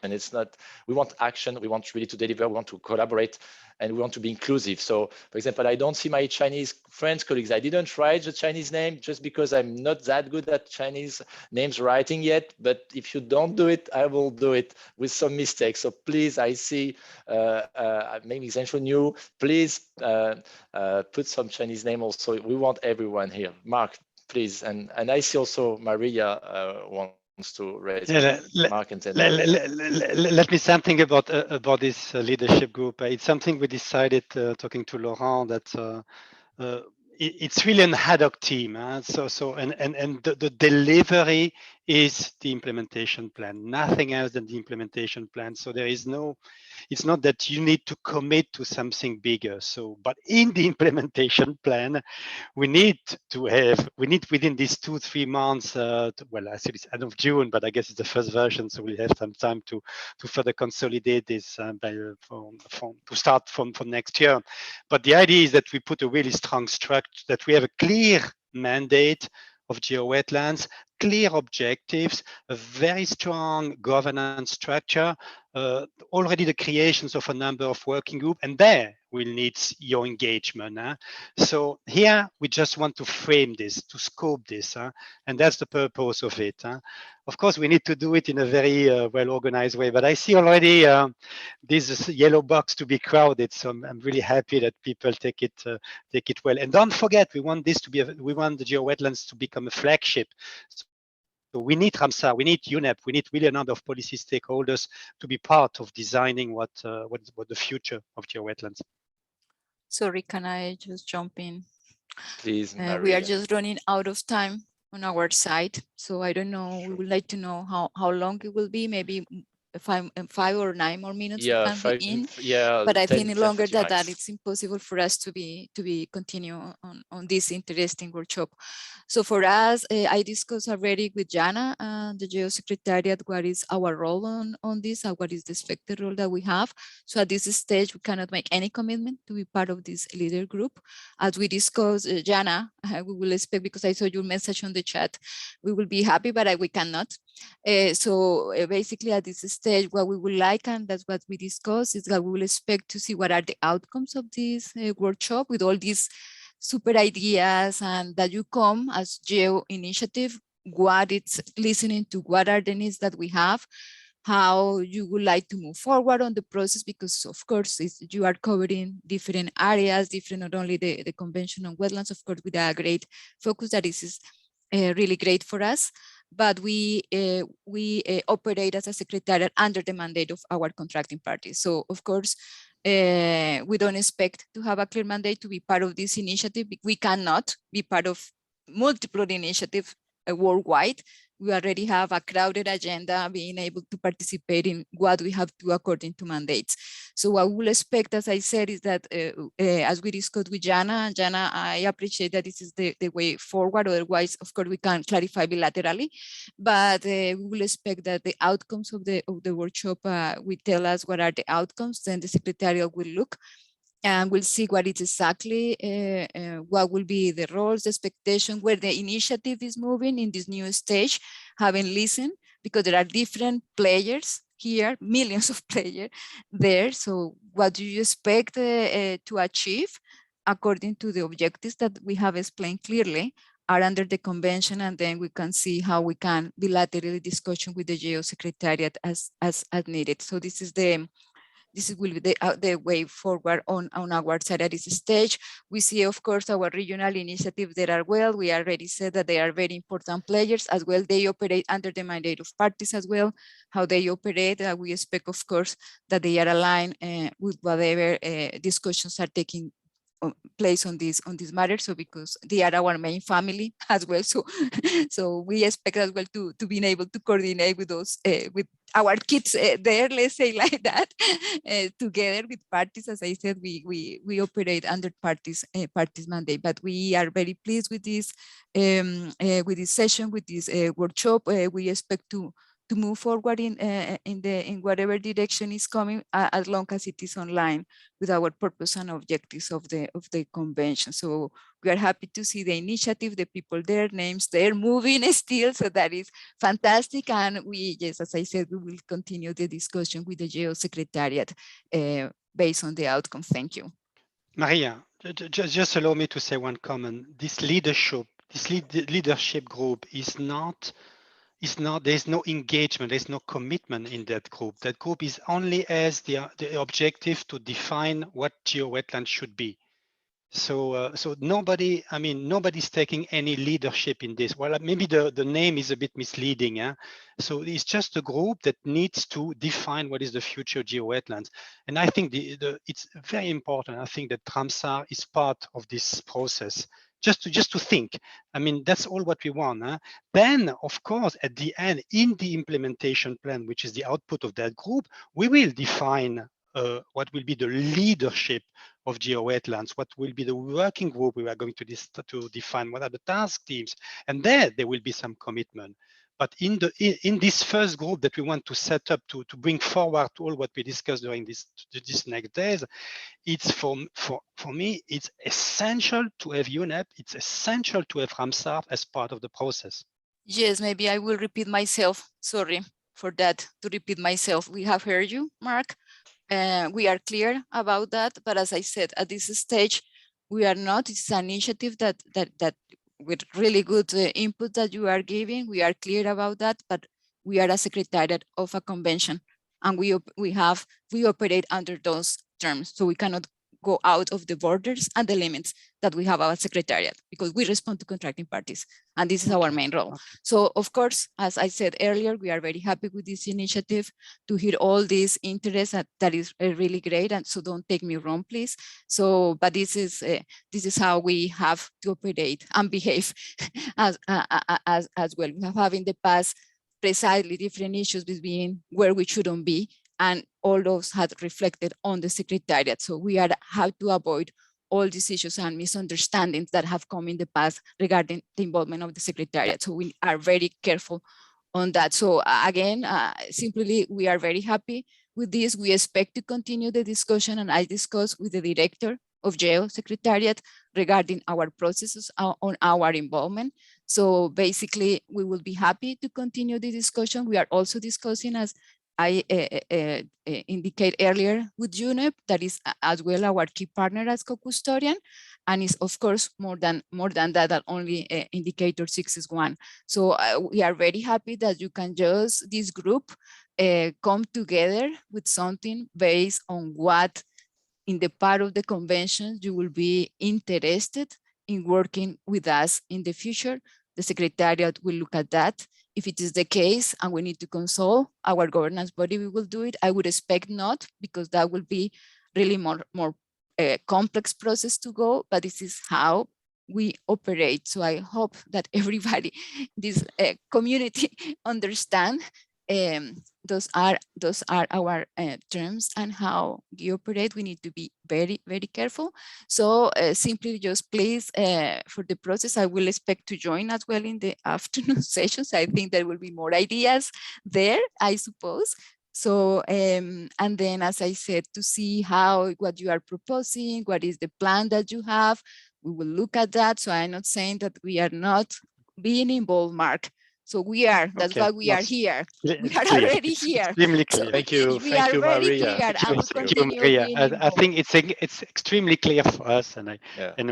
And it's not, we want action. We want really to deliver. We want to collaborate, and we want to be inclusive. So, for example, I don't see my Chinese friends, colleagues. I didn't write the Chinese name just because I'm not that good at Chinese names writing yet. But if you don't do it, I will do it with some mistakes. So please, I see maybe Zhenguo NIU. Please put some Chinese name also. We want everyone here. Marc, please. And I see also Maria to raise. Yeah, Marc and then let me say something about this leadership group. It's something we decided talking to Laurent that it's really an ad hoc team. And the delivery is the implementation plan, nothing else than the implementation plan. So there is no, it's not that you need to commit to something bigger. So, but in the implementation plan, we need within these 2-3 months, well, actually it's end of June, but I guess it's the first version. So we'll have some time to further consolidate this to start from next year. But the idea is that we put a really strong structure, that we have a clear mandate of GeoWetlands, clear objectives, a very strong governance structure, already the creations of a number of working groups, and there we'll need your engagement. So here we just want to frame this, to scope this, and that's the purpose of it. Of course, we need to do it in a very well-organized way, but I see already this yellow box to be crowded, so I'm really happy that people take it well. And don't forget, we want this to be, we want the GeoWetlands to become a flagship. So we need Ramsar, we need UNEP, we need really a number of policy stakeholders to be part of designing what the future of GeoWetlands. Sorry, can I just jump in? Please, we are just running out of time on our side, so I don't know. We would like to know how long it will be. Maybe 5 or 9 more minutes. Yeah, we can be in. Yeah, but I 10, think longer than max. that, it's impossible for us to continue on this interesting workshop. So for us, I discussed already with Jana, the Geo Secretariat, what is our role on this, what is the expected role that we have. So at this stage, we cannot make any commitment to be part of this leader group. As we discussed, Jana, we will expect, because I saw your message on the chat, we will be happy, but we cannot. So basically at this stage, what we would like, and that's what we discussed, is that we will expect to see what are the outcomes of this workshop with all these super ideas, and that you come as GEO initiative, what it's listening to, what are the needs that we have, how you would like to move forward on the process, because of course you are covering different areas, different, not only the convention on wetlands, of course, with a great focus that is really great for us. But we operate as a secretariat under the mandate of our contracting parties. So of course, we don't expect to have a clear mandate to be part of this initiative. We cannot be part of multiple initiatives worldwide. We already have a crowded agenda, being able to participate in what we have to according to mandates. So what we will expect, as I said, is that as we discussed with Jana, I appreciate that this is the way forward. Otherwise, of course, we can clarify bilaterally, but we will expect that the outcomes of the workshop will tell us what are the outcomes. Then the Secretariat will look and we'll see what is exactly, what will be the roles, the expectation, where the initiative is moving in this new stage, having listened, because there are different players here, millions of players there. So what do you expect to achieve according to the objectives that we have explained clearly are under the convention, and then we can see how we can bilaterally discussion with the GEO Secretariat as needed. So this will be the way forward on our side at this stage. We see, of course, our regional initiatives that are well. We already said that they are very important players as well. They operate under the mandate of parties as well. How they operate, we expect, of course, that they are aligned with whatever discussions are taking place on this matter. So because they are our main family as well, so we expect as well to be able to coordinate with those with our kids there, let's say like that, together with parties. As I said, we operate under parties mandate, but we are very pleased with this session, with this workshop. We expect to move forward in whatever direction is coming, as long as it is online with our purpose and objectives of the convention. So we are happy to see the initiative, the people there, names there, moving still. So that is fantastic. And we, yes, as I said, we will continue the discussion with the GEO Secretariat based on the outcome. Thank you. Maria, just allow me to say one comment. This leadership group is not, there's no engagement, there's no commitment in that group. That group is only as the objective to define what GeoWetland should be. So nobody, I mean, nobody's taking any leadership in this. Well, maybe the name is a bit misleading. Yeah? So it's just a group that needs to define what is the future geo-wetlands. And I think it's very important. I think that Ramsar is part of this process. Just to think. I mean, that's all what we want. Huh? Then, of course, at the end, in the implementation plan, which is the output of that group, we will define what will be the leadership of geo-wetlands, what will be the working group we are going to define, what are the task teams, and there will be some commitment. But in this first group that we want to set up to bring forward to all what we discussed during this next days, it's for me, it's essential to have UNEP, it's essential to have Ramsar as part of the process. Yes, maybe I will repeat myself. Sorry for that, to repeat myself. We have heard you, Marc. We are clear about that, but as I said, at this stage, we are not. It's an initiative that with really good input that you are giving. We are clear about that, but we are a secretariat of a convention, and we operate under those terms, so we cannot go out of the borders and the limits that we have our secretariat, because we respond to contracting parties, and this is our main role. So of course, as I said earlier, we are very happy with this initiative to hear all these interests. That is really great, and so don't take me wrong, please. So, but this is how we have to operate and behave as well. We have in the past precisely different issues between where we shouldn't be, and all those had reflected on the secretariat. So we have to avoid all these issues and misunderstandings that have come in the past regarding the involvement of the secretariat. So we are very careful on that. So again, simply, we are very happy with this. We expect to continue the discussion, and I discussed with the director of GEO Secretariat regarding our processes on our involvement. So basically, we will be happy to continue the discussion. We are also discussing, as I indicate earlier, with UNEP, that is as well our key partner as co-custodian, and is of course more than that only indicator 6 is one. So we are very happy that you can just, this group, come together with something based on what in the part of the convention you will be interested in working with us in the future. The Secretariat will look at that. If it is the case and we need to consult our governance body, we will do it. I would expect not, because that will be really more complex process to go, but this is how we operate. So I hope that everybody, this community, understand those are our terms and how we operate. We need to be very, very careful. So simply just please, for the process, I will expect to join as well in the afternoon sessions. I think there will be more ideas there, I suppose. So, and then, as I said, to see what you are proposing, what is the plan that you have, we will look at that. So I'm not saying that we are not being involved, Marc. So we are, that's why we are here. We are already here. Extremely clear. So Thank you. we Thank are you, very Maria. clear, and we continue being I think it's extremely clear for us, and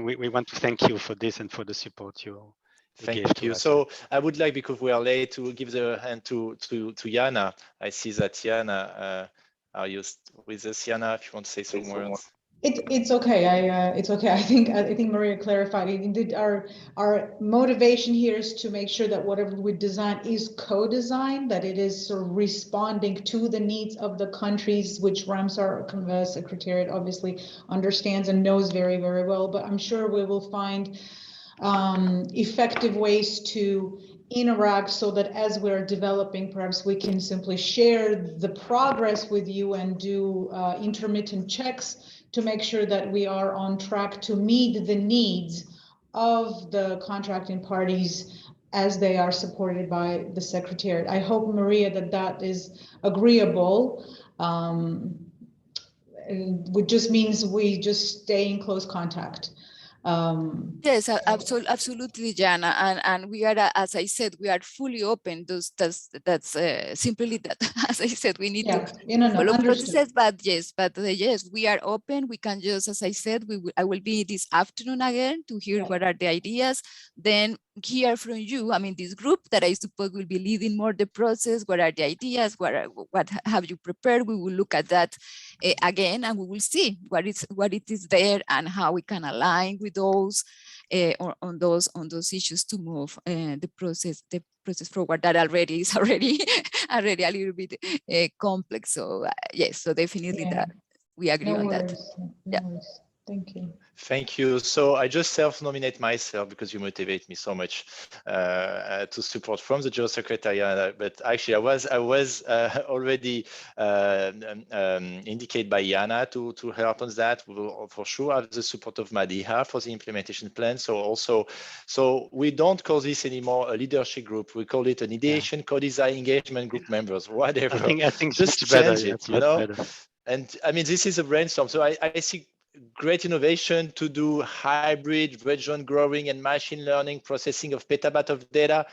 we want to thank you for this and for the support you Thank you. So I would like, because we are late, to give the hand to Jana. I see that Jana, are you with us, Jana? If you want to say some words. It's okay. It's okay. I think Maria clarified it. Indeed, our motivation here is to make sure that whatever we design is co-designed, that it is sort of responding to the needs of the countries, which Ramsar Secretariat obviously understands and knows very, very well. But I'm sure we will find effective ways to interact so that as we're developing, perhaps we can simply share the progress with you and do intermittent checks to make sure that we are on track to meet the needs of the contracting parties as they are supported by the Secretariat. I hope, Maria, that is agreeable. It just means we just stay in close contact. Yes, absolutely, Jana, and we are, as I said, we are fully open. That's simply that. As I said, we need to follow processes, but yes, we are open. We can just, as I said, I will be this afternoon again to hear what are the ideas. Then hear from you, I mean, this group that I suppose will be leading more the process. What are the ideas? What have you prepared? We will look at that again, and we will see what it is there and how we can align with those on those issues to move the process forward. That already is already a little bit complex. So yes, so definitely that we agree on that. No worries. Thank you. Thank you. So I just self-nominate myself because you motivate me so much to support from the GEO Secrétariat. But actually, I was already indicated by Jana to help on that. We will for sure have the support of Madiha for the implementation plan. So we don't call this anymore a leadership group. We call it an ideation, co-design, engagement group members, whatever. I think just it's better. change it, It's much better. And I mean, this is a brainstorm. So I see great innovation to do hybrid region growing and machine learning processing of petabyte of data.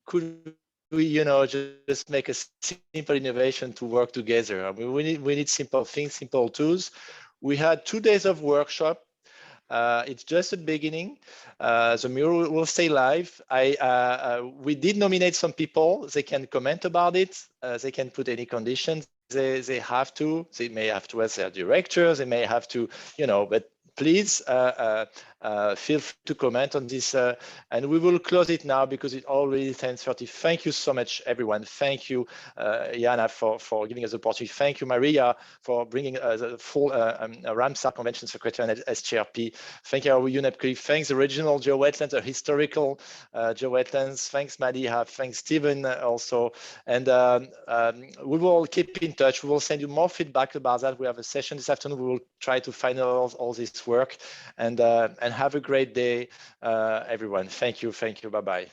Could we, just make a simple innovation to work together? I mean, we need simple things, simple tools. We had 2 days of workshop. It's just the beginning. The mural will stay live. We did nominate some people. They can comment about it. They can put any conditions they have to. They may have to ask their directors. They may have to, but please feel free to comment on this. And we will close it now because it's already 10:30. Thank you so much, everyone. Thank you, Jana, for giving us the opportunity. Thank you, Maria, for bringing the full Ramsar Convention Secretary and SGRP. Thank you, our UNEP colleague. Thanks, the regional GeoWetlands, the historical GeoWetlands. Thanks, Madiha. Thanks, Stephen, also. And we will keep in touch. We will send you more feedback about that. We have a session this afternoon. We will try to finalize all this work, and have a great day, everyone. Thank you. Bye-bye.